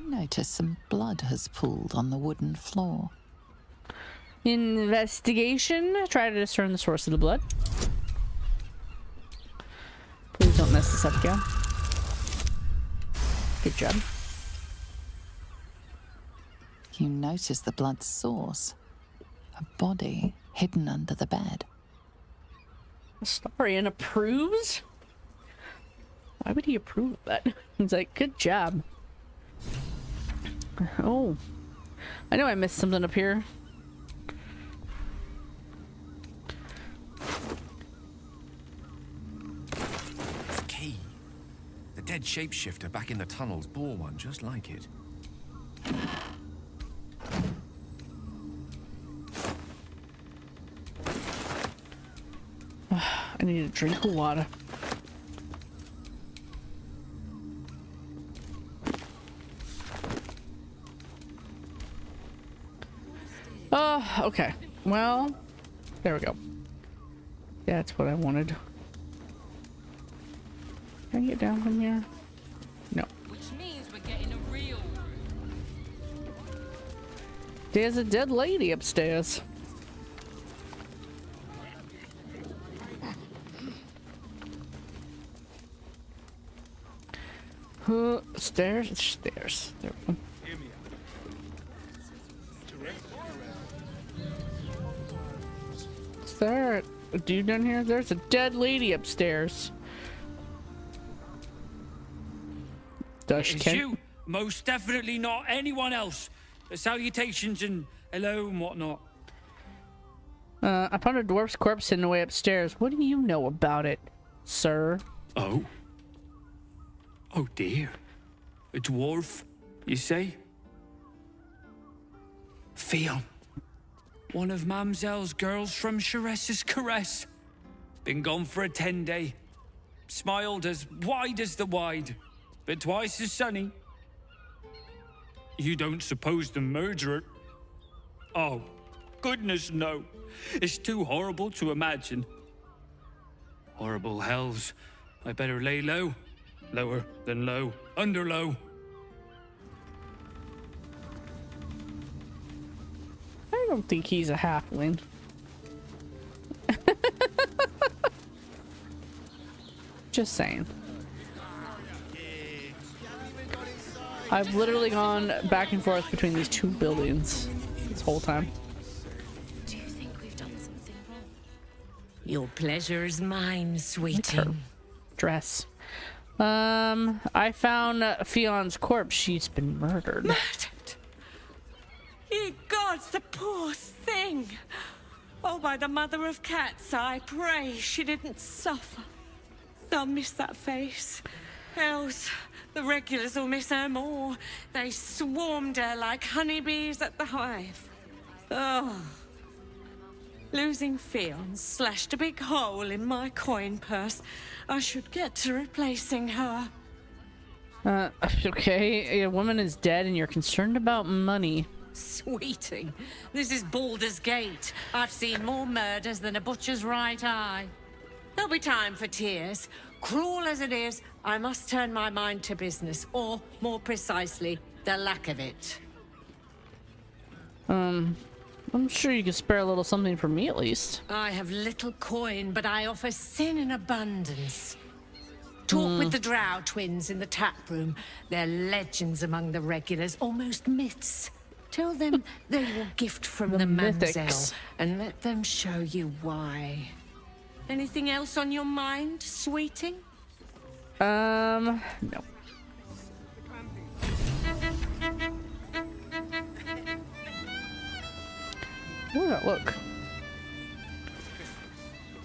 Notice some blood has pooled on the wooden floor. Investigation. Try to discern the source of the blood. Please don't mess this up, Gale. Good job. You notice the blood's source. A body hidden under the bed. Astarion approves? Why would he approve of that? He's like, good job. Oh. I know I missed something up here. Dead shapeshifter back in the tunnels bore one just like it. I need a drink of water. Oh, okay. Well, there we go. That's what I wanted. Can I get down from here? No. Which means we're getting a real... There's a dead lady upstairs. Stairs? Stairs. There we go. Is there a dude down here? There's a dead lady upstairs. It's you. Most definitely not anyone else. Salutations and hello and whatnot. I found a dwarf's corpse hidden away upstairs. What do you know about it, sir? Oh? Oh dear. A dwarf, you say? Theon. One of Mamselle's girls from Sharess's Caress. Been gone for a 10-day. Smiled as wide as the wide, but twice as sunny. You don't suppose the murderer Oh, goodness no. It's too horrible to imagine. Horrible hells. I better lay low. Lower than low. Under low. I don't think he's a halfling. Just saying. I've literally gone back and forth between these two buildings this whole time. Do you think we've done something wrong? Your pleasure is mine, Like her sweeting. dress. I found Fion's corpse. She's been murdered. Murdered? Ye gods, the poor thing. Oh, by the mother of cats, I pray she didn't suffer. They'll miss that face. Else, the regulars will miss her more. They swarmed her like honeybees at the hive. Oh. Losing Fion slashed a big hole in my coin purse. I should get to replacing her. Okay, a woman is dead and you're concerned about money. Sweeting, this is Baldur's Gate. I've seen more murders than a butcher's right eye. There'll be time for tears. Cruel as it is, I must turn my mind to business, or, more precisely, the lack of it. I'm sure you could spare a little something for me at least. I have little coin, but I offer sin in abundance. Talk with the Drow twins in the tap room. They're legends among the regulars, almost myths. Tell them they will gift from the Mamselle, and let them show you why. Anything else on your mind, sweeting? No. What that look?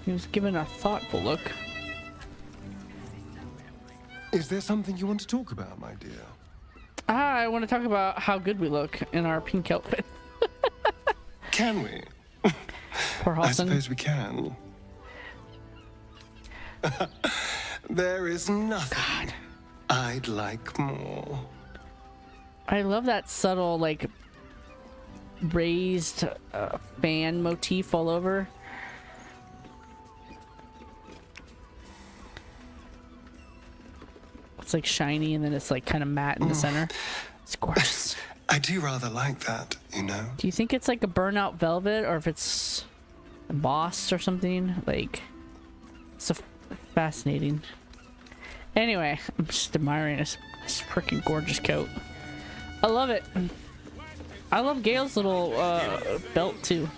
He was given a thoughtful look. Is there something you want to talk about, my dear? I want to talk about how good we look in our pink outfit. Can we? Poor I Halson. suppose we can. There is nothing I'd like more. I love that subtle, like, raised fan motif all over. It's like shiny and then it's like kind of matte in the center. It's gorgeous. I do rather like that, you know. Do you think it's like a burnout velvet or if it's embossed or something? Like, it's fascinating. Anyway, I'm just admiring this freaking gorgeous coat. I love it. I love Gale's little belt too.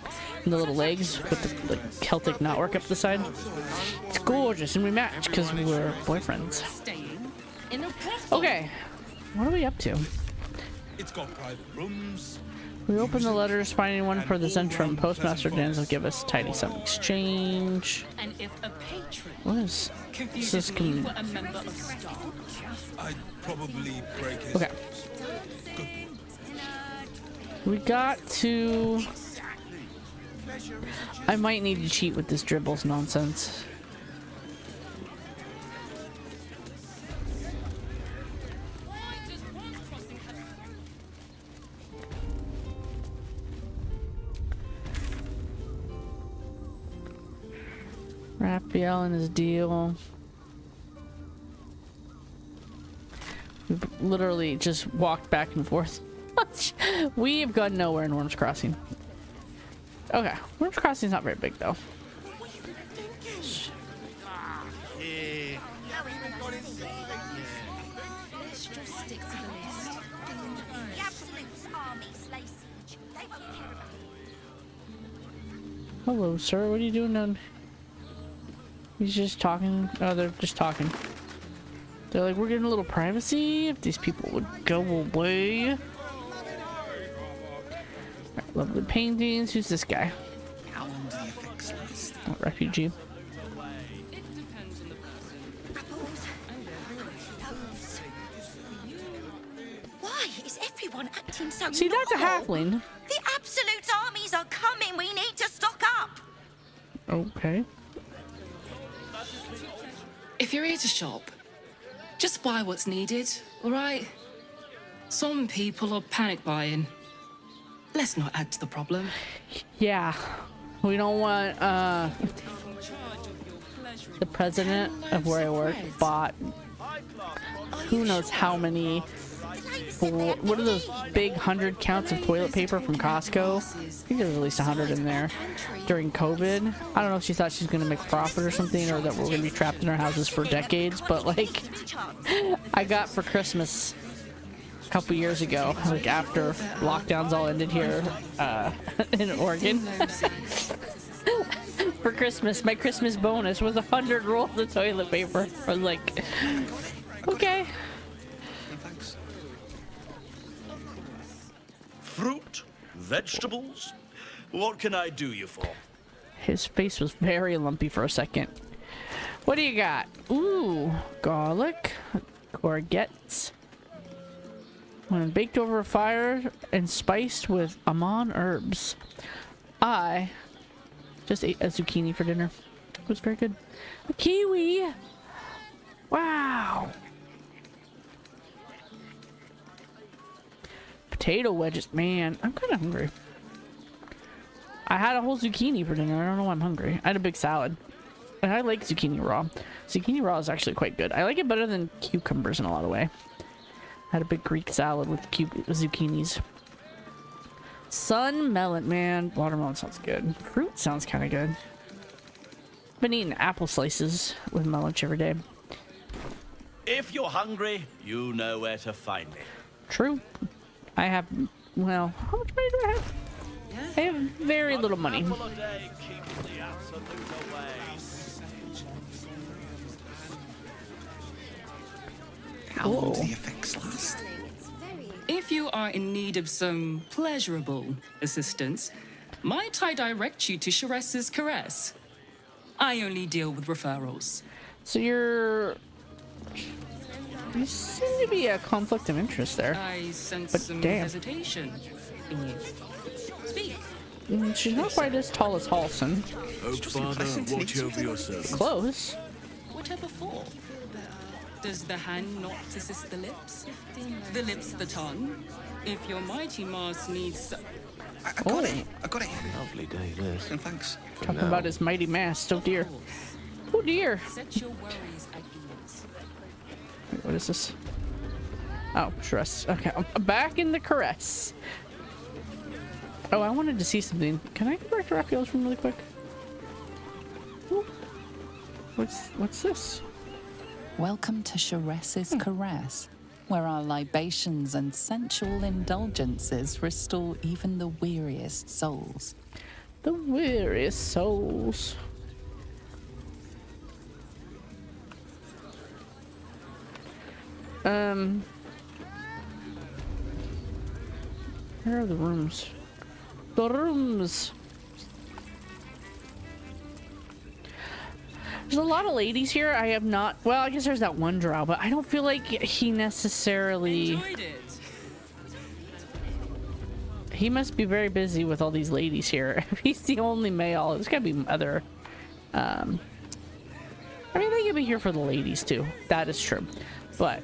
And the little legs with the Celtic knotwork up the side. It's gorgeous and we match because we were boyfriends. Okay, what are we up to? It's got private rooms. We open the letters, finding one for the Zentrum. Postmaster Dens will give us tidy some exchange. And if a patron What is this? for a member of staff, I'd probably break his Okay. nose. Good one. We got to... I might need to cheat with this dribbles nonsense. Raphael and his deal. We've literally just walked back and forth. We've gone nowhere in Worm's Crossing. Okay, Worm's Crossing is not very big though. let's just stick to the list. The Absolute's army slay siege. They won't care about Hello, sir. What are you doing down? He's just talking. Oh, they're just talking. They're like, we're getting a little privacy. If these people would go away. Right, lovely paintings. Who's this guy? Oh, refugee. Why is everyone acting so See, that's a halfling. The Absolute armies are coming. We need to stock up. Okay. If you're here to shop, just buy what's needed, all right? Some people are panic buying. Let's not add to the problem. Yeah. We don't want, the president of where I work bought who knows how many, what are those big 100 counts of toilet paper from Costco? I think there's at least 100 in there during COVID. I don't know if she thought she was going to make profit or something, or that we're going to be trapped in our houses for decades, but like, I got for Christmas a couple years ago, like after lockdowns all ended here in Oregon. For Christmas, my Christmas bonus was 100 rolls of toilet paper. I was like, okay. Fruit, vegetables. What can I do you for? His face was very lumpy for a second. What do you got? Ooh, garlic, courgettes. When baked over a fire and spiced with Amon herbs. I just ate a zucchini for dinner. It was very good. A kiwi! Wow! Potato wedges. Man, I'm kind of hungry. I had a whole zucchini for dinner. I don't know why I'm hungry. I had a big salad. And I like zucchini raw. Zucchini raw is actually quite good. I like it better than cucumbers in a lot of ways. I had a big Greek salad with zucchinis. Sun melon. Man, watermelon sounds good. Fruit sounds kind of good. Been eating apple slices with my lunch every day. If you're hungry, you know where to find me. True. I have, well, how much money do I have? I have very little money. How long do the effects last? If you are in need of some pleasurable assistance, might I direct you to Sharess's Caress? I only deal with referrals. So you seem to be a conflict of interest there. I sense but some damn. hesitation in you. Speak. She's not quite as tall as Halson. Oak Father, watch over your servants. Close. Whatever for. Does the hand not assist the lips? The lips the tongue? If your mighty mass needs... I got it. I got it. Lovely day, this. And thanks. Talking about his mighty mass. Oh dear. Oh dear. Set your worries at ease. Wait, what is this? Oh, Caress. Okay, I'm back in the Caress. Oh, I wanted to see something. Can I go back to Raphael's room really quick? Ooh. What's this? Welcome to Sharess's Caress, where our libations and sensual indulgences restore even the weariest souls. The weariest souls. Where are the rooms? The rooms! There's a lot of ladies here. I have not... Well, I guess there's that one drow, but I don't feel like he necessarily... He must be very busy with all these ladies here. If he's the only male, there's gotta be other... I mean, they could be here for the ladies, too. That is true. But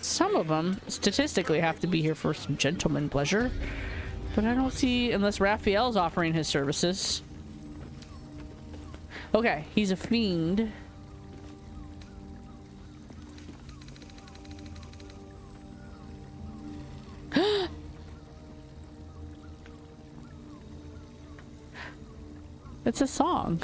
some of them, statistically, have to be here for some gentleman pleasure. But I don't see... Unless Raphael's offering his services. Okay, he's a fiend. It's a song.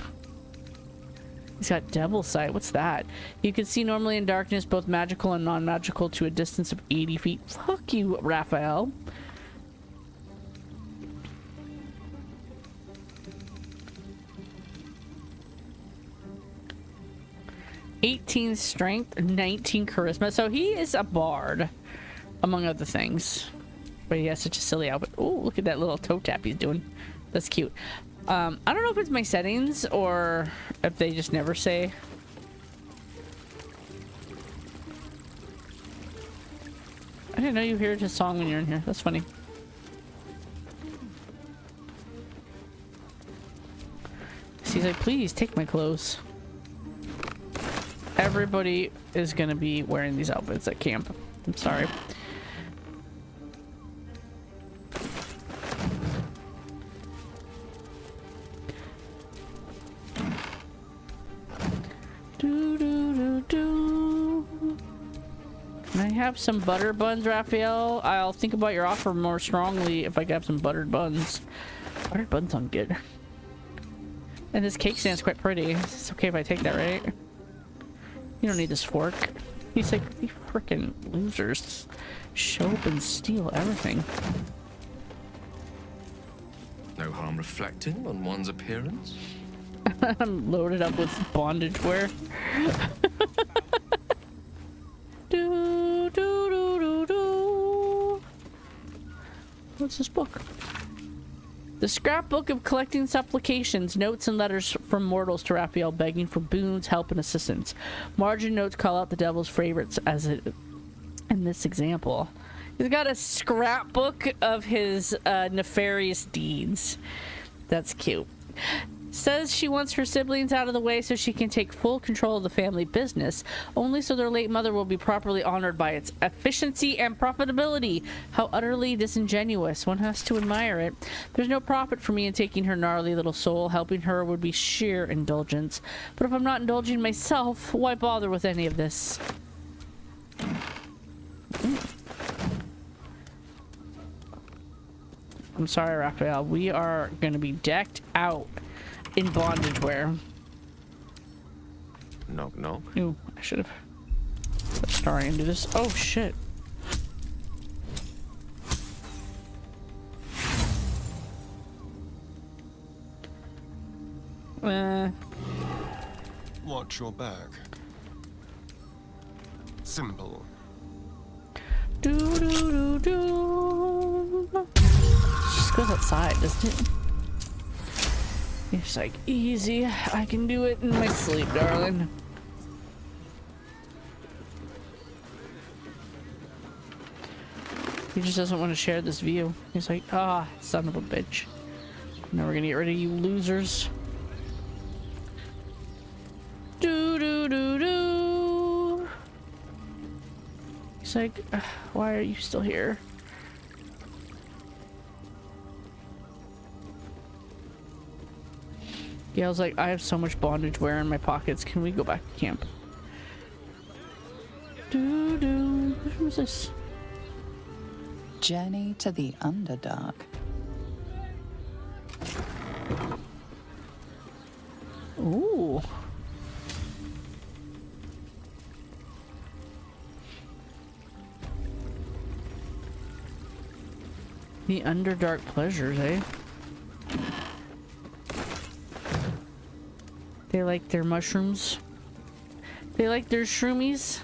He's got devil sight. What's that? You can see normally in darkness, both magical and non-magical, to a distance of 80 feet. Fuck you, Raphael. (18 strength, 19 charisma. So he is a bard, among other things. But he has such a silly outfit. Oh, look at that little toe tap he's doing. That's cute. I don't know if it's my settings or if they just never say. I didn't know you heard his song when you're in here. That's funny. So he's like, please take my clothes. Everybody is gonna be wearing these outfits at camp. I'm sorry. Do do do do. Can I have some butter buns, Raphael? I'll think about your offer more strongly if I can have some buttered buns. Buttered buns sound good. And this cake stand's quite pretty. It's okay if I take that, right? You don't need this fork. He's like, you freaking losers. Show up and steal everything. No harm reflecting on one's appearance. I'm loaded up with bondage wear. Do, do, do, do, do. What's this book? The scrapbook of collecting supplications, notes and letters from mortals to Raphael begging for boons, help, and assistance. Margin notes call out the devil's favorites as it in this example. He's got a scrapbook of his nefarious deeds. That's cute. Says she wants her siblings out of the way so she can take full control of the family business, only so their late mother will be properly honored by its efficiency and profitability. How utterly disingenuous. One has to admire it. There's no profit for me in taking her gnarly little soul. Helping her would be sheer indulgence. But if I'm not indulging myself, why bother with any of this? I'm sorry, Raphael. We are going to be decked out in bondage wear. Knock knock. Ooh, I should have started into this. Oh shit. Watch your back. Simple. Do do do do. It just goes outside, doesn't it? It's like, easy. I can do it in my sleep, darling. He just doesn't want to share this view. He's like, ah, son of a bitch. Never gonna get rid of you losers. Do do do do. He's like, why are you still here? Gale's like, I have so much bondage wear in my pockets. Can we go back to camp? Do do. Who's this? Journey to the Underdark. Ooh. The Underdark pleasures, eh? They like their mushrooms. They like their shroomies.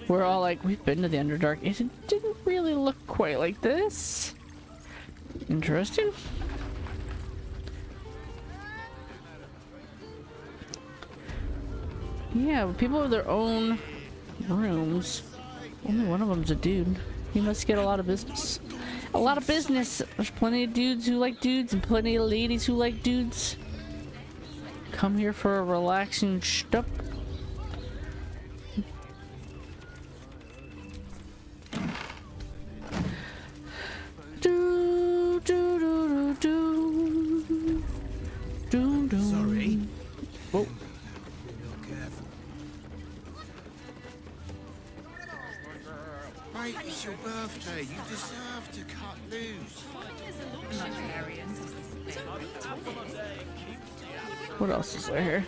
We're all like, we've been to the Underdark. It didn't really look quite like this. Interesting. Yeah, but people have their own rooms. Only one of them's a dude. He must get a lot of business. A lot of business. There's plenty of dudes who like dudes and plenty of ladies who like dudes. Come here for a relaxing stuff. Do do do do do do do. Sorry. Oh. Mate, it's your birthday. You deserve to cut loose. What else is there here?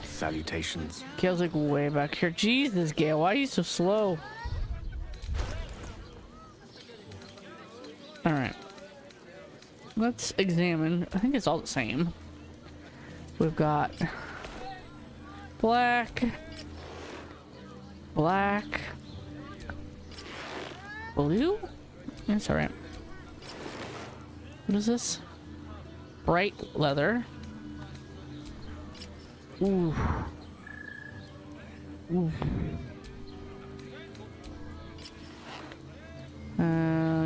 Salutations. Gale's like way back here. Jesus, Gale, why are you so slow? Alright. Let's examine. I think it's all the same. We've got black, black, blue? That's alright. What is this? Bright leather. Ooh. Ooh.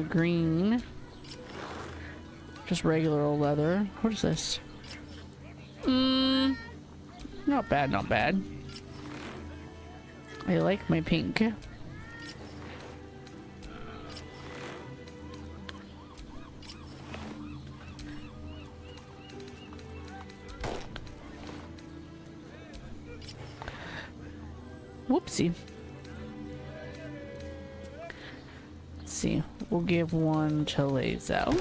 Green. Just regular old leather. What is this? Not bad, not bad. I like my pink. Whoopsie. Let's see. We'll give one to Lazel.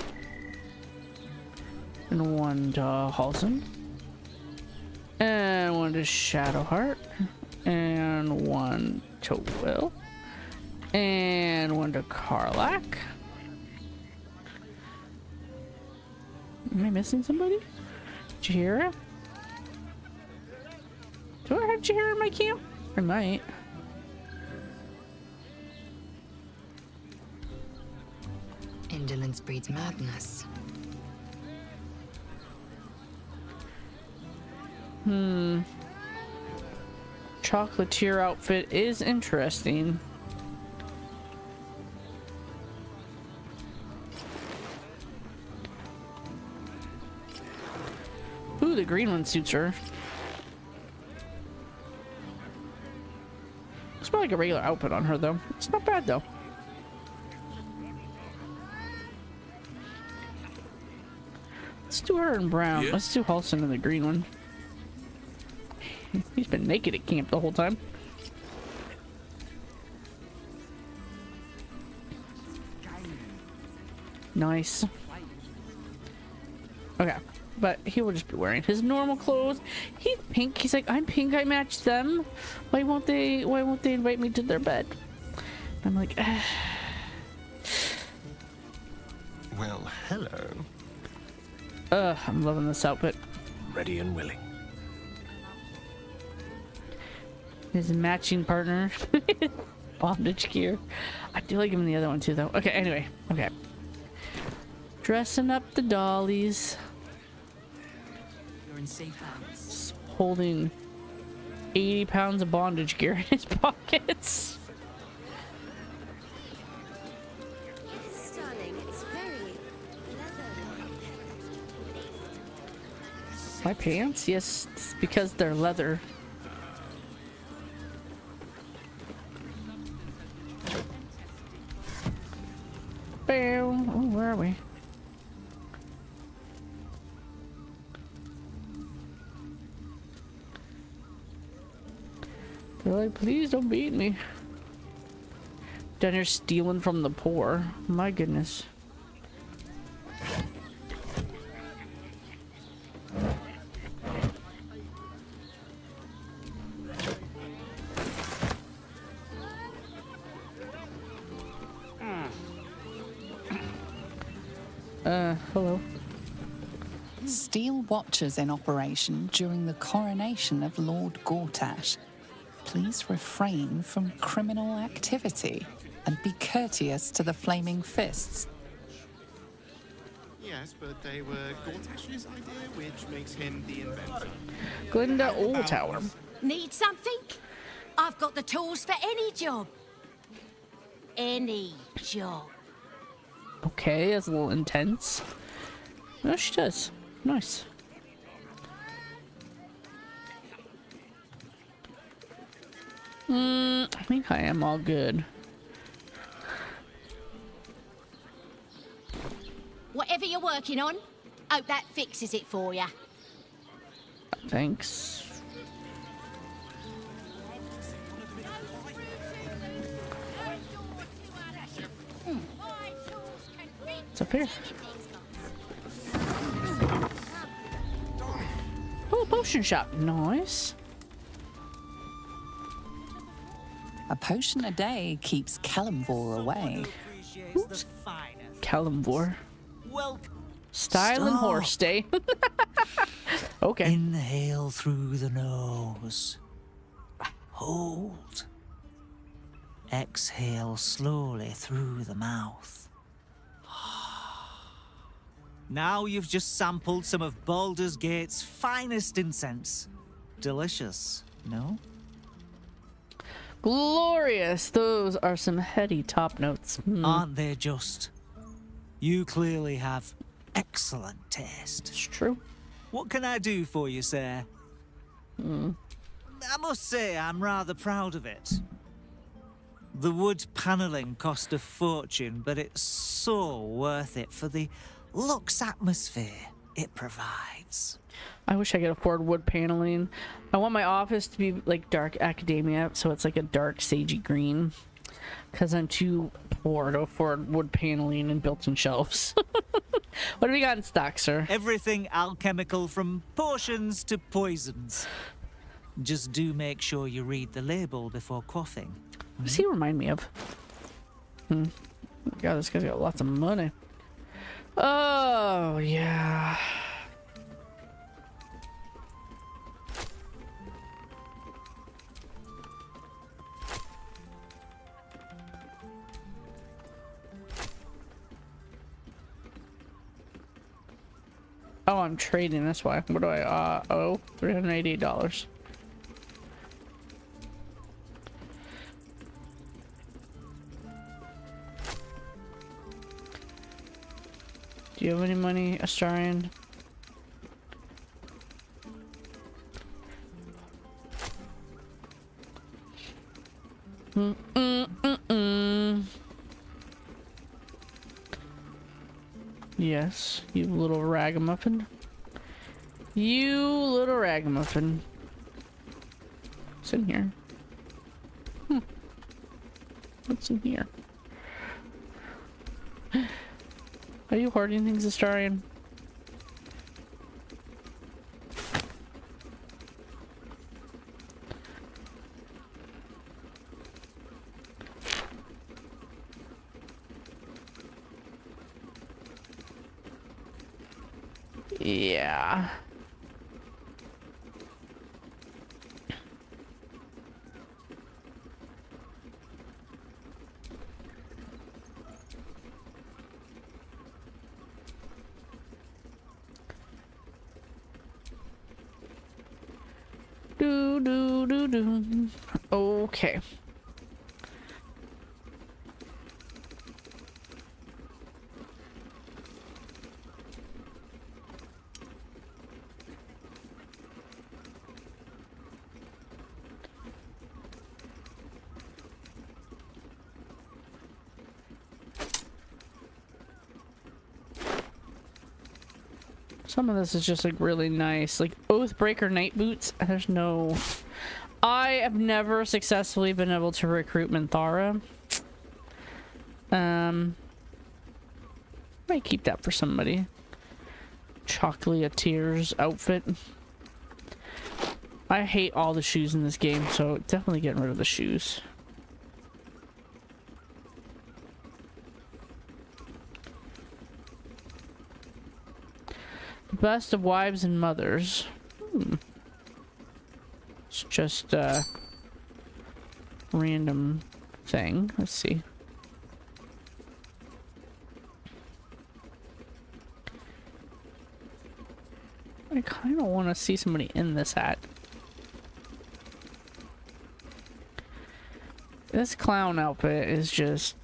And one to Halson. And one to Shadowheart. And one to Will. And one to Karlach. Am I missing somebody? Jahira? Do I have Jahira in my camp? I might. Indolence breeds madness. Chocolatier outfit is interesting. Ooh, the green one suits her. It's more like a regular outfit on her, though. It's not bad, though. Let's do her in brown. Let's do Halson in the green one. He's been naked at camp the whole time. Nice. Okay, but he will just be wearing his normal clothes. He's pink. He's like, I'm pink. I match them. Why won't they invite me to their bed? I'm like, Well, hello. I'm loving this outfit. Ready and willing. His matching partner. Bondage gear. I do like him in the other one too, though. Okay, anyway. Okay. Dressing up the dollies. You're in safe hands. Holding 80 pounds of bondage gear in his pockets. It's stunning. It's very leather. My pants? Yes, it's because they're leather. Bam. Oh, where are we? They're like, please don't beat me. Down here stealing from the poor. My goodness. Hello. Steel watchers in operation during the coronation of Lord Gortash. Please refrain from criminal activity and be courteous to the Flaming Fists. Yes, but they were Gortash's idea, which makes him the inventor. Glinda Oldtower. Need something? I've got the tools for any job. Any job. Okay, that's a little intense. No, she does. Nice. I think I am all good. Whatever you're working on, hope that fixes it for you. Thanks. It's up here. Oh, potion shop. Nice. A potion a day keeps Kalimvor away. Oops. Kalimvor. Style and horse day. Okay. Inhale through the nose. Hold. Exhale slowly through the mouth. Now you've just sampled some of Baldur's Gate's finest incense. Delicious, no? Glorious. Those are some heady top notes. Aren't they just? You clearly have excellent taste. It's true. What can I do for you, sir? I must say I'm rather proud of it. The wood paneling cost a fortune, but it's so worth it for the luxe atmosphere it provides. I wish I could afford wood paneling. I want my office to be like dark academia, so it's like a dark sagey green. Because I'm too poor to afford wood paneling and built-in shelves. What do we got in stock, sir? Everything alchemical from potions to poisons. Just do make sure you read the label before quaffing. What does he remind me of? God, this guy's got lots of money. Oh, yeah. Oh, I'm trading, that's why. What do I owe? $388. Do you have any money, Astarian? Yes, you little ragamuffin. You little ragamuffin. What's in here? What's in here? Are you hoarding things, Astarian? Yeah. Do. Okay. Some of this is just like really nice, like Oathbreaker night boots. There's no, I have never successfully been able to recruit Minthara. Might keep that for somebody. Chocolatiers outfit. I hate all the shoes in this game, so definitely getting rid of the shoes. Best of wives and mothers. It's just a random thing. Let's see. I kind of want to see somebody in this hat. This clown outfit is just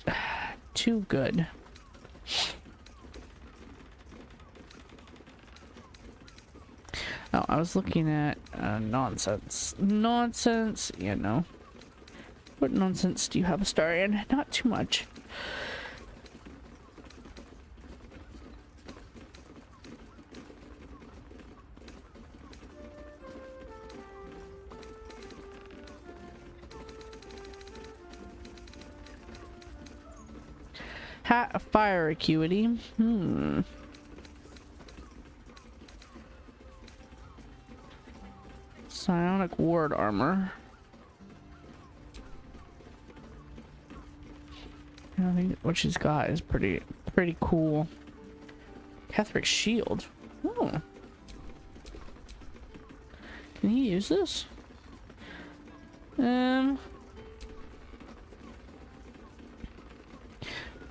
too good. Oh, I was looking at nonsense. Nonsense, you know. What nonsense do you have, Astarian? Not too much. Hat of fire acuity. Psionic ward armor. I think what she's got is pretty cool. Catheric shield. Oh. Can he use this?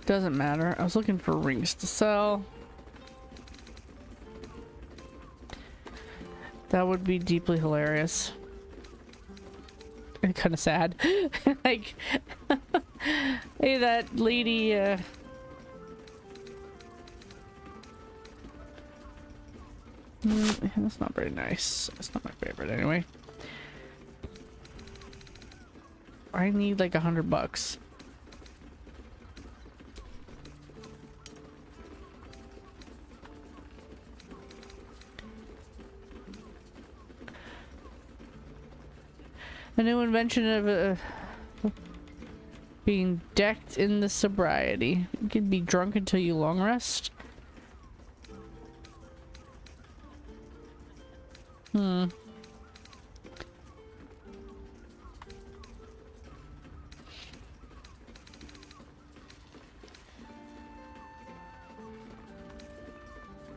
Doesn't matter. I was looking for rings to sell. That would be deeply hilarious. And kind of sad. Like, hey, that lady, that's not very nice. That's not my favorite anyway. I need like $100. A new invention of being decked in the sobriety. You can be drunk until you long rest.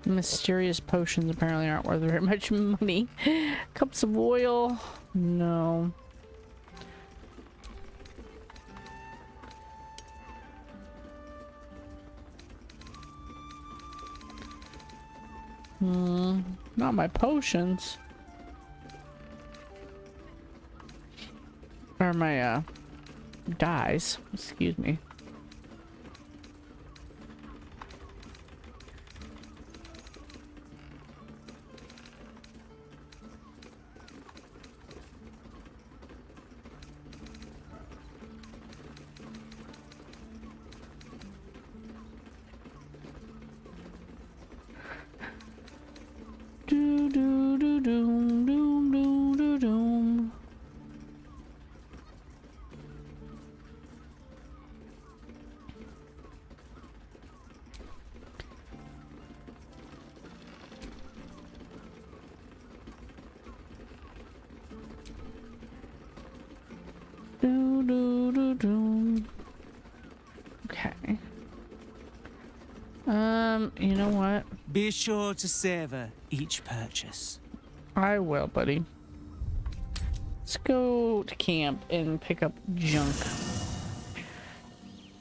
Mysterious potions apparently aren't worth very much money. Cups of oil? No. Not my potions. Or my, dyes. Excuse me. Do do do doom doom doom do doom. Do do do doom. Okay. You know what? Be sure to savor each purchase. I will, buddy. Let's go to camp and pick up junk.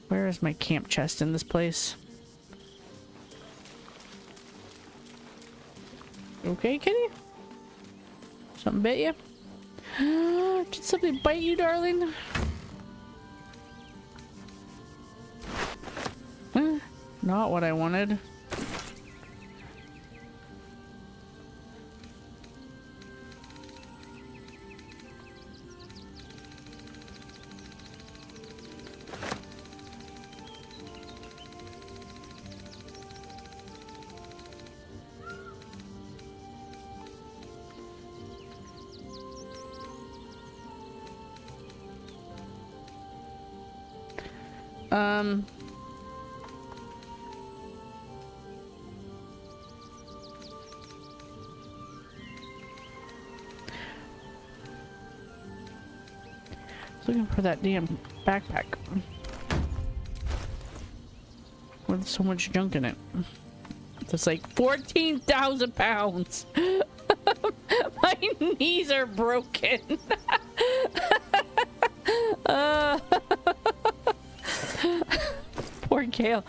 Where is my camp chest in this place? Okay, kitty? Something bit you? Did something bite you, darling? Not what I wanted. Looking for that damn backpack with so much junk in it. It's like 14,000 pounds. My knees are broken. Poor Gale.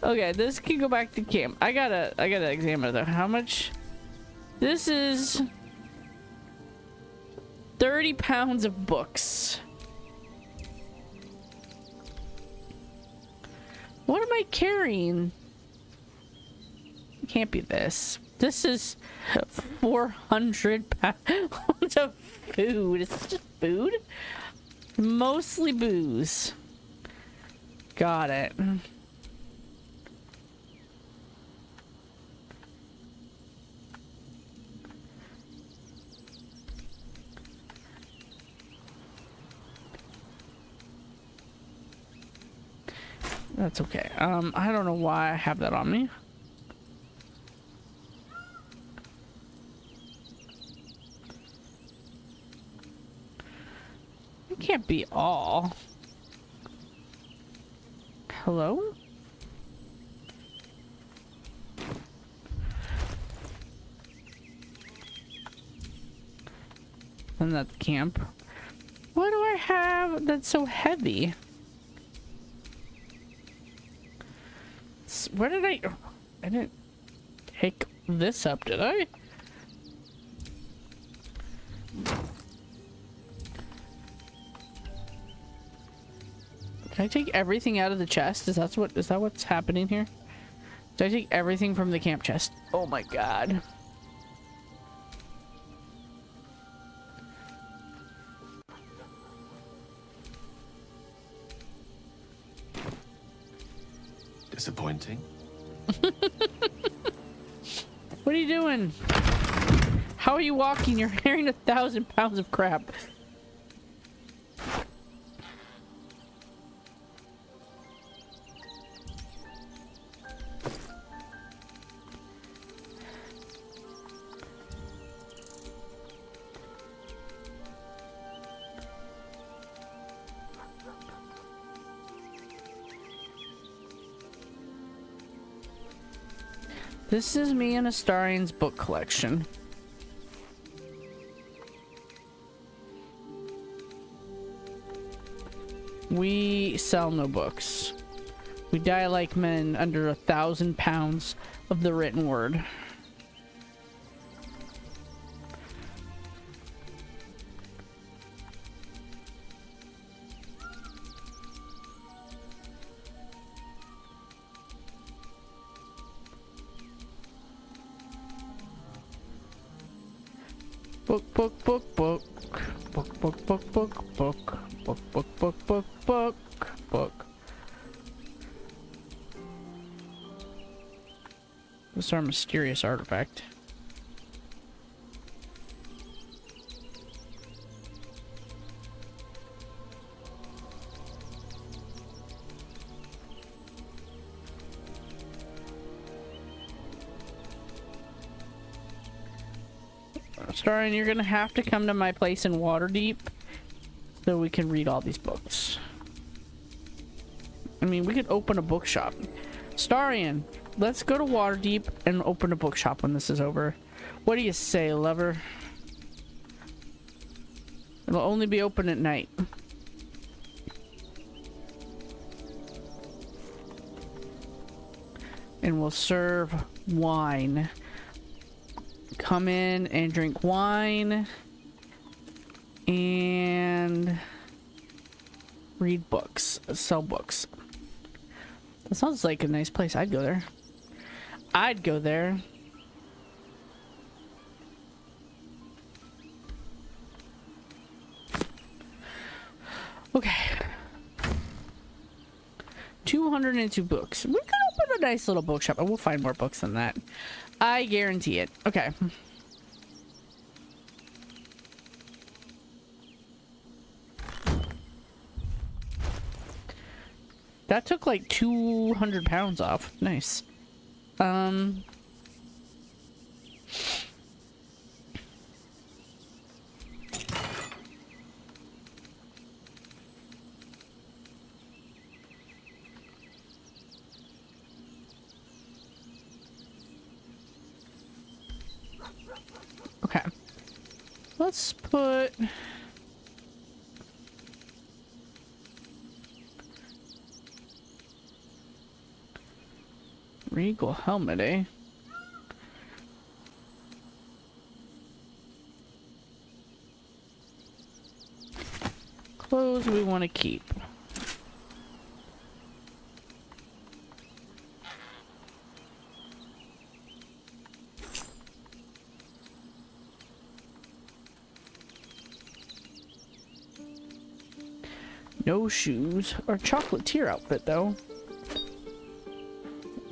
Okay, this can go back to camp. I gotta examine it. How much? This is 30 pounds of books. What am I carrying? It can't be this. This is 400 pounds of food. Is this just food? Mostly booze. Got it. That's okay. I don't know why I have that on me. It can't be all. Hello? And that's camp. What do I have that's so heavy? Where did I didn't pick this up, did I? Can I take everything out of the chest? Is that what's happening here? Did I take everything from the camp chest? Oh my god. Disappointing. What are you doing? How are you walking? You're carrying 1,000 pounds of crap. This is me and Astarian's book collection. We sell no books. We die like men under 1,000 pounds of the written word. Book, book, book, book. Book, book, book, book, book. Book, book, book, book, book, book. This is our mysterious artifact. Starring, you're gonna have to come to my place in Waterdeep so we can read all these books. I mean, we could open a bookshop. Starian, let's go to Waterdeep and open a bookshop when this is over. What do you say, lover? It'll only be open at night. And we'll serve wine. Come in and drink wine and read books, sell books. That sounds like a nice place. I'd go there. I'd go there. Okay. 202 books. We could open a nice little bookshop and we'll find more books than that. I guarantee it. Okay. That took like 200 pounds off. Nice. Okay. Let's put... Regal helmet, eh? Clothes we want to keep. No shoes. Our chocolatier outfit, though.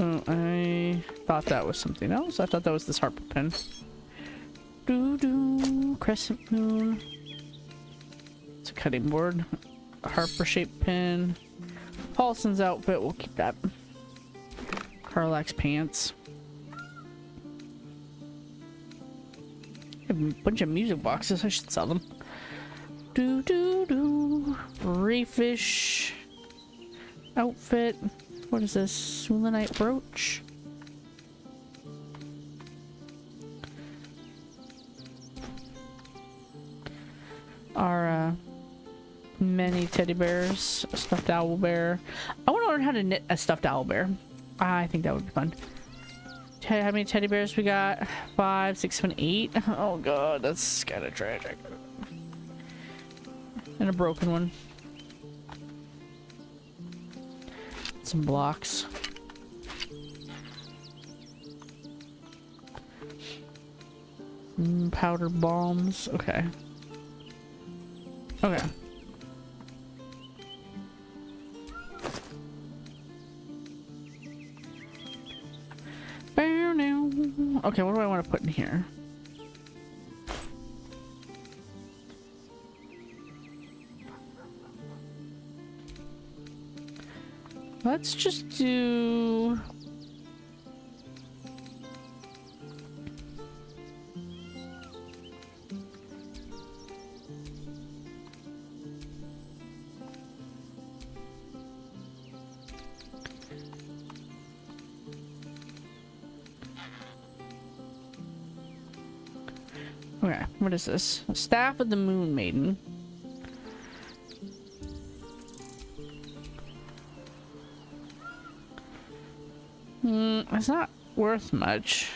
Oh, I thought that was something else. I thought that was this harper pen. Doo-doo. Crescent moon. It's a cutting board. A harper-shaped pen. Paulson's outfit. We'll keep that. Carlax pants. A bunch of music boxes. I should sell them. Doo-doo-doo. Rayfish outfit. What is this? Sulanite brooch? Our many teddy bears. A stuffed owl bear. I want to learn how to knit a stuffed owl bear. I think that would be fun. How many teddy bears we got? 5, 6, 7, 8. Oh god, that's kind of tragic. And a broken one. Some blocks. Powder bombs. Okay. Okay. Okay, what do I want to put in here? Let's just do... Okay, what is this? Staff of the Moon Maiden. It's not worth much.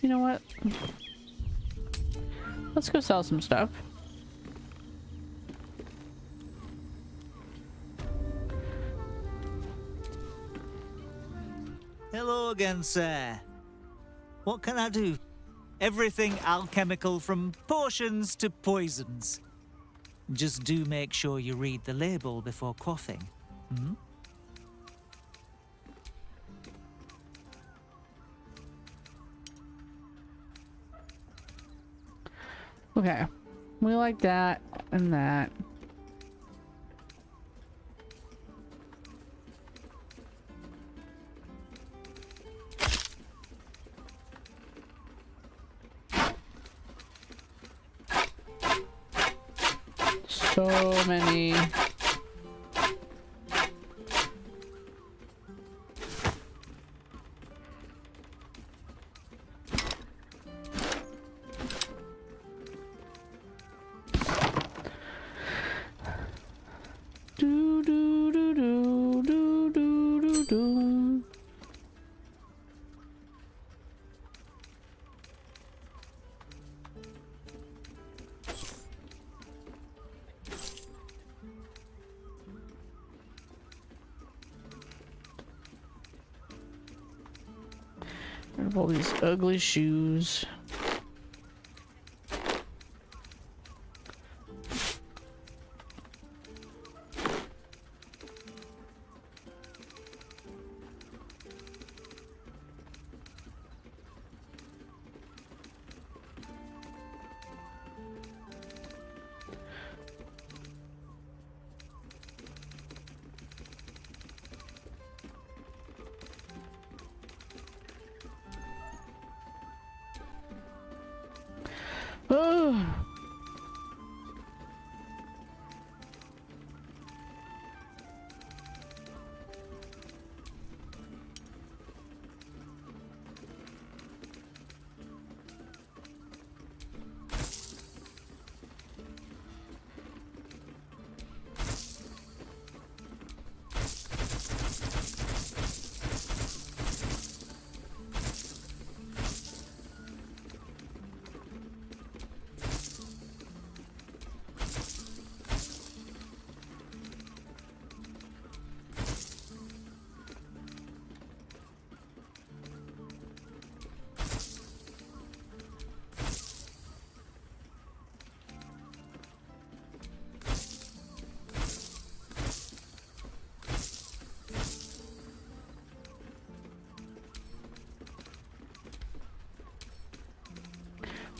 You know what? Let's go sell some stuff. Hello again, sir. What can I do? Everything alchemical from potions to poisons. Just do make sure you read the label before quaffing. Hmm? Okay. We like that and that. So many. Do do do do do do do do. Rid of all these ugly shoes. Oh.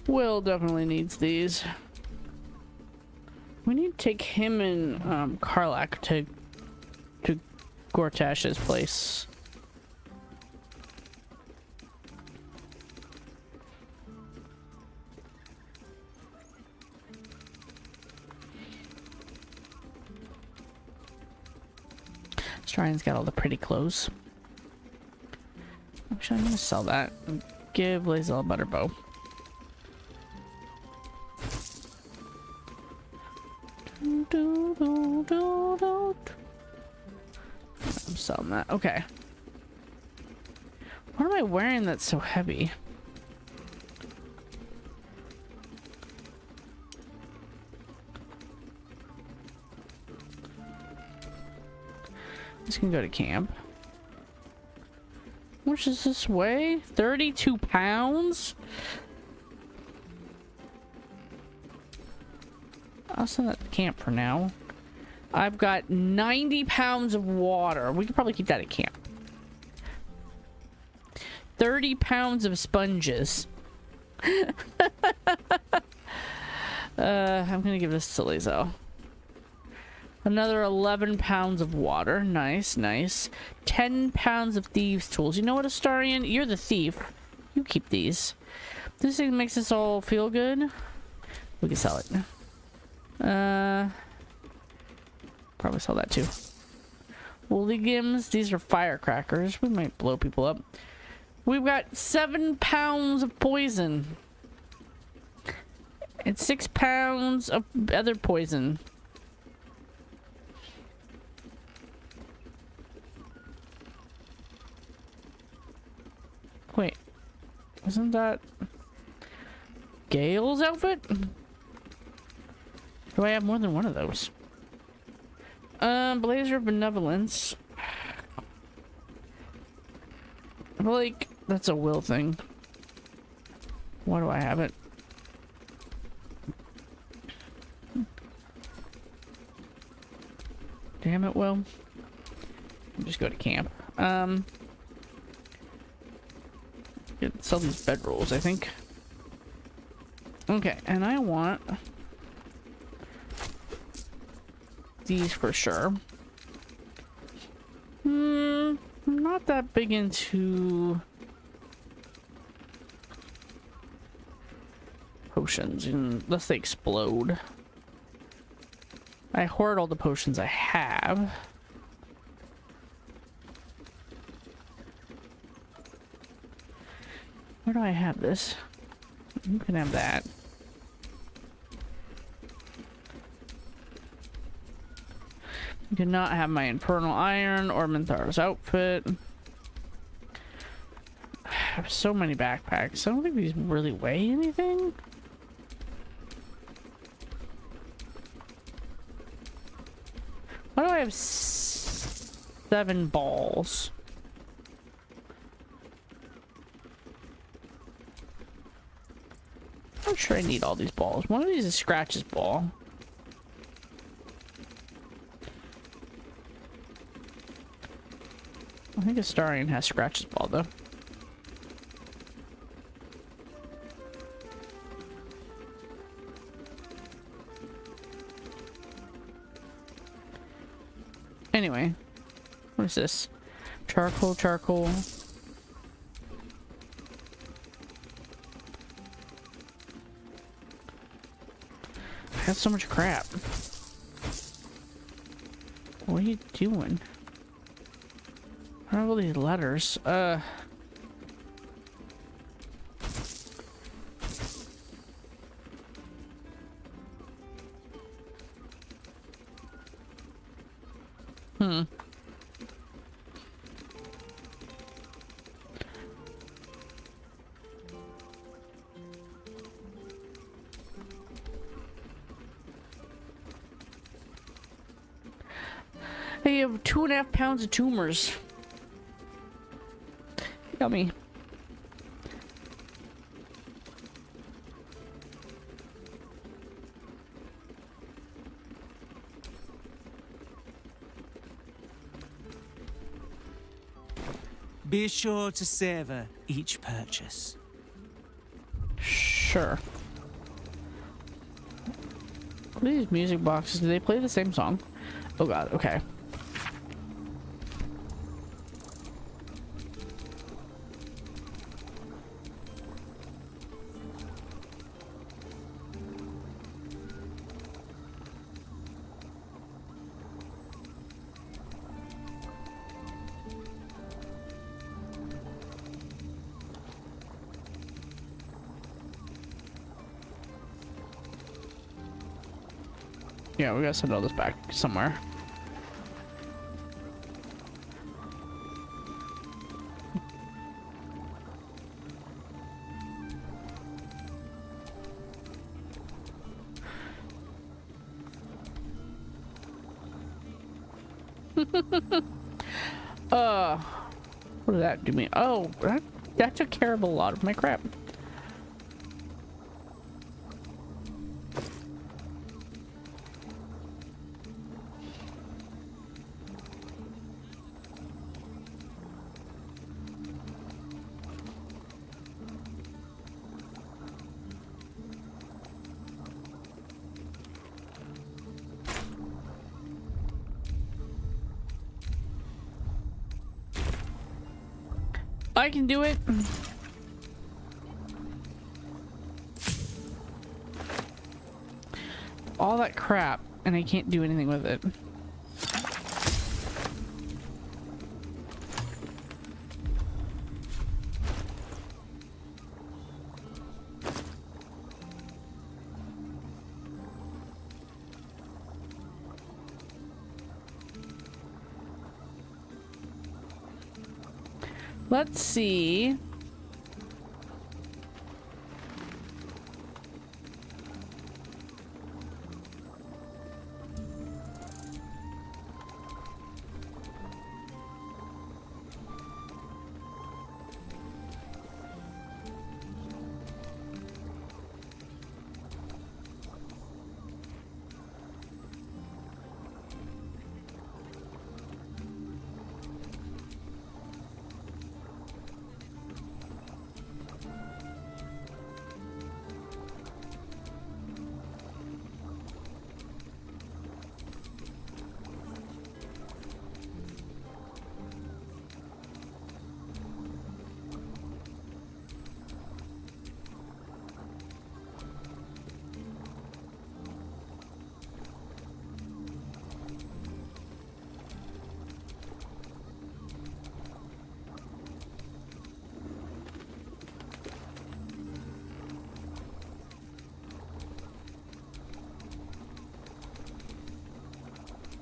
Will definitely needs these. We need to take him and Karlak to Gortash's place. Strine's got all the pretty clothes. Actually, I'm gonna sell that and give Lae'zel a butter bow. I'm selling that. Okay. What am I wearing that's so heavy? Just gonna go to camp. much does this weigh? 32 pounds? I'll send that to camp for now. I've got 90 pounds of water. We could probably keep that at camp. 30 pounds of sponges. I'm gonna give this to Lizzo. Another 11 pounds of water. Nice, nice. 10 pounds of thieves' tools. You know what, Astarion? You're the thief. You keep these. This thing makes us all feel good. We can sell it. Probably sell that too. Woollygims. These are firecrackers. We might blow people up. We've got 7 pounds of poison. And 6 pounds of other poison. Wait. Isn't that Gale's outfit? Do I have more than one of those? Blazer of Benevolence. I feel like that's a will thing. Why do I have it? Damn it, Will. Just go to camp. Sell these bedrolls, I think. Okay, and I want these for sure. I'm not that big into potions unless they explode. I hoard all the potions I have. Where do I have this? You can have that. You cannot have my Infernal Iron or Minthar's outfit. I have so many backpacks. I don't think these really weigh anything. Why do I have 7 balls? I'm not sure I need all these balls. One of these is Scratch's ball. I think Astarion has Scratch's ball though. Anyway, what is this? Charcoal, charcoal. I got so much crap. What are you doing? I don't have all these letters. I have 2.5 pounds of tumors. Yummy. Be sure to savor each purchase. Sure. What are these music boxes? Do they play the same song? Oh god, okay. Yeah, we gotta send all this back somewhere. What did that do me? Oh, that took care of a lot of my crap. I can do it. All that crap, and I can't do anything with it. Let's see.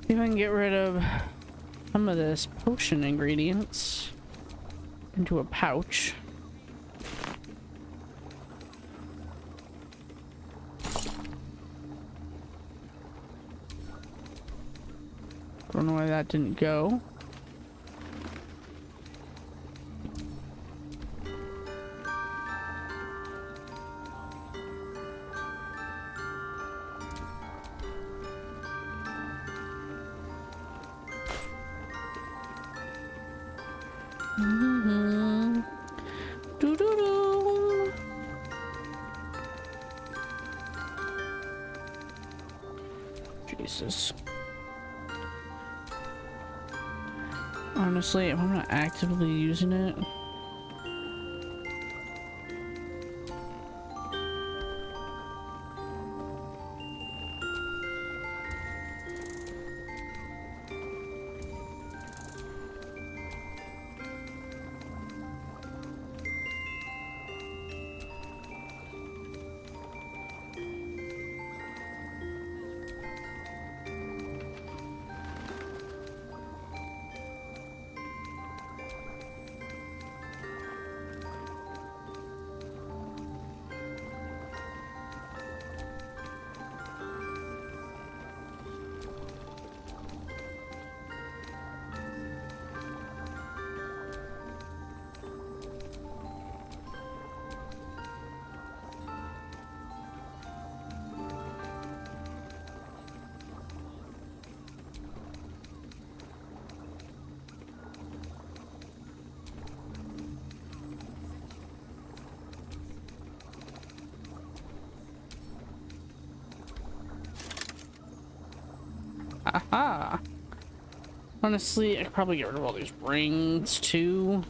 See if I can get rid of some of this potion ingredients into a pouch. Don't know why that didn't go. Jesus. Honestly, if I'm not actively using it, aha. Honestly, I could probably get rid of all these rings too.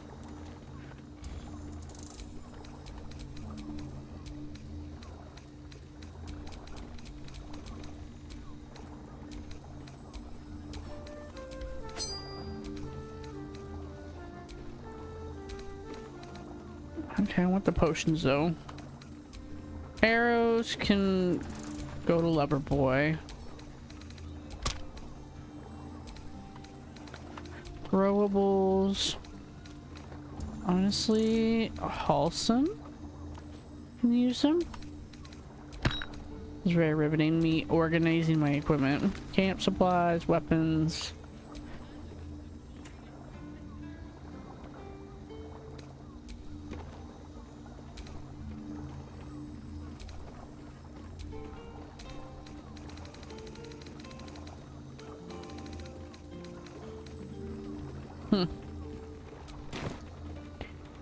Okay, I want the potions though. Arrows can go to Lover Boy. Throwables. Honestly, Halsum can use them. It's very riveting. Me organizing my equipment. Camp supplies, weapons.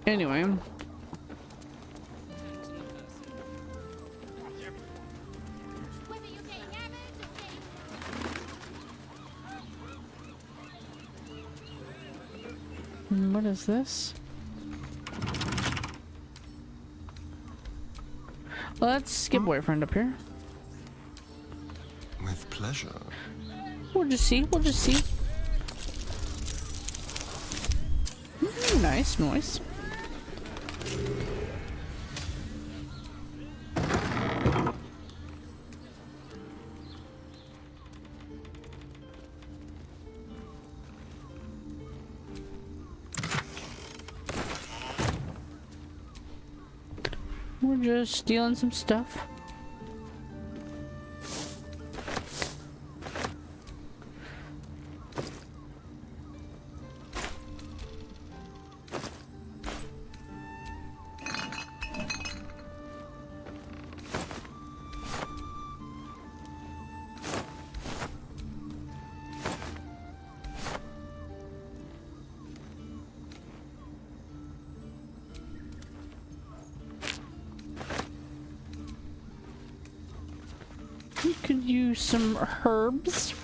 Anyway. What is this? Let's skip boyfriend up here. With pleasure. We'll just see. We'll just see. Nice, nice. We're just stealing some stuff. We could use some herbs.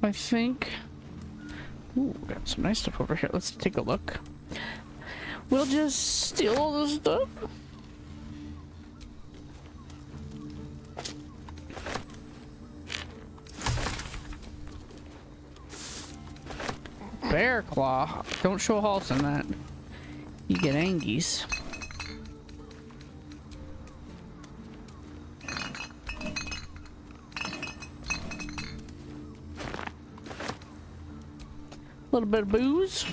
I think. Ooh, got some nice stuff over here. Let's take a look. We'll just steal all this stuff. Bear claw. Don't show Halson that. You get angies. A little bit of booze.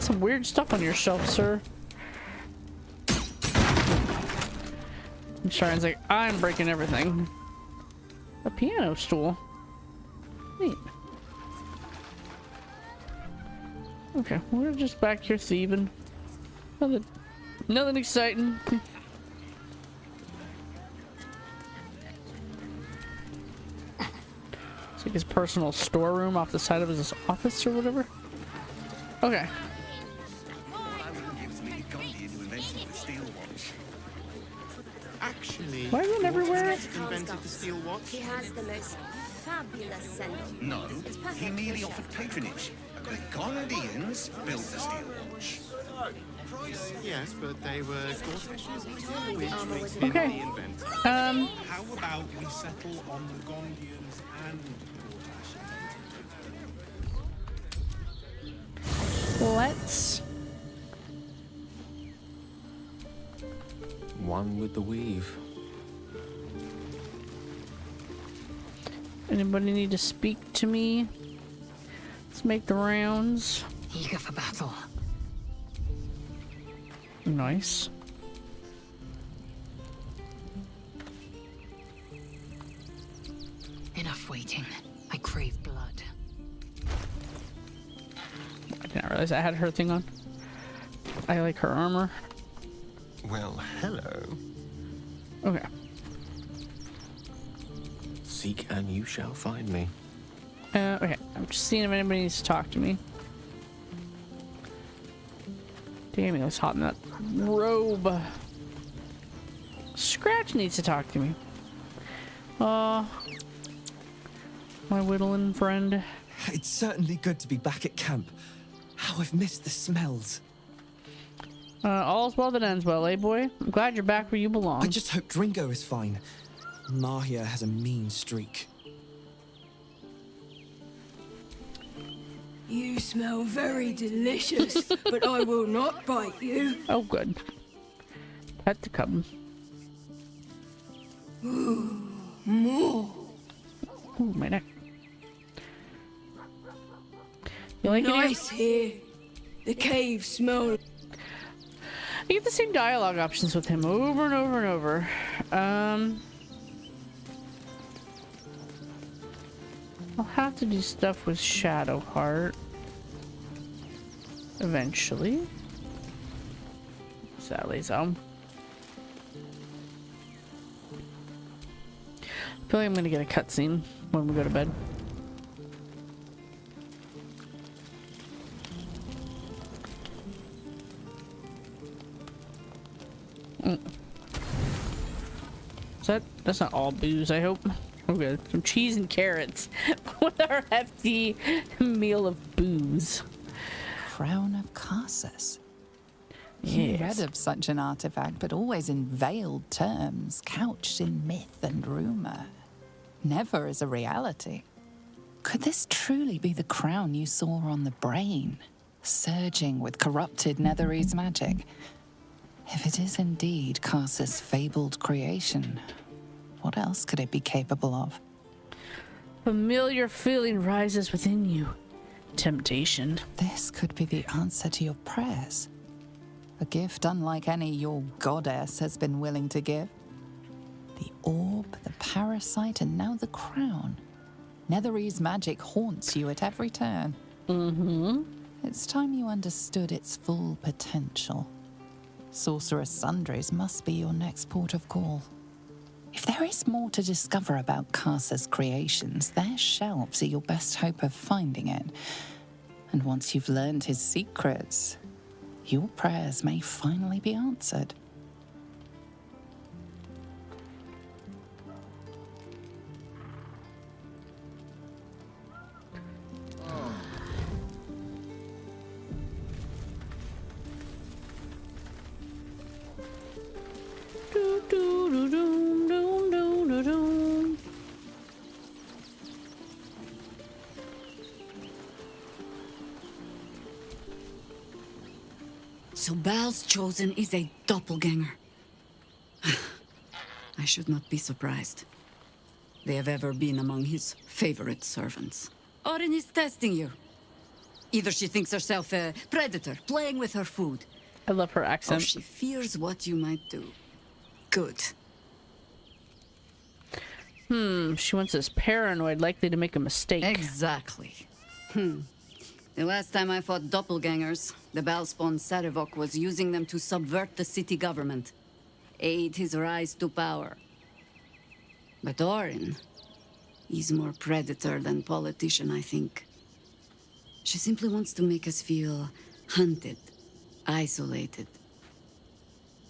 Some weird stuff on your shelf, sir. Sharon's like, I'm breaking everything. A piano stool. Neat. Okay, we're just back here thieving. Nothing exciting. It's like his personal storeroom off the side of his office or whatever. Okay. Actually, why is it everywhere? Invented the steel watch? He has the most fabulous scent. No, he merely offered patronage. The Gondians built the steel watch. Yes, but they were Gortash's, which makes Okay. him the inventor. How about we settle on the Gondians and Let's. One with the weave. Anybody need to speak to me? Let's make the rounds. Eager for battle. Nice. Enough waiting. I crave blood. I didn't realize I had her thing on. I like her armor. Well, hello. Okay. Seek and you shall find me. Okay. I'm just seeing if anybody needs to talk to me. Damn, it was hot in that robe. Scratch needs to talk to me. My whittling friend. It's certainly good to be back at camp. How I've missed the smells. All's well that ends well, eh, boy? I'm glad you're back where you belong. I just hope Dringo is fine. Mahia has a mean streak. You smell very delicious, but I will not bite you. Oh, good. Pet the cub. Ooh, more. Ooh, my neck. You like nice here. The cave smells. I get the same dialogue options with him over and over and over. I'll have to do stuff with Shadowheart eventually. Sadly so. I feel like I'm gonna get a cutscene when we go to bed. That's not all booze, I hope. Okay, some cheese and carrots with our hefty meal of booze. Crown of Carsus. Yes. You read of such an artifact, but always in veiled terms, couched in myth and rumor. Never as a reality. Could this truly be the crown you saw on the brain, surging with corrupted Netherese magic? If it is indeed Carsus' fabled creation, what else could it be capable of? Familiar feeling rises within you. Temptation. This could be the answer to your prayers. A gift unlike any your goddess has been willing to give. The orb, the parasite, and now the crown. Netherese magic haunts you at every turn. Mm-hmm. It's time you understood its full potential. Sorceress Sundries must be your next port of call. If there is more to discover about Carsus' creations, their shelves are your best hope of finding it. And once you've learned his secrets, your prayers may finally be answered. So Baal's chosen is a doppelganger. I should not be surprised. They have ever been among his favorite servants. Orin is testing you. Either she thinks herself a predator, playing with her food. I love her accent. Or she fears what you might do. Good. She wants us paranoid, likely to make a mistake. Exactly. The last time I fought doppelgangers, the Baalspawn Sarevok was using them to subvert the city government, aid his rise to power. But Orin, he's more predator than politician, I think. She simply wants to make us feel hunted, isolated.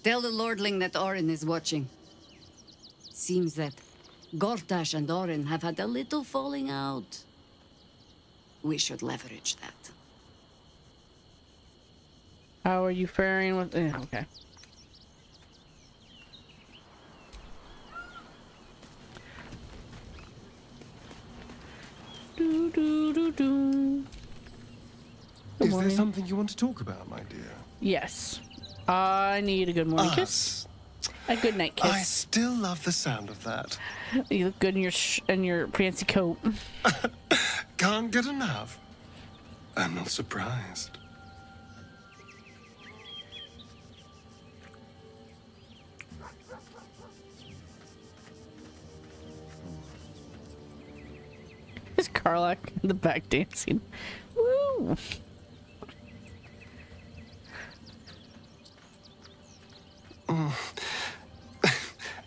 Tell the Lordling that Orin is watching. Seems that Gortash and Orin have had a little falling out. We should leverage that. How are you faring with... okay. Do, do, do, do. Is there something you want to talk about, my dear? Yes. I need a good morning kiss. A good night kiss. I still love the sound of that. You look good in your fancy coat. Can't get enough. I'm not surprised. Is Karlach in the back dancing? Woo!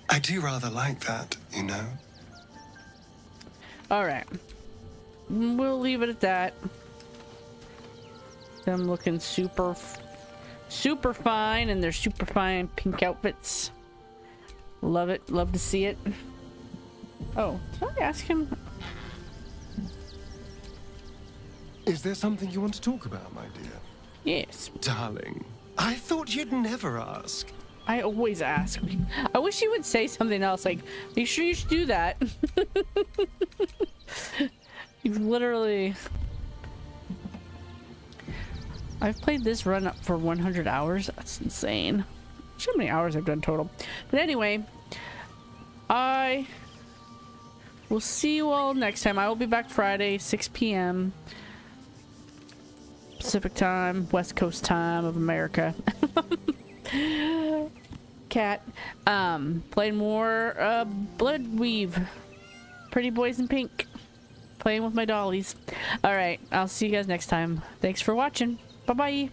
I do rather like that, you know. All right. We'll leave it at that. Them looking super fine in their super fine pink outfits. Love it. Love to see it. Oh, did I ask him? Is there something you want to talk about, my dear? Yes. Darling, I thought you'd never ask. I always ask. I wish you would say something else, like, make sure you should do that. You've literally... I've played this run up for 100 hours. That's insane. How many hours I've done total. But anyway, I will see you all next time. I will be back Friday, 6 p.m. Pacific time, West Coast time of America. Cat. Playing more Bloodweave. Pretty Boys in Pink. Playing with my dollies. Alright, I'll see you guys next time. Thanks for watching. Bye-bye.